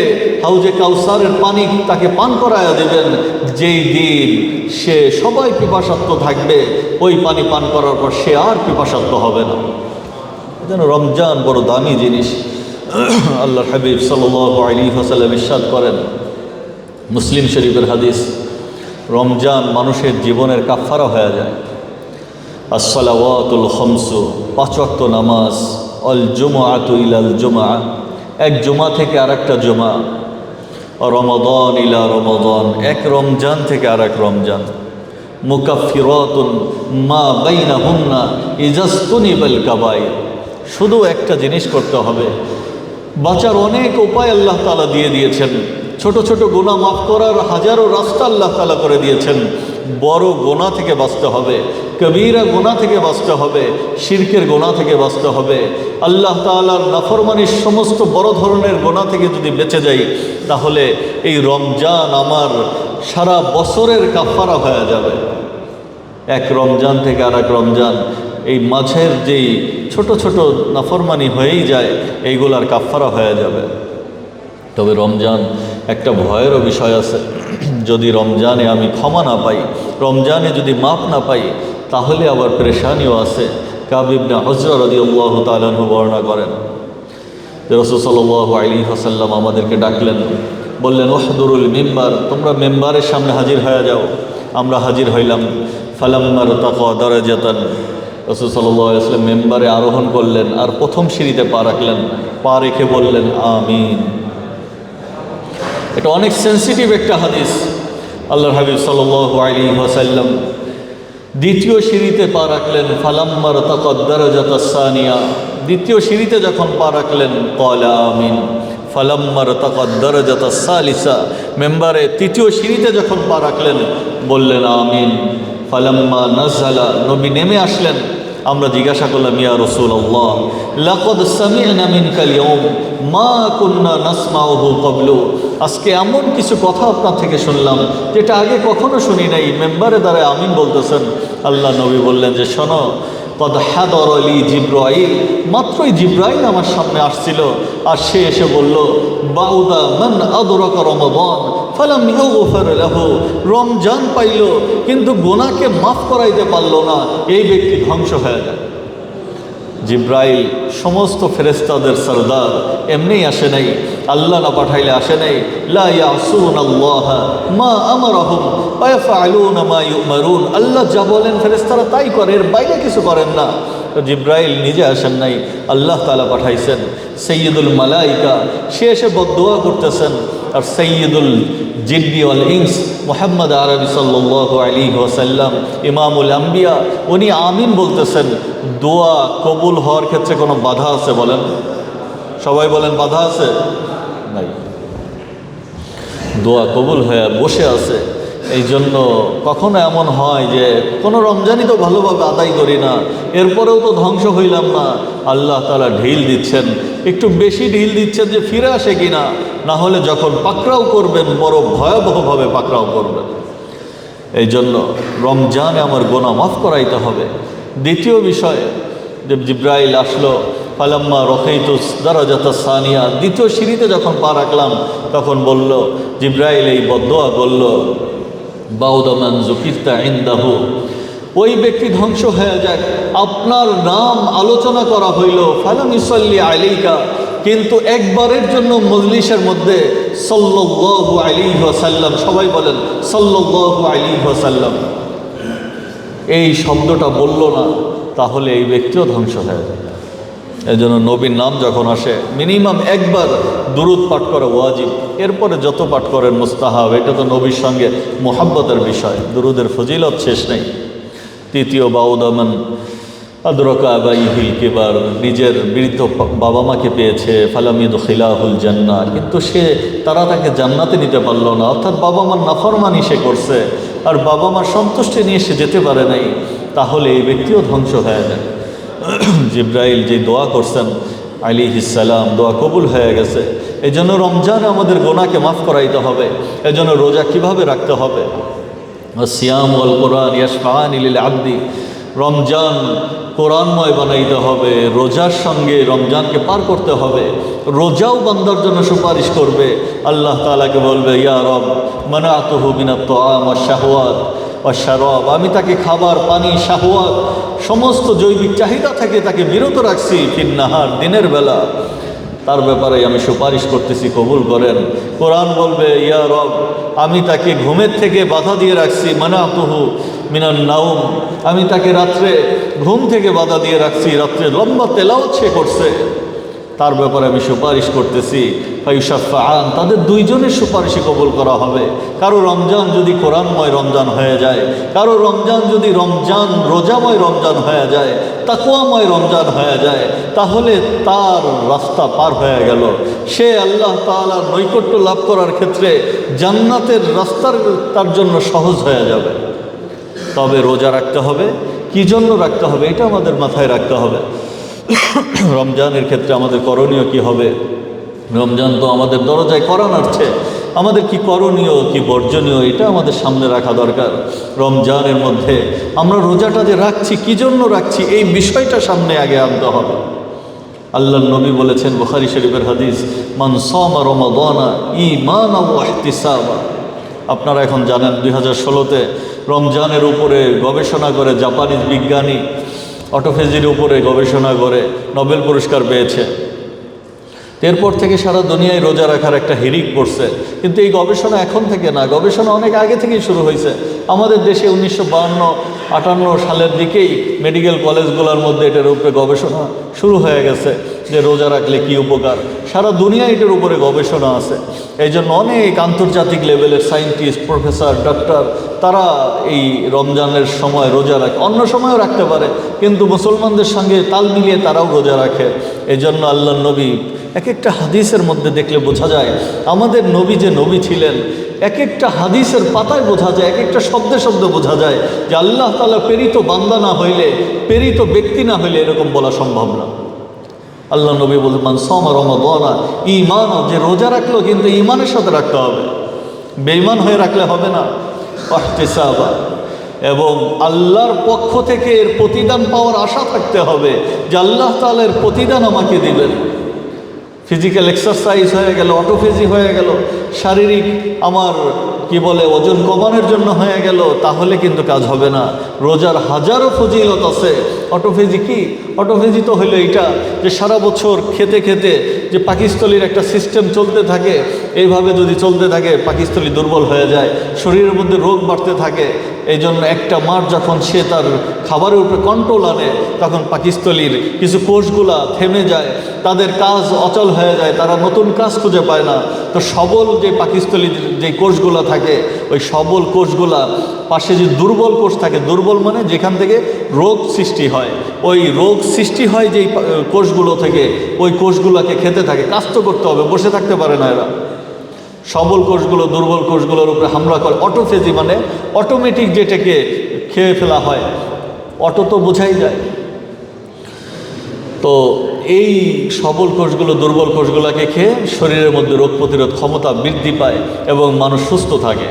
হাউজে কাউসারের পানি তাকে পান করায়া দেবেন, যেই দিন সে সবাই পিপাসার্ত থাকবে, ওই পানি পান করার পর সে আর পিপাসার্ত হবে না। যেন রমজান বড় দামি জিনিস। আল্লাহর হাবিব সাল্লাল্লাহু আলাইহি ওয়াসাল্লাম ইরশাদ করেন, মুসলিম শরীফের হাদিস, রমজান মানুষের জীবনের কাফারা হয়ে যায়। আসসালাওয়াতুল খামসু, 5 ওয়াক্ত নামাজ, অল জুমআতু ইলাল জুমআ, এক জুমা থেকে আরেকটা জুমা, রমাদান ইলা রমাদান, এক রমজান থেকে আরেক রমজান, মুকাফফিরাতুন মা বাইনাহুন্না ইজাস্তুনিবাল কাবাইর, শুধু একটা জিনিস করতে হবে, বাঁচার অনেক উপায় আল্লাহ তাআলা দিয়ে দিয়েছেন। ছোট ছোট গুনাহ মাফ করার হাজারো রাস্তা আল্লাহ তাআলা করে দিয়েছেন। বড় গুনাহ থেকে বাঁচতে হবে, কবিরা গুনাহ থেকে বাঁচতে হবে, শিরকের গুনাহ থেকে বাঁচতে হবে। আল্লাহ তাআলার নাফরমানির সমস্ত বড় ধরনের গুনাহ থেকে যদি বেঁচে যাই তাহলে এই রমজান আমার সারা বছরের কাফারা হয়ে যাবে। এক রমজান থেকে আর এক রমজান, এই মাঝের যেই ছোট ছোট নাফরমানি হয়েই যায় এইগুলার কাফারা হয়ে যাবে। তবে রমজান একটা ভয়েরও বিষয় আছে, যদি রমজানে আমি ক্ষমা না পাই, রমজানে যদি মাপ না পাই তাহলে আবার পেরেশানিও আছে। কাব ইবনে উজরা রাদিয়াল্লাহু তাআলা আনহু বর্ণনা করেন যে রাসূল সাল্লাল্লাহু আলাইহি ওয়াসাল্লাম আমাদেরকে ডাকলেন, বললেন উহদুরুল মিম্বার, তোমরা মেম্বারের সামনে হাজির হয়ে যাও। আমরা হাজির হইলাম। ফালাম্মা রতাকা দারাজাতান, রাসূল সাল্লাল্লাহু আলাইহি ওয়াসাল্লাম মেম্বারে আরোহণ করলেন আর প্রথম সিঁড়িতে পা রাখলেন, পা রেখে বললেন আমিন। এটা অনেক সেন্সিটিভ একটা হাদিস। আল্লাহর হাবিব সাল্লাল্লাহু আলাইহি ওয়াসাল্লাম দ্বিতীয় সিঁড়িতে পা রাখলেন, ফালাম্মা রতাকা দারাজাতাস সানিয়া, দ্বিতীয় সিঁড়িতে যখন পা রাখলেন ক্বালা আমিন। ফালাম্মা রতাকা দারাজাতাস সালিসা, মেম্বারে তৃতীয় সিঁড়িতে যখন পা রাখলেন বললেন আমিন। ফালাম্মা নাযালা, নবী নেমে আসলেন। আমরা জিজ্ঞাসা করলাম ইয়া রাসূলুল্লাহ লাকাদ সামি'না মিনকাল ইয়াউম মা কুন্না নাসমাউহু ক্বাবলু, আজকে এমন কিছু কথা আপনার থেকে শুনলাম যেটা আগে কখনো শুনি নাই। মেম্বারে দাঁড়ায় আমিন বলতেছেন। আল্লাহ নবী বললেন যে শোনো, কদ হাদর লি জিব্রাইল, মাত্রই জিব্রাইল আমার সামনে আসছিল আর সে এসে বলল বাউদা মান আদরাকা রমাদান ফালাম ইউগফার লাহু, রমজান পাইল কিন্তু গুনাহকে মাফ করাইতে পারল না, এই ব্যক্তি ধ্বংস হয়ে যায়। জিব্রাইল সমস্ত ফেরেশতাদের সরদার, এমনি আসে নাই, আল্লাহ না পাঠাইলে আসে নাই। লা ইয়াসুনাল্লাহ মা আমারহুম ওয়া ইয়াফআলুনা মা ইউমারুন, আল্লাহ যা বলেন ফেরেশতারা তাই করে, এর বাইরে কিছু করেন না। তো জিব্রাইল নিজে আসেন নাই, আল্লাহ তাআলা পাঠাইছেন। সাইয়্যিদুল মালাইকা, সে এসে বদদুয়া করতেছেন, আর সৈয়দুল জিন্নি ওয়াল ইনস মুহাম্মদ আরবি সাল্লাল্লাহু আলাইহি ওয়াসাল্লাম ইমামুল আম্বিয়া, উনি আমিন বলতেছেন। দোয়া কবুল হওয়ার ক্ষেত্রে কোনো বাধা আছে বলেন? সবাই বলেন বাধা আছে? নাই, দোয়া কবুল হয়ে বসে আছে। এই জন্য কখনো এমন হয় যে কোনো রমজানই তো ভালোভাবে আদায় করি না, এরপরেও তো ধ্বংস হইলাম না, আল্লাহ তাআলা ঢিল দিচ্ছেন, একটু বেশি ঢিল দিচ্ছেন যে ফিরে আসে কিনা, না হলে যখন পাকড়াও করবেন বড় ভয়াবহভাবে পাকড়াও করবেন। এই জন্য রমজানে আমার গোনা মাফ করাইতে হবে। দ্বিতীয় বিষয়, যে জিব্রাইল আসলো, ফালাম্মা রখাইতুস দারাজাতা সানিয়া, দ্বিতীয় সিঁড়িতে যখন পা রাখলাম তখন বলল জিব্রাইল এই বদদোয়া বলল, বাউদামান যুকিরতা ইনদাহু, ওই ব্যক্তি ধ্বংস হয়ে যাক, আপনার নাম আলোচনা করা হইল, ফালাম ইউসাল্লি আলাইকা, কিন্তু একবারের জন্য মজলিসের মধ্যে সাল্লাল্লাহু আলাইহি ওয়াসাল্লাম, সবাই বলেন সাল্লাল্লাহু আলাইহি ওয়াসাল্লাম, এই শব্দটা বলল না, তাহলে এই ব্যক্তিও ধ্বংস হয়ে যায়। এই জন্য নবীর নাম যখন আসে মিনিমাম একবার দুরুদ পাঠ করা ওয়াজিব, এরপরে যত পাঠ করেন মুস্তাহাব। এটা তো নবীর সঙ্গে মোহাব্বতের বিষয়, দুরুদের ফজিলত শেষ নেই। তৃতীয়, বাউদামান আদরকা আবাইহিল কিবার, নিজের বৃদ্ধ বাবা মাকে পেয়েছে, ফালামিদ খিলাহুল জান্নাহ, কিন্তু তারা তাকে জান্নাতে নিতে পারল না, অর্থাৎ বাবা মার নাফরমানি সে করছে আর বাবা মার সন্তুষ্টি নিয়ে সে যেতে পারে নাই, তাহলে এই ব্যক্তিও ধ্বংস হয়ে যায়। জিব্রাইল যে দোয়া করছেন আলাইহিস সালাম, দোয়া কবুল হয়ে গেছে। এই জন্য রমজানে আমাদের গোনাকে মাফ করাইতে হবে। এই জন্য রোজা কিভাবে রাখতে হবে? সিয়াম ওয়াল কোরআন ইয়াশফাআনি লিল আবদি, রমজান কোরআনময় বানাইতে হবে, রোজার সঙ্গে রমজানকে পার করতে হবে। রোজাও বান্দার জন্য সুপারিশ করবে, আল্লাহ তাআলাকে বলবে, ইয়া রব মানাতুহু মিনাত তাআম ওয়াশ শাহওয়াত ওয়াশ শারাব, আমি তাকে খাবার, পানি, শাহওয়াত, সমস্ত জৈবিক চাহিদা থেকে তাকে বিরত রাখছি, ফিন নাহার, দিনের বেলা, তার ব্যাপারে আমি সুপারিশ করতেছি, কবুল করেন। কোরআন বলবে, ইয়া রব আমি তাকে ঘুমের থেকে বাধা দিয়ে রাখছি, মানাতুহু মিনান নাউম, আমি তাকে রাত্রে ঘুম থেকে বাধা দিয়ে রাখছি, রাত্রে লম্বা তেলাওয়াত সে করছে, তার ব্যাপারে আমি সুপারিশ করতেছি। ফায়ুশাফাআন, তাদের দুইজনের সুপারিশে কবুল করা হবে। কারো রমজান যদি কোরআনময় রমজান হয়ে যায়, কারো রমজান যদি রোজাময় রমজান হয়ে যায়, তাকওয়াময় রমজান হয়ে যায়, তাহলে তার রাস্তা পার হয়ে গেল। সে আল্লাহ তাআলার নৈকট্য লাভ করার ক্ষেত্রে জান্নাতের রাস্তার তার জন্য সহজ হয়ে যাবে। তবে রোজা রাখতে হবে, কি জন্য রাখতে হবে এটা আমাদের মাথায় রাখতে হবে। রমজানের ক্ষেত্রে আমাদের করণীয় কি হবে? রমজান তো আমাদের দরজায় কোরআন আসছে, আমাদের কি করণীয়, কি বর্জনীয়, এটা আমাদের সামনে রাখা দরকার। রমজানের মধ্যে আমরা রোজাটা যে রাখছি, কি জন্য রাখছি, এই বিষয়টা সামনে আগে আনতে হবে। আল্লাহর নবী বলেছেন, বুখারী শরীফের হাদিস, মান সামা রমাদানা ঈমানান ওয়া ইহতিসাবা। আপনারা এখন জানেন 2016-তে রমজানের উপরে গবেষণা করে জাপানিজ বিজ্ঞানী অটোফেজির উপরে গবেষণা করে নোবেল পুরস্কার পেয়েছে। এরপর থেকে সারা দুনিয়ায় রোজা রাখার একটা হিড়িক পড়ছে। কিন্তু এই গবেষণা এখন থেকে না, গবেষণা অনেক আগে থেকেই শুরু হয়েছে। আমাদের দেশে 1952-58 সালের দিকেই মেডিকেল কলেজগুলোর মধ্যে এটার উপরে গবেষণা শুরু হয়ে গেছে যে রোজা রাখলে কী উপকার। সারা দুনিয়া এটার উপরে গবেষণা আছে। এই জন্য অনেক আন্তর্জাতিক লেভেলের সায়েন্টিস্ট, প্রফেসর, ডক্টর, তারা এই রমজানের সময় রোজা রাখে, অন্য সময়ও রাখতে পারে, কিন্তু মুসলমানদের সঙ্গে তাল মিলিয়ে তারাও রোজা রাখে। এই জন্য আল্লাহর নবী এক একটা হাদিসের মধ্যে দেখলে বোঝা যায় আমাদের নবী যে নবী ছিলেন, এক একটা হাদিসের পাতায় বোঝা যায়, এক একটা শব্দে শব্দে বোঝা যায় যে আল্লাহ তাআলা প্রেরিত বান্দা না হইলে, প্রেরিত ব্যক্তি না হইলে এরকম বলা সম্ভব না। আল্লাহ নবী বলতে, মান সামা রমাদানা ঈমানান, যে রোজা রাখলো কিন্তু ঈমানের সাথে রাখতে হবে, বেঈমান হয়ে রাখলে হবে না। ওয়াহতিসাবা, এবং আল্লাহর পক্ষ থেকে এর প্রতিদান পাওয়ার আশা থাকতে হবে যে আল্লাহ তাআলা এর প্রতিদান আমাকে দিবেন। ফিজিক্যাল এক্সারসাইজ হয়ে গেল, অটোফেজি হয়ে গেল, শারীরিক আমার ওজন কমানোর জন্য হয়ে গেল, তাহলে কিন্তু কাজ হবে না। রোজার হাজারো ফজিলত আছে। অটোফেজি কি? অটোফেজি তো হইলো এইটা যে সারা বছর খেতে খেতে যে পাকস্থলীর একটা সিস্টেম চলতে থাকে, এইভাবে যদি চলতে থাকে পাকস্থলী দুর্বল হয়ে যায়, শরীরের মধ্যে রোগ বাড়তে থাকে। এই জন্য একটা মার যখন সে তার খাবারের উপরে কন্ট্রোল আনে, তখন পাকস্থলীর কিছু কোষগুলা থেমে যায়, তাদের কাজ অচল হয়ে যায়, তারা নতুন কাজ খুঁজে পায় না। তো সবল যে পাকিস্তানি যে কোষগুলো থাকে, ওই সবল কোষগুলা পাশে যে দুর্বল কোষ থাকে, দুর্বল মানে যেখান থেকে রোগ সৃষ্টি হয়, ওই রোগ সৃষ্টি হয় যেই কোষগুলো থেকে, ওই কোষগুলোকে খেতে থাকে। কাজ তো করতে হবে, বসে থাকতে পারে না এরা। সবল কোষগুলো দুর্বল কোষগুলোর উপরে হামলা করে। অটোফেজি মানে অটোমেটিক যেটাকে খেয়ে ফেলা হয়, অটো তো বোঝাই যায়। তো এই সবল কোষগুলো দুর্বল কোষগুলোকে খেয়ে শরীরের মধ্যে রোগ প্রতিরোধ ক্ষমতা বৃদ্ধি পায় এবং মানুষ সুস্থ থাকে।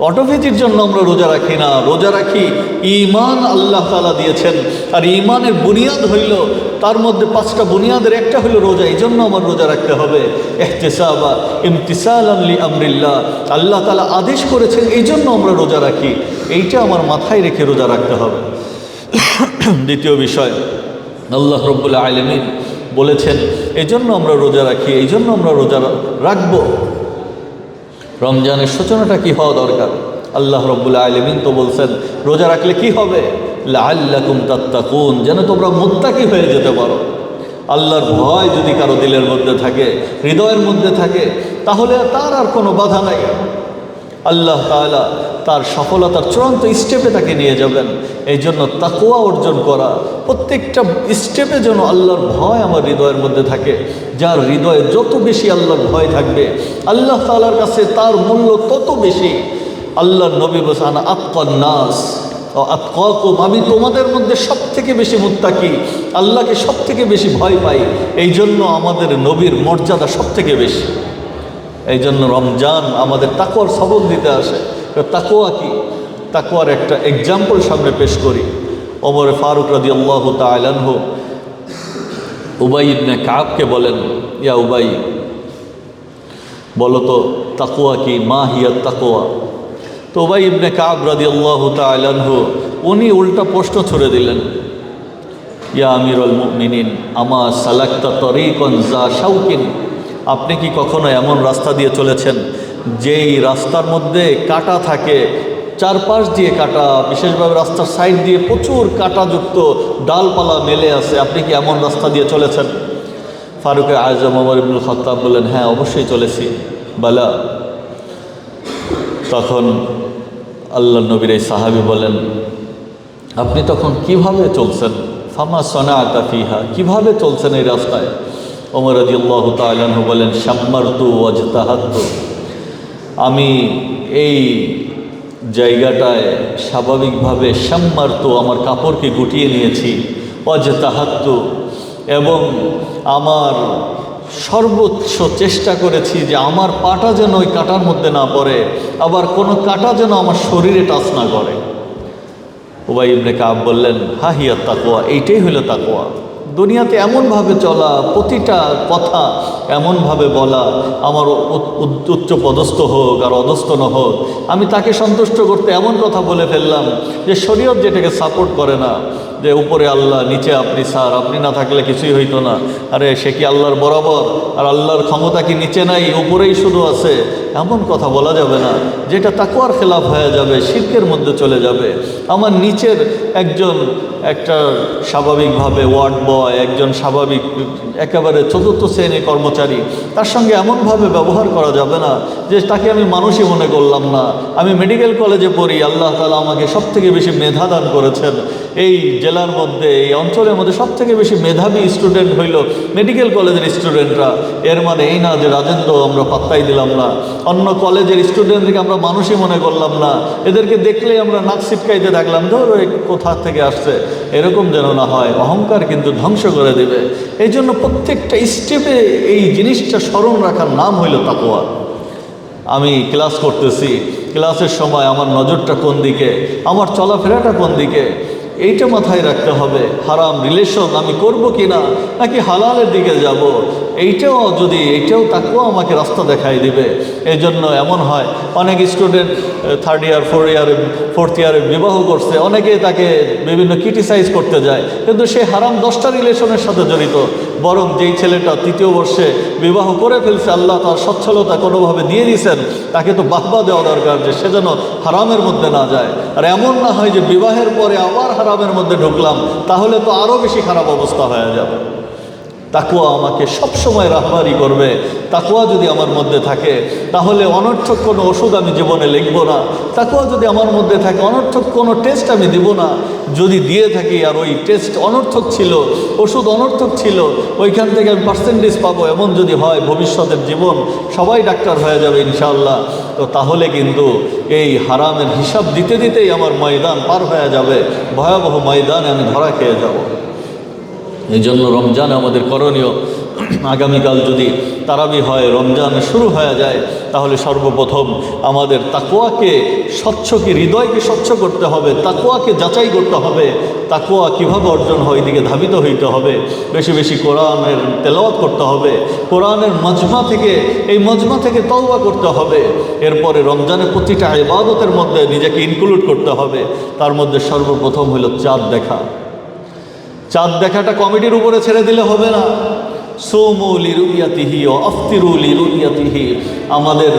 অটোফেজির জন্য আমরা রোজা রাখি না, রোজা রাখি ঈমান আল্লাহ তাআলা দিয়েছেন। আর ঈমানের বুনিয়াদ হইল, তার মধ্যে 5টা বুনিয়াদের একটা হইল রোজা। এই জন্য আমার রোজা রাখতে হবে ইহতিসাবা ইমতিসালান লি আমরিল্লাহ। আল্লাহ তাআলা আদেশ করেছেন, এই জন্য আমরা রোজা রাখি। এইটা আমার মাথায় রেখে রোজা রাখতে হবে। দ্বিতীয় বিষয়, আল্লাহ রব্বুল আলামিন বলেছেন এই জন্য আমরা রোজা রাখি, এই জন্য আমরা রোজা রাখব। রমজানের সূচনাটা কি হওয়া দরকার? আল্লাহ রব্বুল আলামিন তো বলছেন রোজা রাখলে কি হবে? লাআল্লাকুম তাত্তাকুন, যেন তোমরা মুত্তাকি হয়ে যেতে পারো। আল্লাহর ভয় যদি কারো দিলের মধ্যে থাকে, হৃদয়ের মধ্যে থাকে, তাহলে তার আর কোনো বাধা নাই। আল্লাহ তাআলা তার সফলতার চূড়ান্ত স্টেপে তাকে নিয়ে যাবেন। এই জন্য তাকওয়া অর্জন করা, প্রত্যেকটা স্টেপে যেন আল্লাহর ভয় আমার হৃদয়ের মধ্যে থাকে। যার হৃদয়ে যত বেশি আল্লাহর ভয় থাকবে, আল্লাহ তাআলার কাছে তার মূল্য তত বেশি। আল্লাহর নবী বলেছেন আতকান নাস ও আতকাকুম, আমি তোমাদের মধ্যে সব থেকে বেশি মুত্তাকি, আল্লাহকে সব থেকে বেশি ভয় পাই। এই জন্য আমাদের নবীর মর্যাদা সব থেকে বেশি। এই জন্য রমজান আমাদের তাকওয়ার সবক দিতে আসে। তাকওয়া কি? তাকওয়ার একটা এক্সাম্পল সামনে পেশ করি। ওমর ফারুক রাদিয়াল্লাহু তাআলা আনহু উবাই ইবনে কাবকে বলেন, ইয়া উবাই, বলো তো তাকওয়া কি, মা হিয়া তাকওয়া? তো উবাই ইবনে কাব রাদিয়াল্লাহু তাআলা আনহু উনি উল্টা প্রশ্ন ছুড়ে দিলেন, ইয়া আমিরুল মুমিনিন, আমা সালাকতা তরিকান যা শাওকিন, আপনি কি কখনো এমন রাস্তা দিয়ে চলেছেন যেই রাস্তার মধ্যে কাঁটা থাকে, চারপাশ দিয়ে কাঁটা, বিশেষভাবে রাস্তার সাইড দিয়ে প্রচুর কাঁটাযুক্ত ডালপালা মেলে আছে, আপনি কি এমন রাস্তা দিয়ে চলেছেন? ফারুক আজম ওমর ইবনুল খাত্তাব বললেন, হ্যাঁ অবশ্যই চলেছি। বালা। তখন আল্লাহ নবীর এই সাহাবী বলেন, আপনি তখন কিভাবে চলছেন? ফামা সনাআতা ফিহা, কিভাবে চলছেন এই রাস্তায়? ওমর রাদিয়াল্লাহু তাআলা আনহু বলেন, শাম্মারতু ওয়াজতাহাদতু, আমি এই জায়গাটায় স্বাভাবিকভাবে শাম্মারতু, আমার কাপড়কে গুটিয়ে নিয়েছি, ওয়াজতাহাদতু, এবং আমার সর্বোচ্চ চেষ্টা করেছি যে আমার পাটা যেন ওই কাঁটার মধ্যে না পড়ে, আবার কোনো কাঁটা যেন আমার শরীরে টাচ না করে। উবাই ইবনে কাব বললেন, হা হিয়া তাকওয়া, এইটাই হলো তাকওয়া। দুনিয়াতে এমনভাবে চলা, প্রতিটা কথা এমনভাবে বলা, আমার উচ্চ পদস্থ হোক আর অধস্থ হোক, আমি তাকে সন্তুষ্ট করতে এমন কথা বলে ফেললাম যে শরীয়ত যেটাকে সাপোর্ট করে না, যে উপরে আল্লাহ নিচে আপনি স্যার, আপনি না থাকলে কিছুই হইতো না। আরে সে কি আল্লাহর বরাবর? আর আল্লাহর ক্ষমতা কি নিচে নাই, উপরেই শুধু আছে? এমন কথা বলা যাবে না, যেটা তাকওয়ার খেলাফ হয়ে যাবে, শিরকের মধ্যে চলে যাবে। আমার নিচের একজন একটা স্বাভাবিকভাবে ওয়ার্ড বয়, একজন স্বাভাবিক একেবারে চতুর্থ শ্রেণীর কর্মচারী, তার সঙ্গে এমনভাবে ব্যবহার করা যাবে না যে তাকে আমি মানুষই মনে করলাম না। আমি মেডিকেল কলেজে পড়ি, আল্লাহ তাআলা আমাকে সবথেকে বেশি মেধা দান করেছেন। এই জেলার মধ্যে, এই অঞ্চলের মধ্যে সবথেকে বেশি মেধাবী স্টুডেন্ট হইল মেডিকেল কলেজের স্টুডেন্টরা। এর মানে এই না যে রাজেন্দ্র আমরা পাত্তাই দিলাম না, অন্য কলেজের স্টুডেন্টদেরকে আমরা মানুষই মনে করলাম না, এদেরকে দেখলেই আমরা নাক ছিটকাইতে থাকলাম, ধরো কোথা থেকে আসছে। এরকম যেন না হয়, অহংকার কিন্তু ধ্বংস করে দেবে। এই জন্য প্রত্যেকটা স্টেপে এই জিনিসটা স্মরণ রাখার নাম হইল তাকওয়া। আমি ক্লাস করতেছি, ক্লাসের সময় আমার নজরটা কোন দিকে, আমার চলাফেরাটা কোন দিকে, এইটা মাথায় রাখতে হবে। হারাম রিলেশন আমি করব কি না, নাকি হালালের দিকে যাব, এইটাও তাকওয়া আমাকে রাস্তা দেখাই দিবে। এই জন্য এমন হয় অনেক স্টুডেন্ট থার্ড ইয়ার ফোর্থ ইয়ারে বিবাহ করছে, অনেকে তাকে বিভিন্ন ক্রিটিসাইজ করতে যায়, কিন্তু সে হারাম 10টা রিলেশনের সাথে জড়িত। বরং যেই ছেলেটা তৃতীয় বর্ষে বিবাহ করে ফেলছে, আল্লাহ তার সচ্ছলতা কোনোভাবে দিয়ে দিয়েছেন, তাকে তো বাহবা দেওয়া দরকার যে সে যেন হারামের মধ্যে না যায়। আর এমন না হয় যে বিবাহের পরে আবার হারামের মধ্যে ঢুকলাম, তাহলে তো আরও বেশি খারাপ অবস্থা হয়ে যাবে। তাকওয়া আমাকে সবসময় রাহবারি করবে। তাকওয়া যদি আমার মধ্যে থাকে তাহলে অনর্থক কোনো ওষুধ আমি জীবনে লিখব না। তাকওয়া যদি আমার মধ্যে থাকে অনর্থক কোনো টেস্ট আমি দিব না। যদি দিয়ে থাকি আর ওই টেস্ট অনর্থক ছিল, ওষুধ অনর্থক ছিল, ওইখান থেকে আমি পার্সেন্টেজ পাবো, এমন যদি হয় ভবিষ্যতের জীবন সবাই ডাক্তার হয়ে যাবে ইনশাআল্লাহ, তো তাহলে কিন্তু এই হারামের হিসাব দিতে দিতেই আমার ময়দান পার হয়ে যাবে, ভয়াবহ ময়দানে আমি ধরা খেয়ে যাব। এই জন্য রমজান আমাদের করণীয়, আগামীকাল যদি তারাবি হয়, রমজান শুরু হয়ে যায়, তাহলে সর্বপ্রথম আমাদের তাকওয়াকে স্বচ্ছকে, হৃদয়কে স্বচ্ছ করতে হবে, তাকওয়াকে যাচাই করতে হবে। তাকওয়া কীভাবে অর্জন হয় এদিকে ধাবিত হইতে হবে। বেশি বেশি কোরআনের তেলাওয়াত করতে হবে, কোরআনের মজমা থেকে, এই মজমা থেকে তওবা করতে হবে। এরপরে রমজানের প্রতিটা ইবাদতের মধ্যে নিজেকে ইনক্লুড করতে হবে। তার মধ্যে সর্বপ্রথম হলো চাঁদ দেখা। চাঁদ দেখাটা কমিটির উপরে ছেড়ে দিলে হবে না। সুমু লিরুইয়াতিহি ওয়া আফতিরু লিরুইয়াতিহি, আমাদের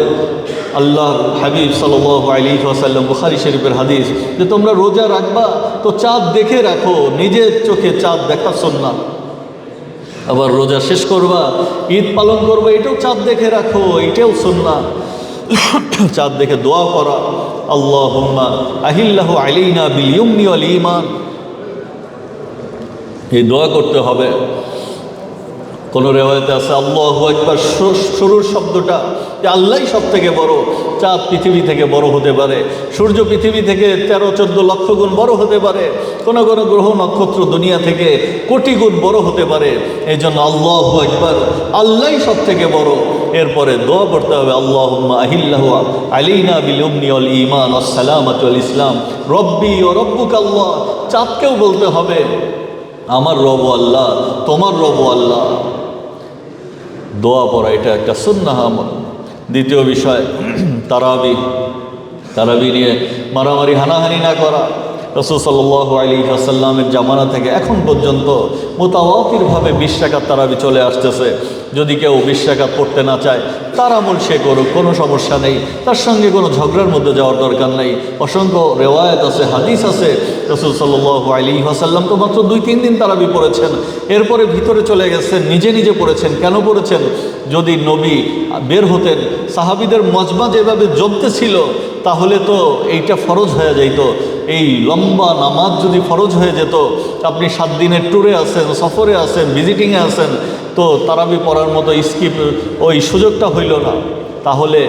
আল্লাহর হাবিব সাল্লাল্লাহু আলাইহি ওয়াসাল্লাম, বুখারী শরীফের হাদিস, যে তোমরা রোজা রাখবা তো চাঁদ দেখে রাখো, নিজের চোখে চাঁদ দেখা সুন্নাত। আবার রোজা শেষ করবা, ঈদ পালন করবা, এটাও চাঁদ দেখে রাখো, এটাও সুন্নাত। চাঁদ দেখে দোয়া করা, আল্লাহুম্মা আহিল্লাহু আলাইনা বিল ইয়ুমনি ওয়াল ঈমান, এই দোয়া করতে হবে। কোনো রেওয়ায়েতে আছে আল্লাহু আকবার, শুরুর শব্দটা যে আল্লাহই সব থেকে বড়। চাঁদ পৃথিবী থেকে বড় হতে পারে, সূর্য পৃথিবী থেকে 13-14 লক্ষ গুণ বড় হতে পারে, কোনো কোনো গ্রহ নক্ষত্র দুনিয়া থেকে কোটি গুণ বড় হতে পারে। এই জন্য আল্লাহু আকবার, আল্লাহই সব থেকে বড়। এরপরে দোয়া করতে হবে আল্লাহুম্মা আহিল্লাহু আলাইনা বিল ইয়ুমনি ওয়াল ঈমান ওয়াস সালামাতু ওয়াল ইসলাম রব্বি ওয়া রব্বুকা আল্লাহ। চাঁদকেও বলতে হবে আমার রব আল্লাহ, তোমার রব আল্লাহ। দোয়া পড়া এটা একটা সুন্নাহ আমল। দ্বিতীয় বিষয় তারাবি। তারাবি নিয়ে মারামারি হানাহানি না করা। রাসূল সাল্লাল্লাহু আলাইহি ওয়াসাল্লামের জামানা থেকে এখন পর্যন্ত মুতাওয়াতিরভাবে 20 রাকাত তারাবি চলে আসতেছে। যদি কেউ 20 রাকাত পড়তে না চায় তার আমল সে করুক, কোনো সমস্যা নেই, তার সঙ্গে কোনো ঝগড়ার মধ্যে যাওয়ার দরকার নেই। অসংখ্য রেওয়ায়েত আছে, হাদিস আছে, রাসূল সাল্লাল্লাহু আলাইহি ওয়াসাল্লাম তো মাত্র 2-3 দিন তারাবি পড়েছেন, এরপরে ভিতরে চলে গেছেন, নিজে নিজে পড়েছেন। কেন পড়েছেন? যদি নবী বের হতেন, সাহাবীদের মজমা যেভাবে জমতেছিল, তাহলে তো এইটা ফরজ হয়ে যাইত। এই লম্বা নামাজ যদি ফরজ হয়ে যেত, আপনি 7 দিনের ট্যুরে আছেন, সফরে আছেন, ভিজিটিংয়ে আছেন, তো তারাবি পড়ার মতো স্কিপ ওই সুযোগটা হইল না। তাহলে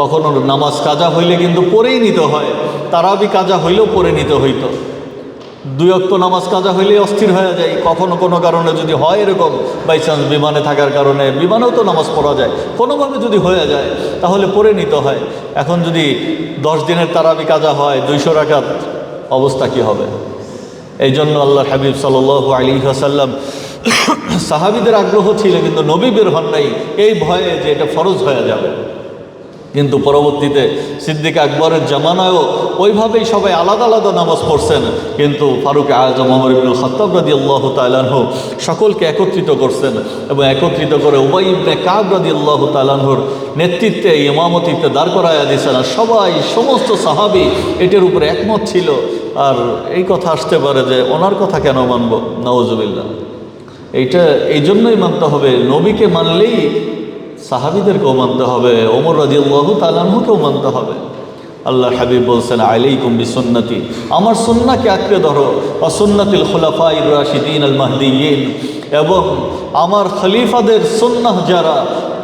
কখনো নামাজ কাজা হইলে কিন্তু পড়েই নিতে হয়, তারাবি কাজা হইলেও পড়ে নিতে হইতো। 2 ওয়াক্ত নামাজ কাজা হইলে অস্থির হয়ে যায়। কখনো কোনো কারণে যদি হয় এরকম, বাইচান্স বিমানে থাকার কারণে, বিমানেও তো নামাজ পড়া যায়, কোনোভাবে যদি হয়ে যায় তাহলে পড়ে নিতে হয়। এখন যদি 10 দিনের তারাবি কাজা হয় 200 রাকাত, অবস্থা কি হবে? এই জন্য আল্লাহর হাবিব সাল্লাল্লাহু আলাইহি ওয়াসাল্লাম, সাহাবীদের আগ্রহ ছিল কিন্তু নবী বের হন নাই এই ভয়ে যে এটা ফরজ হয়ে যাবে। কিন্তু পরবর্তীতে সিদ্দিক আকবরের জামানায়ও ওইভাবেই সবাই আলাদা আলাদা নামাজ পড়ছেন, কিন্তু ফারুক আজম ওমর ইবনুল খাত্তাব রাদিয়াল্লাহু তাআলা আনহু সকলকে একত্রিত করছেন এবং একত্রিত করে উবাই ইবনে কাব রাদিয়াল্লাহু তাআলা আনহুর নেতৃত্বে, ইমামতিতে দাঁড় করায়া দিয়েছেন। আর সবাই, সমস্ত সাহাবী এটার উপরে একমত ছিল। আর এই কথা আসতে পারে যে ওনার কথা কেন মানব? নাউজুবিল্লাহ। এইটা এই জন্যই মানতে হবে, নবীকে মানলেই সাহাবীদেরকেও মানতে হবে, ওমর রাদিয়াল্লাহু তাআলা আনহুকেও মানতে হবে। আল্লাহর হাবিব বলছেন আলাইকুম বিসুন্নতি, আমার সুন্নাহকে আঁকড়ে ধরো, ওয়া সুন্নাতিল খুলাফায়ে রাশিদিন আল মাহদিয়িন, এবং আমার খলিফাদের সুন্নাহ যারা,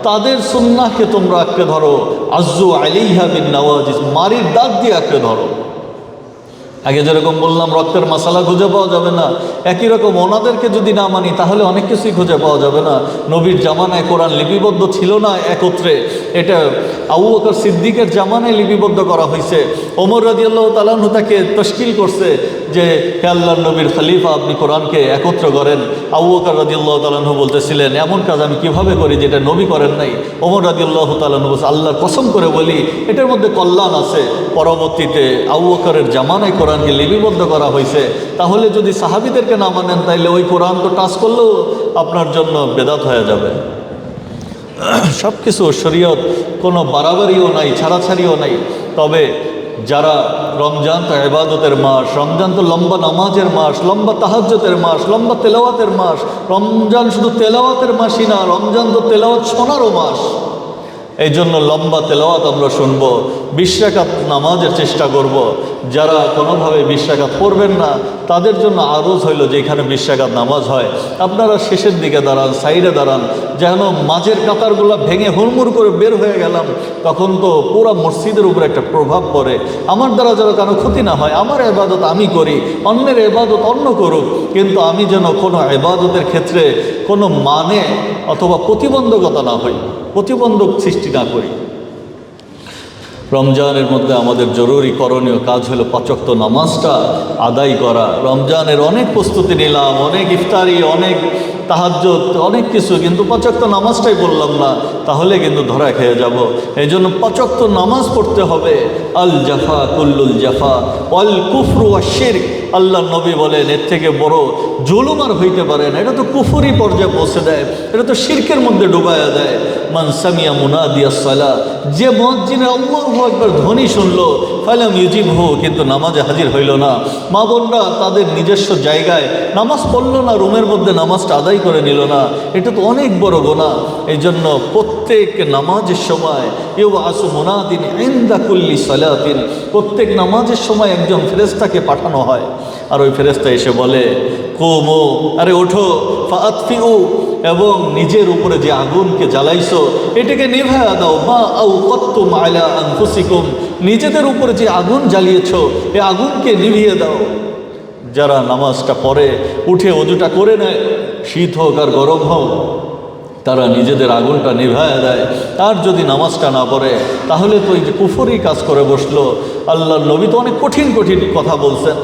তাদের সুন্নাহকে তোমরা আঁকড়ে ধরো। আজ্জু আলাইহা বিন নওয়াজিস, মারির দাঁত দিয়ে আঁকড়ে ধরো। আগে যেরকম বললাম রক্তের মশালা খুঁজে পাওয়া যাবে না, একই রকম ওনাদেরকে যদি না মানি তাহলে অনেক কিছুই খুঁজে পাওয়া যাবে না। নবীর জামানায় কোরআন লিপিবদ্ধ ছিল না একত্রে, এটা আবু বকর সিদ্দিকের জামানায় লিপিবদ্ধ করা হয়েছে। ওমর রাদিয়াল্লাহু তাআলা আনহু তাকে তশকিল করছে যে হে আল্লাহর নবীর খলিফা, আপনি কোরআনকে একত্র করেন। আবু বকর রাদিয়াল্লাহু তাআলা আনহু বলতেছিলেন এমন কাজ আমি কিভাবে করি যেটা নবী করেন নাই। ওমর রাদিয়াল্লাহু তাআলা আনহু বলছে আল্লাহর কসম করে বলি এটার মধ্যে কল্যাণ আছে। পরবর্তীতে আবু বকরের জামানায় কোরআনকে লিপিবদ্ধ করা হয়েছে। তাহলে যদি সাহাবীদেরকে না মানেন তাহলে ওই কোরআন তো টাচ করলেও আপনার জন্য বেদাত হয়ে যাবে। সব কিছু শরীয়ত, কোনো বাড়াবাড়িও নাই, ছাড়াছাড়িও নাই। তবে যারা রমজান তো ইবাদতের মাস, রমজান তো লম্বা নামাজের মাস, লম্বা তাহাজ্জুদের মাস, লম্বা তেলাওয়াতের মাস। রমজান শুধু তেলাওয়াতের মাসই না, রমজান তো তেলাওয়াত শোনারও মাস। এই জন্য লম্বা তেলাওয়াত আমরা শুনব, 20 রাকাত নামাজের চেষ্টা করব। যারা কোনোভাবে 20 রাকাত পড়বেন না তাদের জন্য আরজ হইল যে এখানে 20 রাকাত নামাজ হয়, আপনারা শেষের দিকে দাঁড়ান, সাইডে দাঁড়ান, যেন মাঝের কাতারগুলো ভেঙে হুড়মুড় করে বের হয়ে গেলাম, তখন তো পুরো মসজিদের উপর একটা প্রভাব পড়ে। আমার দ্বারা যেন কারো ক্ষতি না হয়, আমার ইবাদত আমি করি, অন্যের ইবাদত অন্য করুক, কিন্তু আমি যেন কোনো ইবাদতের ক্ষেত্রে কোনো মানে অথবা প্রতিবন্ধকতা না হই, প্রতিবন্ধক সৃষ্টি না করি। রমজানের মধ্যে আমাদের জরুরি করণীয় কাজ হলো 5 ওয়াক্ত নামাজটা আদায় করা। রমজানের অনেক প্রস্তুতি নিলাম, অনেক ইফতারি, অনেক তাহাজ্জুদ, অনেক কিছু, কিন্তু 5 ওয়াক্ত নামাজটাই বললাম না, তাহলে কিন্তু ধরা খেয়ে যাব। এই জন্য 5 ওয়াক্ত নামাজ পড়তে হবে। আল জাফা কুল্লুল জাফা ওয়াল কুফরু ওয়াশ শিরক, আল্লাহ নবী বলেন এর থেকে বড় জুলুম আর হইতে পারে না। এটা তো কুফরি পর্যায়ে পৌঁছে দেয়, এটা তো শিরকের মধ্যে ডুবাইয়া দেয়। মান সামিয়া মুনাদিয়াস সালাহ, যে মুয়াজ্জিনে আল্লাহু আকবার ধ্বনি শুনলো, ফালাম ইউজিবহু, কিন্তু নামাজে হাজির হইল না। মা বোনরা তাদের নিজস্ব জায়গায় নামাজ পড়লো না, রুমের মধ্যে নামাজটা আদায় করে নিল না, এটা তো অনেক বড় গুনাহ। এই জন্য প্রত্যেক নামাজের সময় ইউবাসু মুনাদিন ইনদা কুল্লি সালাতিন, প্রত্যেক নামাজের সময় একজন ফেরেশতাকে পাঠানো হয়, আর ওই ফেরেশতা এসে বলে কুমু, আরে ওঠো, ফাআতফিউ, এবং নিজের উপরে যে আগুনকে জ্বালাইছো এটাকে নিভায়া দাও। মা আউ কত্তুম আলা আনফুসিকুম, নিজেদের উপরে যে আগুন জ্বালিয়েছো এই আগুনকে নিভিয়ে দাও। যারা নামাজটা পড়ে উঠে ওযুটা করে নেয়, শীত হোক আর গরম হোক, তারা নিজেদের আগুনটা নিভায়া দেয়। আর যদি নামাজটা না পড়ে তাহলে তো এই যে কুফরি কাজ করে বসলো। আল্লাহর নবী তো অনেক কঠিন কঠিন কথা বলছেন।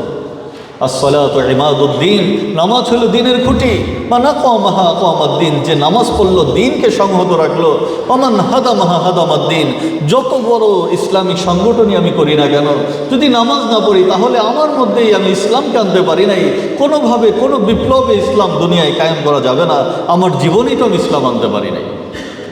আসসালাতু ইমাদুদ্দিন, নামাজ হলো দিনের খুঁটি। মান আকামাহা আকামাদ্দিন, যে নামাজ পড়লো দিনকে সংহত রাখলো। ওমান হাদামাহা হাদামাদ্দিন, যত বড় ইসলামিক সংগঠনই আমি করি না কেন, যদি নামাজ না পড়ি তাহলে আমার মধ্যেই আমি ইসলামকে আনতে পারি নাই। কোনোভাবে কোনো বিপ্লবে ইসলাম দুনিয়ায় কায়েম করা যাবে না, আমার জীবনেই তো আমি ইসলাম আনতে পারি নাই।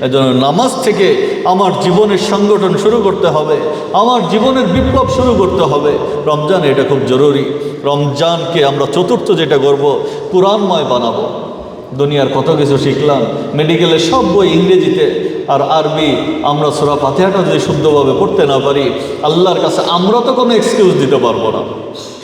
এজন্য নামাজ থেকে আমার জীবনের সংগঠন শুরু করতে হবে, আমার জীবনের বিপ্লব শুরু করতে হবে। রমজান এটা খুব জরুরি। রমজানকে আমরা চতুর্থ যেটা করব, কোরআনময় বানাবো। দুনিয়ার কত কিছু শিখলাম, মেডিকেলের সব বই ইংরেজিতে আর আরবি, আমরা সূরা ফাতিহাটা যদি শুদ্ধভাবে পড়তে না পারি, আল্লাহর কাছে আমরা তো কোনো এক্সকিউজ দিতে পারবো না।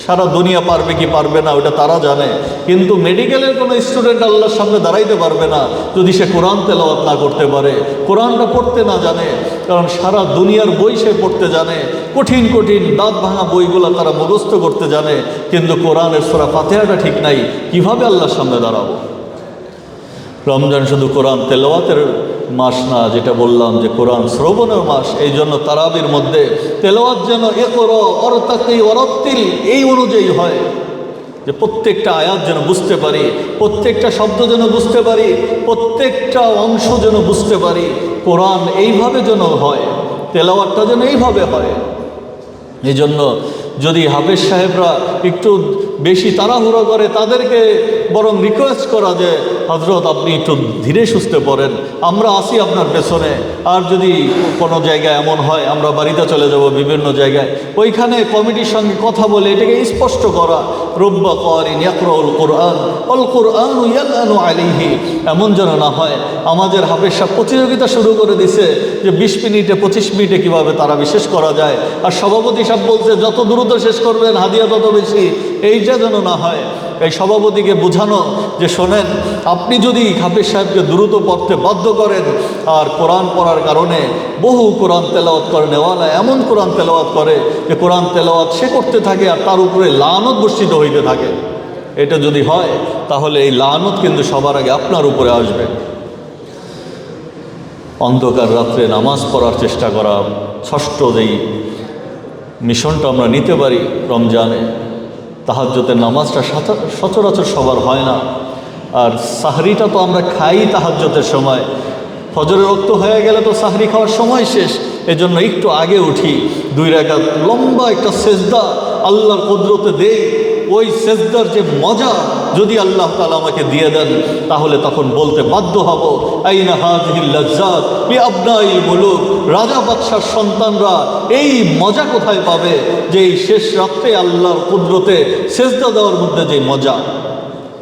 সারা দুনিয়া পারবে কি পারবে না ওটা তারা জানে, কিন্তু মেডিকেলের কোনো স্টুডেন্ট আল্লাহর সামনে দাঁড়াইতে পারবে না যদি সে কোরআন তেলাওয়াত না করতে পারে, কোরআনটা পড়তে না জানে। কারণ সারা দুনিয়ার বই সে পড়তে জানে, কঠিন কঠিন দাঁত ভাঙা বইগুলো তারা মুখস্থ করতে জানে, কিন্তু কোরআনের সূরা ফাতিহাটা ঠিক নাই, কিভাবে আল্লাহর সামনে দাঁড়াবো? রমজান শুধু কোরআন তেলাওয়াতের মাস না, যেটা বললাম যে কোরআন শ্রবণের মাস। এই জন্য তারাবির মধ্যে তেলাওয়াত যেন ইকরা ওয়ারতাকি ওয়ারাত্তিল এই অনুযায়ী হয়, যে প্রত্যেকটা আয়াত যেন বুঝতে পারি, প্রত্যেকটা শব্দ যেন বুঝতে পারি, প্রত্যেকটা অংশ যেন বুঝতে পারি। কোরআন এইভাবে যেন হয়, তেলাওয়াতটা যেন এইভাবে হয়। এই জন্য যদি হাফেজ সাহেবরা একটু বেশি তাড়াহুড়ো করে, তাদেরকে বরং রিকোয়েস্ট করা যে হযরত আপনি একটু ধীরে সুস্থে পড়েন, আমরা আসি আপনার পেছনে। আর যদি কোনো জায়গায় এমন হয় আমরা বাড়িতে চলে যাব বিভিন্ন জায়গায়, ওইখানে কমিটির সঙ্গে কথা বলে এটাকে স্পষ্ট করা, রব্বা কারিন ইয়াকরাউল কুরআন ওয়াল কুরআনু ইয়ালানু আলাইহি, এমন যেন না হয়। আমাদের হাফেজ সাহেব প্রতিযোগিতা শুরু করে দিছে যে 20 মিনিটে 25 মিনিটে কীভাবে তারা শেষ করা যায়, আর সভাপতি সাহেব বলছে যত দ্রুত শেষ করবেন হাদিয়া তত বেশি। এইটা যেন না হয়। এই সভাপতিকে বোঝানো যে শোনেন, আপনি যদি হাফেজ সাহেবকে দ্রুত পড়তে বাধ্য করেন, আর কোরআন পড়ার কারণে বহু কোরআন তেলাওয়াত করে নেওয়ালা এমন কোরআন তেলাওয়াত করে যে কোরআন তেলাওয়াত সে করতে থাকে আর তার উপরে লানত বর্ষিত হইতে থাকে, এটা যদি হয় তাহলে এই লানত কিন্তু সবার আগে আপনার উপরে আসবে। অন্ধকার রাত্রে নামাজ পড়ার চেষ্টা করা, ষষ্ঠ যেই মিশনটা আমরা নিতে পারি রমজানে। তাহাজ্জুদের নামাজটা সচরাচর সবার হয় না, আর সাহরিটা তো আমরা খাই তাহাজ্জুদের সময়। ফজরের রক্ত হয়ে গেলে তো সাহরি খাওয়ার সময় শেষ, এজন্য একটু আগে উঠি, 2 রাকাত লম্বা একটা সেজদা আল্লাহর কুদরতে দেই, ওই সেজদার যে মজা যদি আল্লাহ তাআলা আমাকে দিয়ে দেন, তাহলে তখন বলতে বাধ্য হব, আইনা হাযিহিল লাজ্জাত লিআবনাইল মুলুক, রাজা বাদশার সন্তানরা এই মজা কোথায় পাবে যে এই শেষ রাত্রে আল্লাহর কুদরতে সেজদা দেওয়ার মধ্যে যে মজা।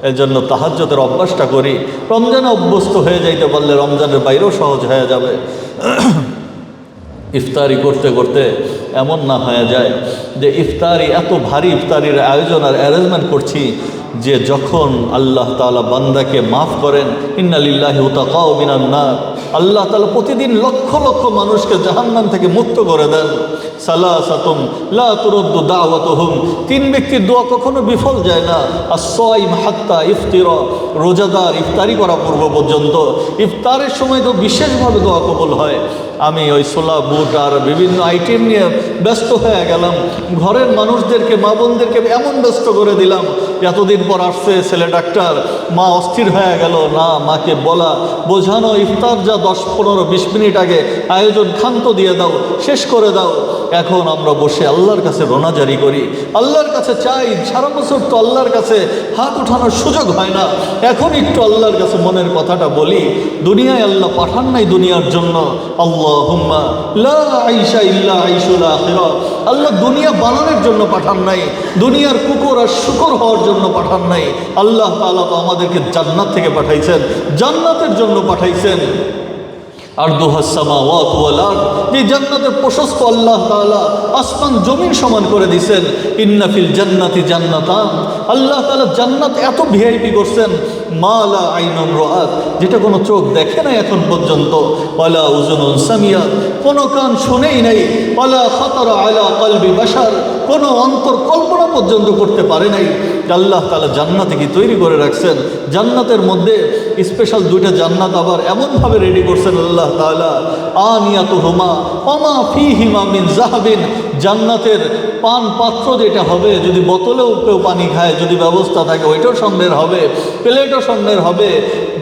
এর জন্য তাহাজ্জুদের অভ্যাসটা করি। রমজানে অভ্যস্ত হয়ে যাইতে পারলে রমজানের বাইরেও সহজ হয়ে যাবে। ইফতারি করতে করতে এমন না হয়ে যায় যে ইফতারি এত ভারী ইফতারির আয়োজন আর অ্যারেঞ্জমেন্ট করছি যে যখন আল্লাহ তাআলা বান্দাকে মাফ করেন, ইন্না লিল্লাহি ওয়া তাকাউ মিনান নার, আল্লাহ তাআলা প্রতিদিন লক্ষ লক্ষ মানুষকে জাহান্নাম থেকে মুক্ত করে দেন। সালাসাতুম লা তুরদ্দু দাওয়াতুহুম, তিন ব্যক্তির দোয়া কখনো বিফল যায় না। আস-সাইম হাত্তা ইফতিরা, রোজাদার ইফতারি করা পূর্ব পর্যন্ত, ইফতারের সময় তো বিশেষভাবে দোয়া কবুল হয়। আমি ওই ছোলা বুট আর বিভিন্ন আইটেম নিয়ে ব্যস্ত হয়ে গেলাম, ঘরের মানুষদেরকে মা বোনদেরকে এমন ব্যস্ত করে দিলাম, এতদিন পর আসছে ছেলে ডাক্তার, মা অস্থির হয়ে গেল। না, মাকে বলা বোঝানো, ইফতার যা 10-15-20 মিনিট আগে আয়োজন ক্ষান্ত দিয়ে দাও, শেষ করে দাও। এখন আমরা বসে আল্লাহর কাছে রোনাজারি করি, আল্লাহর কাছে চাই। সারা বছর তো আল্লাহর কাছে হাত উঠানোর সুযোগ হয় না, এখন একটু আল্লাহর কাছে মনের কথাটা বলি। দুনিয়ায় আল্লাহ পাঠান নাই দুনিয়ার জন্য, আল্লাহুম্মা লা আইশা ইল্লা আইশুল আখিরা, আল্লাহ দুনিয়া বানানোর জন্য পাঠান নাই, দুনিয়ার কুকুর আর শুকর হওয়ার জন্য পাঠান নাই। আল্লাহ তাআলা তো আমাদেরকে জান্নাত থেকে পাঠাইছেন, জান্নাতের জন্য পাঠাইছেন। আর দুহাস সামাওয়াত ওয়াল আরদ, যে জান্নাতের প্রশস্ত আল্লাহ তাআলা আসমান জমিন সমান করে দিয়েছেন। ইন্না ফিল জান্নাতি জান্নাতান, আল্লাহ তাআলা জান্নাত এত ভিআইপি করছেন, মা লা আইনুন রাআত, যেটা কোনো চোখ দেখে নাই এখন পর্যন্ত, ওয়ালা উযুনুন সামিয়াত, কোনো কান শুনেই নাই, ওয়ালা খাতারা আলা কলবি বাশার, কোনো অন্তর কল্পনা পর্যন্ত করতে পারে নাই। আল্লাহ তাআলা জান্নাতে কি তৈরি করে রাখছেন। জান্নাতের মধ্যে স্পেশাল 2টা জান্নাত আবার এমনভাবে রেডি করছেন আল্লাহ তাআলা, আনিয়াতুহুমা ওমা ফীহিমা মিন যাহাবিন, জান্নাতের পান পাত্র যেটা হবে, যদি বোতলেও কেউ পানি খায়, যদি ব্যবস্থা থাকে, ওইটাও স্বর্ণের হবে, প্লেটও স্বর্ণের হবে,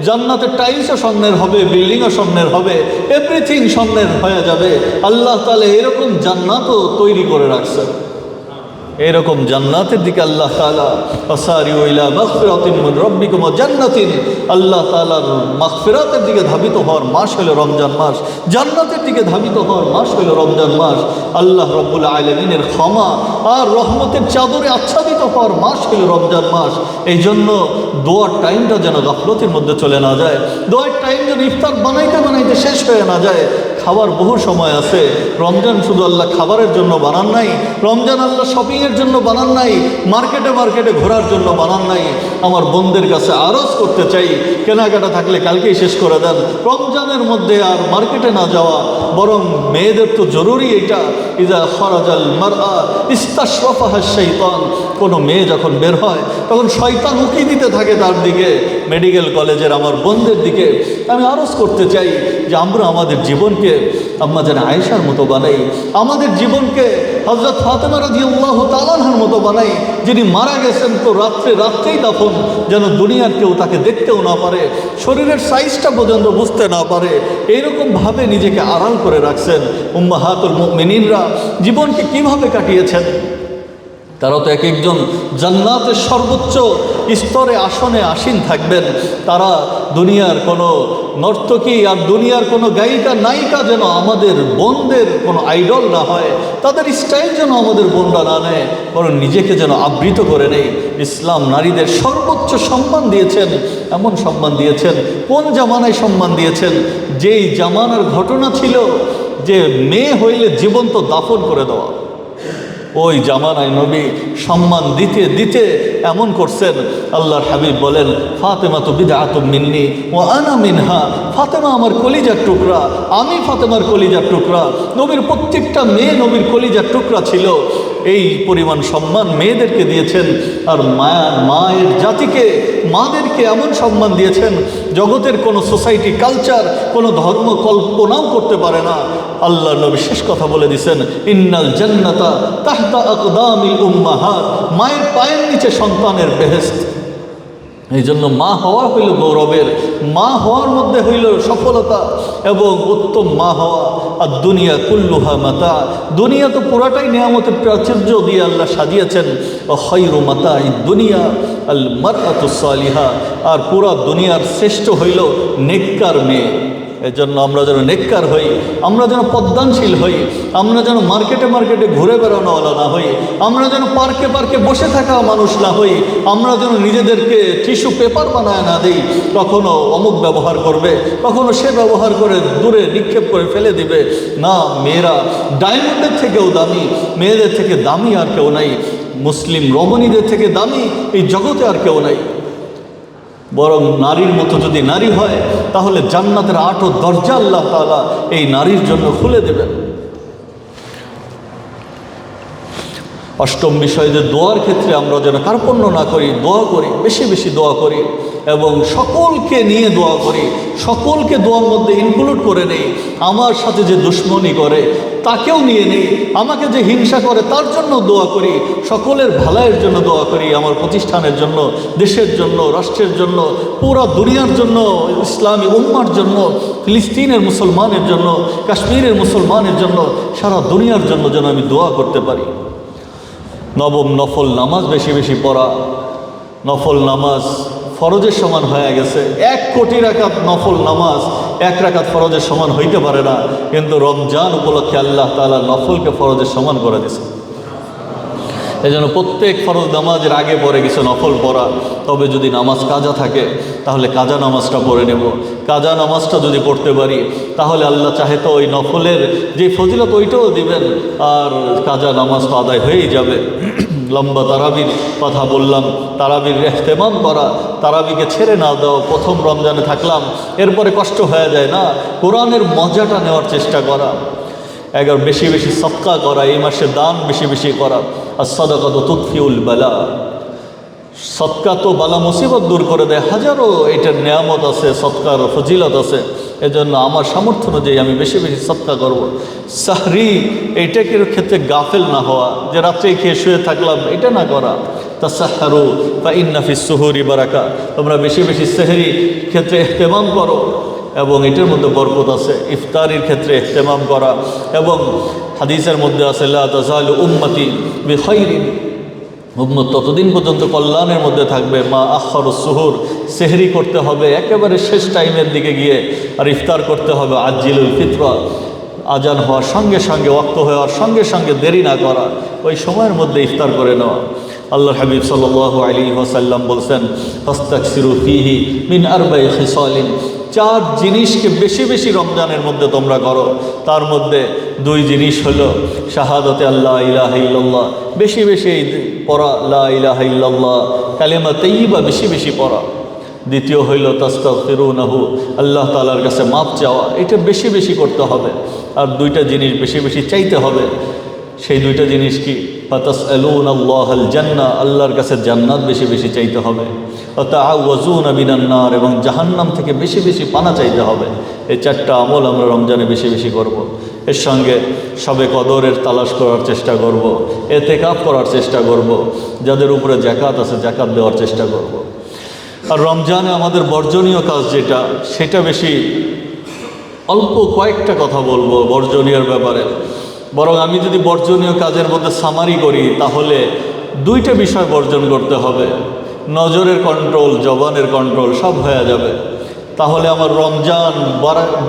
জান্নাতের টাইলসও স্বর্ণের হবে, বিল্ডিংও স্বর্ণের হবে, এভরিথিং স্বর্ণের হয়ে যাবে। আল্লাহ তাআলা এরকম জান্নাতও তৈরি করে রাখছেন। এরকম জান্নাতের দিকে আল্লাহ তাআলা ফাসারিউ ইলা মাগফিরাতিন মিন রাব্বিকুম ওয়া জান্নাতিন, আল্লাহ তাআলার মাগফিরাতের দিকে ধাবিত হওয়ার মাস হলো রমজান মাস, জান্নাতের দিকে ধাবিত হওয়ার মাস হলো রমজান মাস। আল্লাহ রাব্বুল আলামিনের ক্ষমা আর রহমতের চাদরে আচ্ছাদিত হওয়ার মাস হলো রমজান মাস। এই জন্য দোয়ার টাইমটা যেন গাফলতির মধ্যে চলে না যায়, দোয়ার টাইম যেন ইফতার বানাইতে বানাইতে শেষ হয়ে না যায়। খাবার বহু সময় আছে। রমজান শুধু আল্লাহ খাবারের জন্য বানান নাই, রমজান আল্লাহ শপিংয়ের জন্য বানান নাই, মার্কেটে মার্কেটে ঘোরার জন্য বানান নাই। আমার বোনদের কাছে আরজ করতে চাই, কেনাকাটা থাকলে কালকেই শেষ করে দেন। রমজানের মধ্যে আর মার্কেটে না যাওয়া, বরং মেয়েদের তো জরুরি এটা, ইজা খরাজাল মারআ ইস্তাশরাফাহা শাইতান, কোনো মেয়ে যখন বের হয় তখন শয়তান উকি দিতে থাকে তার দিকে। মেডিকেল কলেজের আমার বোনদের দিকে আমি আরজ করতে চাই যে আমরা আমাদের জীবনকে আম্মা জান আয়েশার মতো বানাই, আমাদের জীবনকে হযরত ফাতেমা রাদিয়াল্লাহু তাআলা আনহার মতো বানাই, যিনি মারা গেছেন তো রাত্রেই দাফন, যেন দুনিয়ার কেউ তাকে দেখতেও না পারে, শরীরের সাইজটা পর্যন্ত বুঝতে না পারে, এইরকমভাবে নিজেকে আড়াল করে রাখছেন। উম্মাহাতুল মুমিনিনরা জীবনকে কিভাবে কাটিয়েছেন, তারা তো এক একজন জান্নাতের সর্বোচ্চ স্তরে আসনে আসীন থাকবেন। তারা দুনিয়ার কোনো নর্তকী আর দুনিয়ার কোনো গায়িকা নায়িকা যেন আমাদের বোনদের কোনো আইডল না হয়, তাদের স্টাইল যেন আমাদের বোনরা না নেয়, বরং নিজেকে যেন আবৃত করে নেই। ইসলাম নারীদের সর্বোচ্চ সম্মান দিয়েছেন, এমন সম্মান দিয়েছেন, কোন জামানায় সম্মান দিয়েছেন, যেই জামানার ঘটনা ছিল যে মেয়ে হইলে জীবন্ত দাফন করে দেওয়া, ওই জামানায় নবী সম্মান দিতে দিতে এমন করছেন। আল্লাহর হাবিব বলেন, ফাতেমা তো বিদআতুম মিন্নি ওয়া আনা মিনহা, ফাতেমা আমার কলিজার টুকরা, আমি ফাতেমার কলিজার টুকরা। নবীর প্রত্যেকটা মেয়ে নবীর কলিজার টুকরা ছিল। এই পরিমাণ সম্মান মেয়েদেরকে দিয়েছেন। আর মায়ের জাতিকে, মাদেরকে এমন সম্মান দিয়েছেন জগতের কোনো সোসাইটি, কালচার, কোনো ধর্ম কল্পনাও করতে পারে না। আল্লাহ নবী শেষ কথা বলে দিয়েছেন, ইন্নাল জান্নাতা তাহতা আকদামিল উম্মাহাত, মায়ের পায়ের নিচে সন্তানের বেহেশত। এই জন্য মা হওয়া হইল গৌরবের, মা হওয়ার মধ্যে হইল সফলতা এবং উত্তম মা হওয়া। আর দুনিয়া কুল্লুহা মাতা, দুনিয়া তো পুরাটাই নিয়ামতের প্রাচুর্য দিয়ে আল্লাহ সাজিয়েছেন। খায়রু মাতাই দুনিয়া আল মারআতুস সালিহা, আর পুরা দুনিয়ার শ্রেষ্ঠ হইল নেককার মেয়ে। এজন্য আমরা যেন নেককার হই, আমরা যেন পদ্মানশীল হই, আমরা যেন মার্কেটে মার্কেটে ঘুরে বেড়ানোওয়ালা না হই, আমরা যেন পার্কে পার্কে বসে থাকা মানুষ না হই, আমরা যেন নিজেদেরকে টিস্যু পেপার বানায় না দিই। কখনো অমুক ব্যবহার করবে, কখনো সে ব্যবহার করে দূরে নিক্ষেপ করে ফেলে দিবে। না, মেয়েরা ডায়মন্ডের থেকেও দামি, মেয়েদের থেকে দামি আর কেউ নাই, মুসলিম রমণীদের থেকে দামি এই জগতে আর কেউ নাই। বরং নারীর মতো যদি নারী হয় তাহলে জান্নাতের 8 দরজা আল্লাহ তাআলা এই নারীর জন্য খুলে দেবেন। অষ্টম বিষয় যে দোয়ার ক্ষেত্রে আমরা যেন কার্পণ্য না করি, দোয়া করি, বেশি বেশি দোয়া করি এবং সকলকে নিয়ে দোয়া করি, সকলকে দোয়ার মধ্যে ইনক্লুড করে নেই। আমার সাথে যে দুশ্মনী করে তাকেও নিয়ে নেই, আমাকে যে হিংসা করে তার জন্য দোয়া করি, সকলের ভালাইয়ের জন্য দোয়া করি, আমার প্রতিষ্ঠানের জন্য, দেশের জন্য, রাষ্ট্রের জন্য, পুরা দুনিয়ার জন্য, ইসলামী উম্মার জন্য, ফিলিস্তিনের মুসলমানের জন্য, কাশ্মীরের মুসলমানের জন্য, সারা দুনিয়ার জন্য যেন আমি দোয়া করতে পারি। নবম, নফল নামাজ বেশি বেশি পড়া। নফল নামাজ ফরজের সমান হয়ে গেছে। 1 কোটি রাকাত নফল নামাজ 1 রাকাত ফরজের সমান হইতে পারে না, কিন্তু রমজান উপলক্ষে আল্লাহ তাআলা নফলকে ফরজের সমান করে দিয়েছে। এই জন্য প্রত্যেক ফরজ নামাজের আগে পরে কিছু নফল পড়া। তবে যদি নামাজ কাজা থাকে তাহলে কাজা নামাজটা পড়ে নেব। কাজা নামাজটা যদি পড়তে পারি তাহলে আল্লাহ চাহে তো ওই নফলের যে ফজিলত ওইটাও দিবেন, আর কাজা নামাজ তো আদায় হয়েই যাবে। লম্বা তারাবির কথা বললাম, তারাবির ইহতেমাম করা, তারাবিকে ছেড়ে না দাও। প্রথম রমজানে থাকলাম, এরপরে কষ্ট হয়ে যায় না, কোরআনের মজাটা নেওয়ার চেষ্টা করা। এগারো, বেশি বেশি সদকা করা, এই মাসে দান বেশি বেশি করা। আর সাদাকাতু তুতফিউল বালা, সদকা তো বালা মুসিবত দূর করে দেয়। হাজারো এটার নিয়ামত আছে, সদকার ফজিলত আছে। এজন্য আমার সামর্থ্য অনুযায়ী আমি বেশি বেশি সদকা করব। সাহরি, এইটাকে ক্ষেত্রে গাফেল না হওয়া, যে রাত্রে খেয়ে শুয়ে থাকলাম এটা না করা। তাসাহহারু ফা ইন্না ফিস সুহুরি বারাকা, তোমরা বেশি বেশি সেহরি ক্ষেত্রে ইহতেমাম করো এবং এটার মধ্যে বরকত আছে। ইফতারির ক্ষেত্রে ইহতেমাম করা, এবং হাদিসের মধ্যে আছে লা তাজালু উম্মতি বিখাইরিন, উম্মত ততদিন পর্যন্ত কল্যাণের মধ্যে থাকবে। মা আখরুস সুহুর, সেহরি করতে হবে একেবারে শেষ টাইমের দিকে গিয়ে, আর ইফতার করতে হবে আজিলুল ফিতরা, আজান হওয়ার সঙ্গে সঙ্গে, ওয়াক্ত হওয়ার সঙ্গে সঙ্গে দেরি না করা, ওই সময়ের মধ্যে ইফতার করে নেওয়া। আল্লাহর হাবিব সাল্লাল্লাহু আলাইহি ওয়াসাল্লাম বলছেন ফাস্তাকসিরু ফীহি মিন আরবা'i খিসালিন, 4 জিনিসকে বেশি বেশি রমজানের মধ্যে তোমরা করো। তার মধ্যে 2 জিনিস হলো শাহাদাতে আল্লাহ ইলাহা ইল্লাল্লাহ, বেশি বেশি পড়া, লা ইলাহা ইল্লাল্লাহ কালিমা তাইয়্যিবা বেশি বেশি পড়া। দ্বিতীয় হইল তাস্তাগফিরুনাহু, আল্লাহ তাআলার কাছে মাপ চাওয়া, এটা বেশি বেশি করতে হবে। আর 2টা জিনিস বেশি বেশি চাইতে হবে। সেই 2টা জিনিস কি? ফাতাসআলুনাল্লাহাল জান্নাহ, আল্লাহর কাছে জান্নাত বেশি বেশি চাইতে হবে। ওয়া তাআওয়াজুনা মিনান নার, এবং জাহান্নাম থেকে বেশি বেশি পানা চাইতে হবে। এই 4টা আমল আমরা রমজানে বেশি বেশি করব। এর সঙ্গে শবে কদরের তালাশ করার চেষ্টা করব, এতেকাফ করার চেষ্টা করব, যাদের উপরে যাকাত আছে যাকাত দেওয়ার চেষ্টা করব। আর রমজানে আমাদের বর্জনীয় কাজ যেটা, সেটা বেশি অল্প কয়েকটা কথা বলবো বর্জনীয়র ব্যাপারে। বরং আমি যদি বর্জনীয় কাজের মধ্যে সামারি করি তাহলে 2টা বিষয় বর্জন করতে হবে। নজরের কন্ট্রোল, জবানের কন্ট্রোল সব হয়ে যাবে। তাহলে আমার রমজান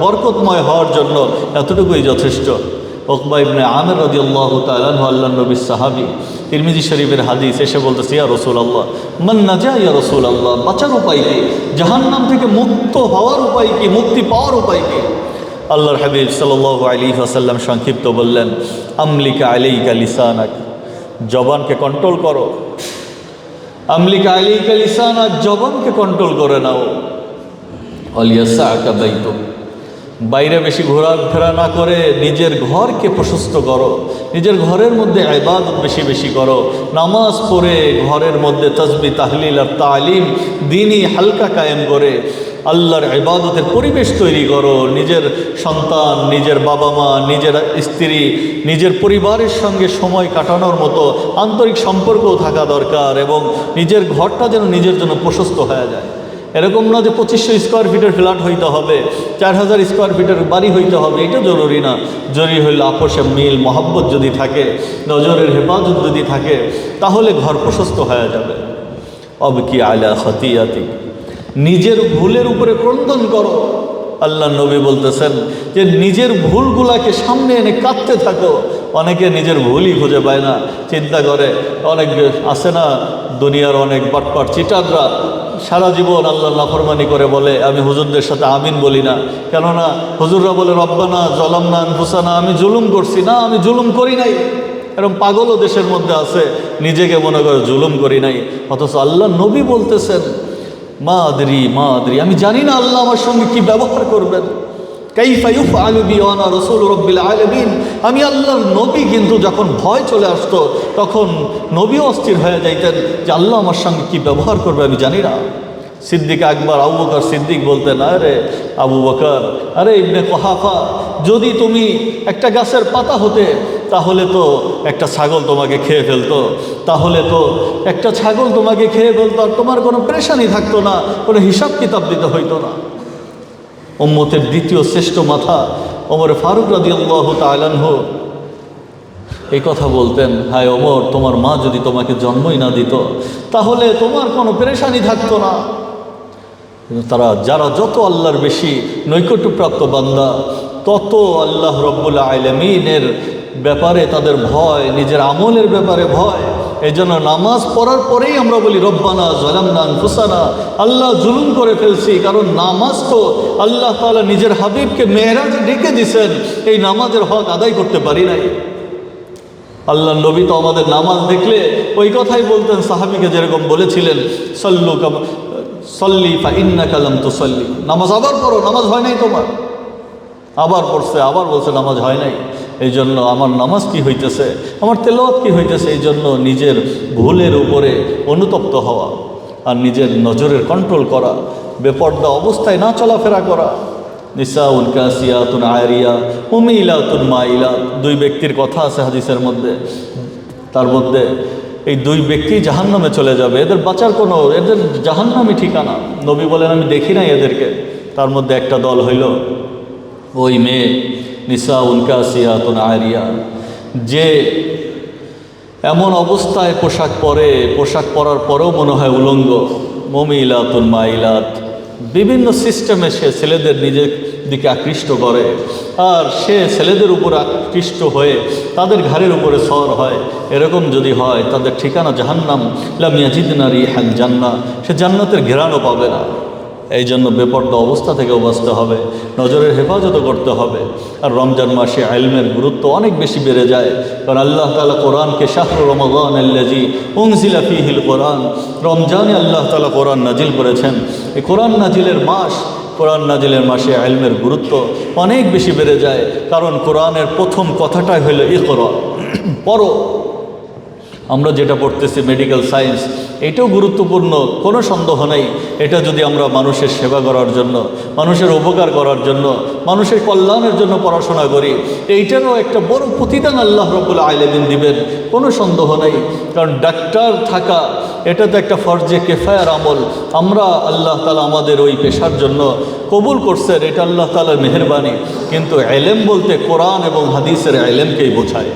বরকতময় হওয়ার জন্য এতটুকুই যথেষ্ট। উকবা ইবনে আমির রাদিয়াল্লাহু তাআলা আনহু, আল্লাহর নবীর সাহাবী, তিরমিজি শরীফের হাদিস, এসে বলতেছে ইয়া রাসূলুল্লাহ মান নাজা ইয়া রাসূলুল্লাহ, বাঁচার উপায় কি? জাহান্নাম থেকে মুক্ত হওয়ার উপায় কি? মুক্তি পাওয়ার উপায় কি? আল্লাহর হাবিব সাল্লাল্লাহু আলাইহি ওয়াসাল্লাম সংক্ষিপ্ত বললেন আমলিকা আলাইকা লিসানাক, জবানকে কন্ট্রোল করো। আমলিকা আলাইকা লিসানাক, জবানকে কন্ট্রোল করে নাও। ওয়ালিয়াসআকা বাইতুক, বাইরে বেশি ঘোরাফেরা না করে নিজের ঘরকে প্রশস্ত করো, নিজের ঘরের মধ্যে ইবাদত বেশি বেশি করো। নামাজ পড়ে ঘরের মধ্যে তাসবিহ, তাহলিল আর তালিম, দ্বীনি হালকা কায়েম করে আল্লাহর ইবাদতের পরিবেশ তৈরি করো। নিজের সন্তান, নিজের বাবা মা, নিজের স্ত্রী, নিজের পরিবারের সঙ্গে সময় কাটানোর মতো আন্তরিক সম্পর্কও থাকা দরকার, এবং নিজের ঘরটা যেন নিজের জন্য প্রশস্ত হয়ে যায়। এরকম না যে 2500 স্কোয়ার ফিটের ফ্ল্যাট হইতে হবে, 4000 স্কোয়ার ফিটের বাড়ি হইতে হবে, এটা জরুরি না। জরুরি হইল আপোষে মিল, মহব্বত যদি থাকে, নজরের হেফাজত যদি থাকে, তাহলে ঘর প্রশস্ত হয়ে যাবে। অবকি আলা খতিয়াতি, নিজের ভুলের উপরে ক্রন্দন করো। আল্লাহ নবী বলতেছেন যে নিজের ভুলগুলাকে সামনে এনে কাঁদতে থাকো। অনেকে নিজের ভুলই খুঁজে পায় না, চিন্তা করে। অনেক আছে না দুনিয়ার অনেক বাটপাট চিটাররা, সারা জীবন আল্লাহর নাফরমানি করে বলে আমি হুজুরদের সাথে আমিন বলি না। কেননা হুজুররা বলে রব্বানা জলামনা আনফুসানা, আমি জুলুম করছি না, আমি জুলুম করি নাই। এরকম পাগলও দেশের মধ্যে আছে, নিজেকে মনে করে জুলুম করি নাই। অথচ আল্লাহ নবী বলতেছেন মা আদরি, আমি জানি না আল্লাহ আমার সঙ্গে কি ব্যবহার করবেন। কাইফা ইউফআলু বি ওয়া আনা রাসূল রাব্বিল আলামিন। আমি আল্লাহর নবী, কিন্তু যখন ভয় চলে আসতো তখন নবী অস্থির হয়ে যাইতেন যে আল্লাহ আমার সঙ্গে কি ব্যবহার করবে আমি জানি না। সিদ্দিক আকবর আবু বকর সিদ্দিক বলতেন, আরে আবু বকর, আরে ইবনে কুহাফা, যদি তুমি একটা গাছের পাতা হতে তাহলে তো একটা ছাগল তোমাকে খেয়ে ফেলতো, তাহলে তো একটা ছাগল তোমাকে খেয়ে ফেলতো, আর তোমার কোনো পেরেশানি থাকতো না, কোনো হিসাব কিতাব দিতে হইতো না। উম্মতের দ্বিতীয় শ্রেষ্ঠ মাথা ওমর ফারুক রাদিয়াল্লাহু তাআলা আনহু এই কথা বলতেন, হায় ওমর, তোমার মা যদি তোমাকে জন্মই না দিত তাহলে তোমার কোনো পেরেশানি থাকতো না। যারা যত আল্লাহর বেশি নৈকট্যপ্রাপ্ত বান্দা, তত আল্লাহ রব্বুল আলামিনের ব্যাপারে তাদের ভয়, নিজের আমলের ব্যাপারে ভয়। এই জন্য নামাজ পড়ার পরেই আমরা বলি রব্বানা যালামনা আনফুসানা, আল্লাহ জুলুম করে ফেলছি। কারণ নামাজ তো আল্লাহ তাআলা নিজের হাবিবকে মেরাজে ডেকে দিয়েছেন, এই নামাজের হক আদায় করতে পারি নাই। আল্লাহ নবী তো আমাদের নামাজ দেখলে ওই কথাই বলতেন, সাহাবীকে যেরকম বলেছিলেন সল্লি ফা ইন্নাকা লাম তুসাল্লি, নামাজ আবার পড়ো, নামাজ হয় নাই তোমার। আবার পড়ছে, আবার বলছে নামাজ হয় নাই। এই জন্য আমার নামাজ কি হইতেছে, আমার তেলাওয়াত কি হইতেছে, এই জন্য নিজের ভুলের উপরে অনুতপ্ত হওয়া আর নিজের নজরের কন্ট্রোল করা, বেপর্দা অবস্থায় না চলাফেরা করা। নিসাউন কাসিয়াতুন আরিয়া মুমিলাতুন মাইলাত, দুই ব্যক্তির কথা আছে হাদিসের মধ্যে, তার মধ্যে এই দুই ব্যক্তি জাহান্নামে চলে যাবে, এদের বাঁচার কোনো, এদের জাহান্নামই ঠিকানা। নবী বলেন আমি দেখি নাই এদেরকে। তার মধ্যে একটা দল হইল ওই মেয়ে নিসাউন কাসিয়াতুন আরিয়া, যে এমন অবস্থায় পোশাক পরে, পোশাক পরার পরেও মনে হয় উলঙ্গ। মুমিলাতুন মাইলাত, বিভিন্ন সিস্টেমে সে ছেলেদের নিজের দিকে আকৃষ্ট করে, আর সে ছেলেদের উপর আকৃষ্ট হয়ে তাদের ঘাড়ের উপরে সওয়ার হয়। এরকম যদি হয় তাদের ঠিকানা জাহান্নাম। লাম ইয়াজিদনা রিহাল জান্নাহ, সে জান্নাতের ঘেরানো পাবে না। এই জন্য বেপর্দা অবস্থা থেকেও বাঁচতে হবে, নজরের হেফাজতও করতে হবে। আর রমজান মাসে ইলমের গুরুত্ব অনেক বেশি বেড়ে যায়, কারণ আল্লাহ তাআলা কোরআনকে শাহরু রমাদান আল্লাযী উনজিলা ফীহিল কোরআন, রমজানে আল্লাহ তাআলা কোরআন নাজিল করেছেন। এই কোরআন নাজিলের মাস, কোরআন নাজিলের মাসে ইলমের গুরুত্ব অনেক বেশি বেড়ে যায়, কারণ কোরআনের প্রথম কথাটাই হলো ইকরা, পড়ো। আমরা যেটা পড়তেছি মেডিকেল সায়েন্স, এটাও গুরুত্বপূর্ণ, কোনো সন্দেহ নেই। এটা যদি আমরা মানুষের সেবা করার জন্য, মানুষের উপকার করার জন্য, মানুষের কল্যাণের জন্য পড়াশোনা করি, এইটারও একটা বড় প্রতিদান আল্লাহ রাব্বুল আলামিন দিবেন, কোনো সন্দেহ নেই। কারণ ডাক্তার থাকা এটা তো একটা ফরজে কিফায়ার আমল। আমরা আল্লাহ তাআলা আমাদের ওই পেশার জন্য কবুল করছেন, এটা আল্লাহ তাআলার মেহেরবানি। কিন্তু ইলম বলতে কোরআন এবং হাদিসের ইলমকেই বোঝায়।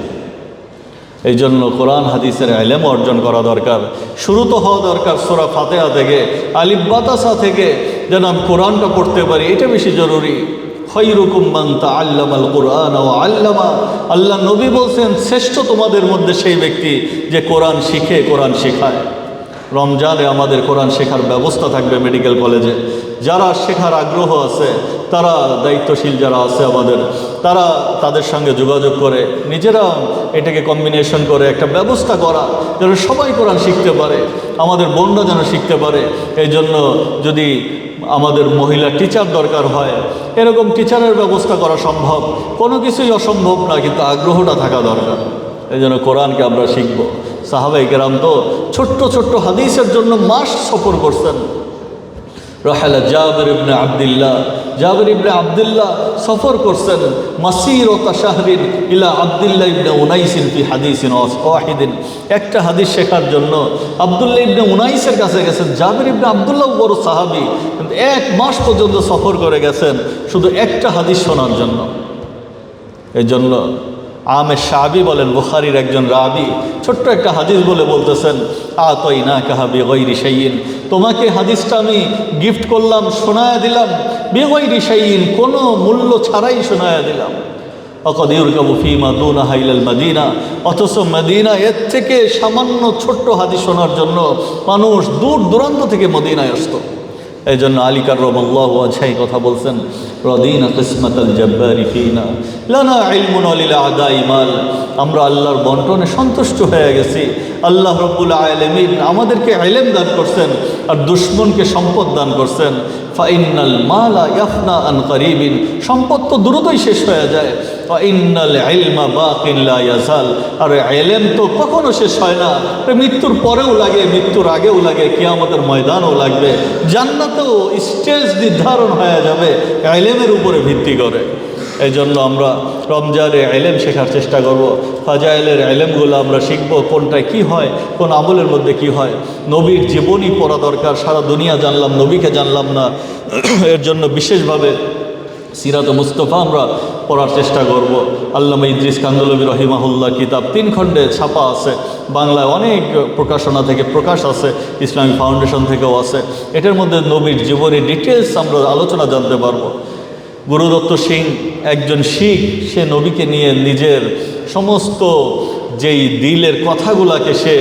এই জন্য কোরআন হাদিসের ইলম অর্জন করা দরকার। শুরু তো হওয়া দরকার সূরা ফাতিহা থেকে, আলিফ বা তাসা থেকে, যেন আমি কোরআনটা পড়তে পারি, এটা বেশি জরুরি। খায়রুকুম মান তাআল্লামাল কুরআন ওয়া আল্লামা, আল্লাহ নবী বলছেন শ্রেষ্ঠ তোমাদের মধ্যে সেই ব্যক্তি যে কোরআন শিখে, কোরআন শেখায়। রমজানে আমাদের কোরআন শেখার ব্যবস্থা থাকবে মেডিকেল কলেজে। যারা শেখার আগ্রহ আছে, তারা দায়িত্বশীল যারা আছে আমাদের, তারা তাদের সঙ্গে যোগাযোগ করে নিজেরা এটাকে কম্বিনেশন করে একটা ব্যবস্থা করা, যেন সবাই কোরআন শিখতে পারে, আমাদের বোনরা যেন শিখতে পারে। এই জন্য যদি আমাদের মহিলা টিচার দরকার হয়, এরকম টিচারের ব্যবস্থা করা সম্ভব। কোনো কিছুই অসম্ভব না, কিন্তু আগ্রহটা থাকা দরকার। এই জন্য কোরআনকে আমরা শিখব। সাহাবায়ে কেরাম তো ছোট্ট ছোট্ট হাদিসের জন্য মাস সফর করছেন। রাহালা জাবির ইবনে আব্দুল্লাহ, জাবির ইবনে আব্দুল্লাহ সফর করছেন মাসিরাতা শাহরিন ইলা আব্দুল্লাহ ইবনে উনাইসিন ফি হাদিসিন ওয়াহিদিন। একটা হাদিস শেখার জন্য আব্দুল্লাহ ইবনে উনাইসের কাছে গেছেন। জাবির ইবনে আব্দুল্লাহ বড় সাহাবী, কিন্তু 1 মাস পর্যন্ত সফর করে গেছেন শুধু একটা হাদিস শোনার জন্য। এই জন্য আমের শাবি বলেন, বুখারীর একজন রাবি, ছোট্ট একটা হাদিস বলে বলতেছেন, আতাইনা কাহা বিগাইরি শাইইন, তোমাকে হাদিসটা আমি গিফট করলাম, শোনায়া দিলাম, বিগাইরি শাইইন, কোনো মূল্য ছাড়াই শোনায়া দিলাম। অকদ ইউরকাবু ফীমা দুনাহা ইলাল মাদিনা, অথচ মদিনা এর থেকে সামান্য ছোট্ট হাদিস শোনার জন্য মানুষ দূর দূরান্ত থেকে মদিনায় আসতো। এই জন্য আলী কাররামাল্লাহু ওয়াজহাই কথা বলছেন, রদিনা কিসমাতাল জাব্বারি ফিনা লানা ইলমুন লিল আদাই মাল, আমরা আল্লাহর বন্টনে সন্তুষ্ট হয়ে গেছি। আল্লাহ রাব্বুল আলামিন আমাদেরকে ইলম দান করছেন আর দুশমনকে সম্পদ দান করছেন। ফাইন্নাল মালা ইয়াফনা আন করিবিন, সম্পদ তো দ্রুতই শেষ হয়ে যায়। ফাইন্নাল ইলমা বাকিন লা ইয়াজাল, আর ইলম তো কখনো শেষ হয় না, মৃত্যুর পরেও লাগে, মৃত্যুর আগেও লাগে, কিয়ামতের ময়দানও লাগবে, জান্নাতেও স্টেজ নির্ধারণ হয়ে যাবে ইলমের উপরে ভিত্তি করে। এই জন্য আমরা রমজানে ইলম শেখার চেষ্টা করব। ফাজাইলের ইলমগুলো আমরা শিখব, কোনটায় কি হয়, কোন আমলের মধ্যে কি হয়। নবীর জীবনী পড়া দরকার, সারা দুনিয়া জানলাম, নবীকে জানলাম না। এর জন্য বিশেষভাবে সিরাত মুস্তফা আমরা পড়ার চেষ্টা করব। আল্লামা ইদ্রিস কান্দলবী রহিমাহুল্লাহ কিতাব 3 খণ্ডে ছাপা আছে, বাংলায় অনেক প্রকাশনা থেকে প্রকাশ আছে, ইসলামিক ফাউন্ডেশন থেকেও আছে। এটার মধ্যে নবীর জীবনী ডিটেলস আমরা আলোচনা জানতে পারবো। গুরুদত্ত সিং একজন শিখ, সে নবীকে নিয়ে নিজের সমস্ত যেই দিলের কথাগুলাকে সে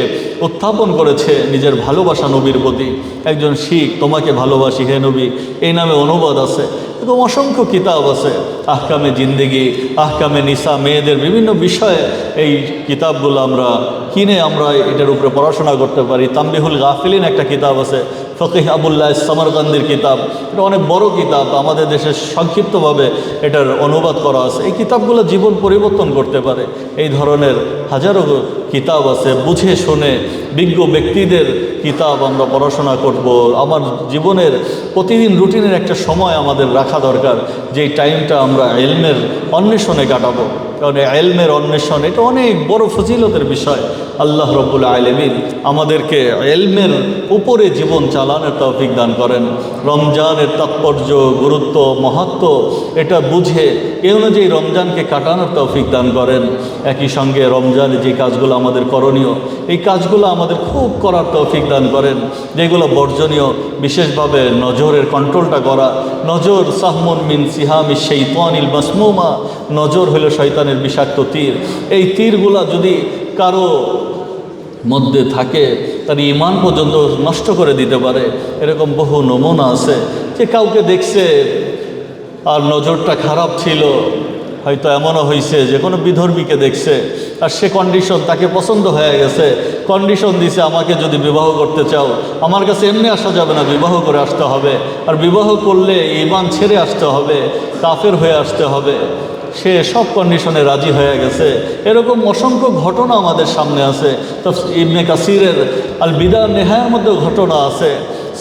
উত্থাপন করেছে, নিজের ভালোবাসা নবীর প্রতি। একজন শিখ, তোমাকে ভালোবাসি হে নবী, এই নামে অনুবাদ আছে এবং অসংখ্য কিতাব আছে। আহকামে জিন্দেগি, আহকামে নিসা, মেয়েদের বিভিন্ন বিষয়ে এই কিতাবগুলো আমরা কিনে আমরা এটার উপরে পড়াশোনা করতে পারি। তাম্বিহুল গাফিলিন একটা কিতাব আছে, ফকিহ আবুল্লাহ সামারকান্দির কিতাব, এটা অনেক বড় কিতাব, আমাদের দেশে সংক্ষিপ্তভাবে এটার অনুবাদ করা আছে। এই কিতাবগুলো জীবন পরিবর্তন করতে পারে। এই ধরনের হাজারো কিতাব আছে, বুঝে শুনে বিজ্ঞ ব্যক্তিদের কিতাব আমরা পড়াশোনা করব। আমার জীবনের প্রতিদিন রুটিনের একটা সময় আমাদের রাখা দরকার, যেই টাইমটা আমরা ইলমের অন্বেষণে কাটাবো। কারণ ইলমের অন্বেষণ এটা অনেক বড় ফজিলতের বিষয়। আল্লাহ রাব্বুল আলামিন আমাদেরকে ইলমের উপরে জীবন চালানোর তৌফিক দান করেন। রমজানের তাৎপর্য, গুরুত্ব, মাহাত্ম্য এটা বুঝে এই অনুযায়ী রমজানকে কাটানোর তৌফিক দান করেন। একই সঙ্গে রমজানে যে কাজগুলো আমাদের করণীয়, এই কাজগুলো আমাদের খুব করার তৌফিক দান করেন। যেগুলো বর্জনীয়, বিশেষভাবে নজরের কন্ট্রোলটা করা। নজর সাহমুন মিন সিহামি শাইতানিল মাসমুমা, নজর হলো শয়তানের বিষাক্ত তীর। এই তীরগুলা যদি কারো মধ্যে থাকে তার ঈমান পর্যন্ত নষ্ট করে দিতে পারে। এরকম বহু নমুনা আছে যে কাউকে দেখছে আর নজরটা খারাপ ছিল, হয়তো এমনও হয়েছে যে কোনো বিধর্মীকে দেখছে আর সে কন্ডিশন তাকে পছন্দ হয়ে গেছে, কন্ডিশন দিছে আমাকে যদি বিবাহ করতে চাও আমার কাছে এমনি আসা যাবে না, বিবাহ করে আসতে হবে, আর বিবাহ করলে ঈমান ছেড়ে আসতে হবে, কাফের হয়ে আসতে হবে। সে সব কন্ডিশনে রাজি হয়ে গেছে। এরকম অসংখ্য ঘটনা আমাদের সামনে আছে। তো ইবনে কাসিরের আল বিদা নেহায়ের মধ্যেও ঘটনা আছে,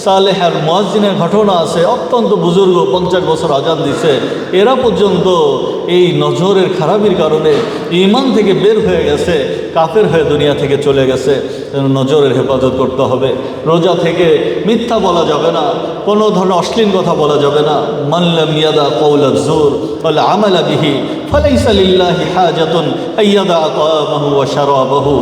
সালেহ আর মুয়াজ্জিনের ঘটনা আছে। অত্যন্ত বুজুর্গ, 50 বছর আজান দিছে, এরা পর্যন্ত এই নজরের খারাপির কারণে ঈমান থেকে বের হয়ে গেছে, কাফের হয়ে দুনিয়া থেকে চলে গেছে। নজরের হেফাজত করতে হবে। রোজা থেকে মিথ্যা বলা যাবে না, কোনো ধরনের অশ্লীল কথা বলা যাবে না। মান লাম ইয়াদা কওলা যুর ওয়াল আমালা বিহি ফালাইসা লিল্লাহি হাজাতুন আইয়াদা তাআমাহু ওয়া শারাবাহু।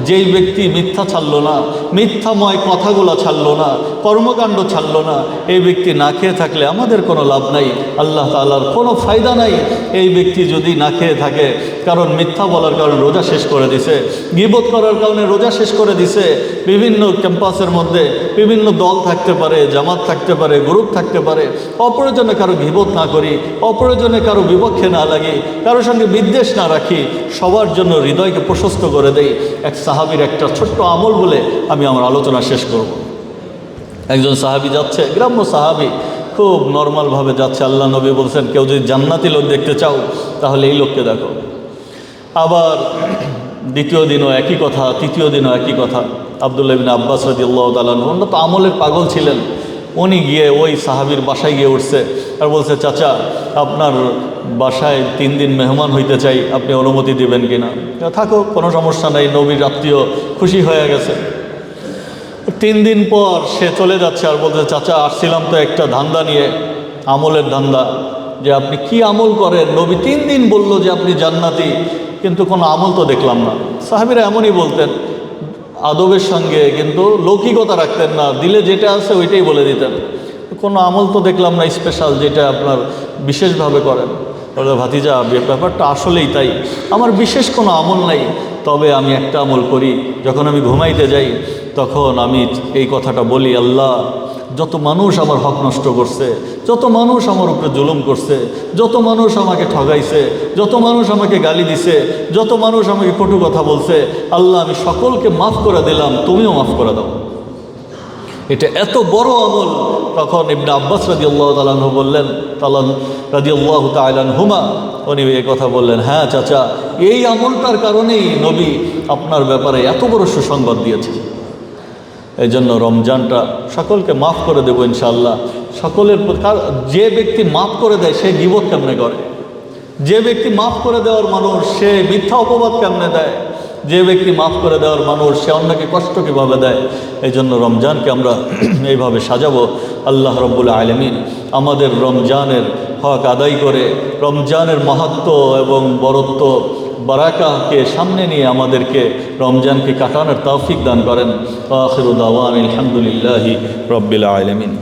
যেই ব্যক্তি মিথ্যা ছাড়লো না, মিথ্যাময় কথাগুলো ছাড়লো না, কর্মকাণ্ড ছাড়লো না, এই ব্যক্তি না খেয়ে থাকলে আমাদের কোনো লাভ নাই, আল্লাহ তাআলার কোনো ফায়দা নাই এই ব্যক্তি যদি না খেয়ে থাকে। কারণ মিথ্যা বলার কারণে রোজা শেষ করে দিছে, গীবত করার কারণে রোজা শেষ করে দিছে। বিভিন্ন ক্যাম্পাসের মধ্যে বিভিন্ন দল থাকতে পারে, জামাত থাকতে পারে, গ্রুপ থাকতে পারে। অপ্রয়োজনে কারো গীবত না করি, অপ্রয়োজনে কারো বিপক্ষে না লাগি, কারোর সঙ্গে বিদ্বেষ না রাখি, সবার জন্য হৃদয়কে প্রশস্ত করে দেই। এক সাহাবীর একটা ছোট্ট আমল বলে আমি আমার আলোচনা শেষ করব। একজন সাহাবী যাচ্ছে, গ্রাম্য সাহাবী, খুব নর্মালভাবে যাচ্ছে। আল্লাহ নবী বলছেন, কেউ যদি জান্নাতি লোক দেখতে চাও তাহলে এই লোককে দেখো। আবার দ্বিতীয় দিনও একই কথা, তৃতীয় দিনও একই কথা। আব্দুল্লাহ ইবনে আব্বাস রাদিয়াল্লাহু তাআলা আনহু তো আমলের পাগল ছিলেন, উনি গিয়ে ওই সাহাবীর বাসায় গিয়ে উঠছে আর বলছে, চাচা আপনার বাসায় 3 দিন মেহমান হইতে চাই, আপনি অনুমতি দিবেন কিনা? থাকো, কোনো সমস্যা নেই, নবীর আত্মীয়, খুশি হয়ে গেছে। 3 দিন পর সে চলে যাচ্ছে আর বলছে, চাচা আসছিলাম তো একটা ধান্দা নিয়ে, আমলের ধান্দা, যে আপনি কি আমল করেন? নবী 3 দিন বলল যে আপনি জান্নাতি, কিন্তু কোনো আমল তো দেখলাম না। সাহাবীরা এমনই বলতেন, আদবের সঙ্গে, কিন্তু লৌকিকতা রাখতেন না, দিলে যেটা আছে ওইটাই বলে দিতেন। কোনো আমল তো দেখলাম না স্পেশাল, যেটা আপনার বিশেষভাবে করেন। বলে, ভাতিজা ব্যাপারটা আসলেই তাই, আমার বিশেষ কোনো আমল নাই, তবে আমি একটা আমল করি, যখন আমি ঘুমাইতে যাই তখন আমি এই কথাটা বলি, আল্লাহ যত মানুষ আমার হক নষ্ট করছে, যত মানুষ আমার উপরে জুলুম করছে, যত মানুষ আমাকে ঠগাইছে, যত মানুষ আমাকে গালি দিছে, যত মানুষ আমাকে কটু কথা বলছে, আল্লাহ আমি সকলকে মাফ করে দিলাম, তুমিও মাফ করে দাও। এটা এত বড় আমল। তখন ইবনে আব্বাস রাদিয়াল্লাহু তাআলা আনহু বললেন, রাদিয়াল্লাহু তাআলা আনহুমা, উনি এই কথা বললেন, হ্যাঁ চাচা, এই আমলটার কারণেই নবী আপনার ব্যাপারে এত বড় সুসংবাদ দিয়েছে। এই জন্য রমজানটা সকলকে মাফ করে দেবো ইনশাআল্লাহ। সকলের, যে ব্যক্তি মাফ করে দেয় সে গীবত কেমনে করে? যে ব্যক্তি মাফ করে দেওয়ার মানুষ সে মিথ্যা অপবাদ কেমনে দেয়? যে ব্যক্তি মাফ করে দেওয়ার মানুষ সে অন্যকে কষ্ট কীভাবে দেয়? এই জন্য রমজানকে আমরা এইভাবে সাজাবো। আল্লাহ রব্বুল আলামিন আমাদের রমজানের হক আদায় করে রমজানের মাহাত্ম্য এবং বরত্ব বারাকাকে সামনে নিয়ে আমাদেরকে রমজানকে কাটানোর তৌফিক দান করেন। আখিরু দাওয়ানা আলহামদুলিল্লাহি রাব্বিল আলামিন।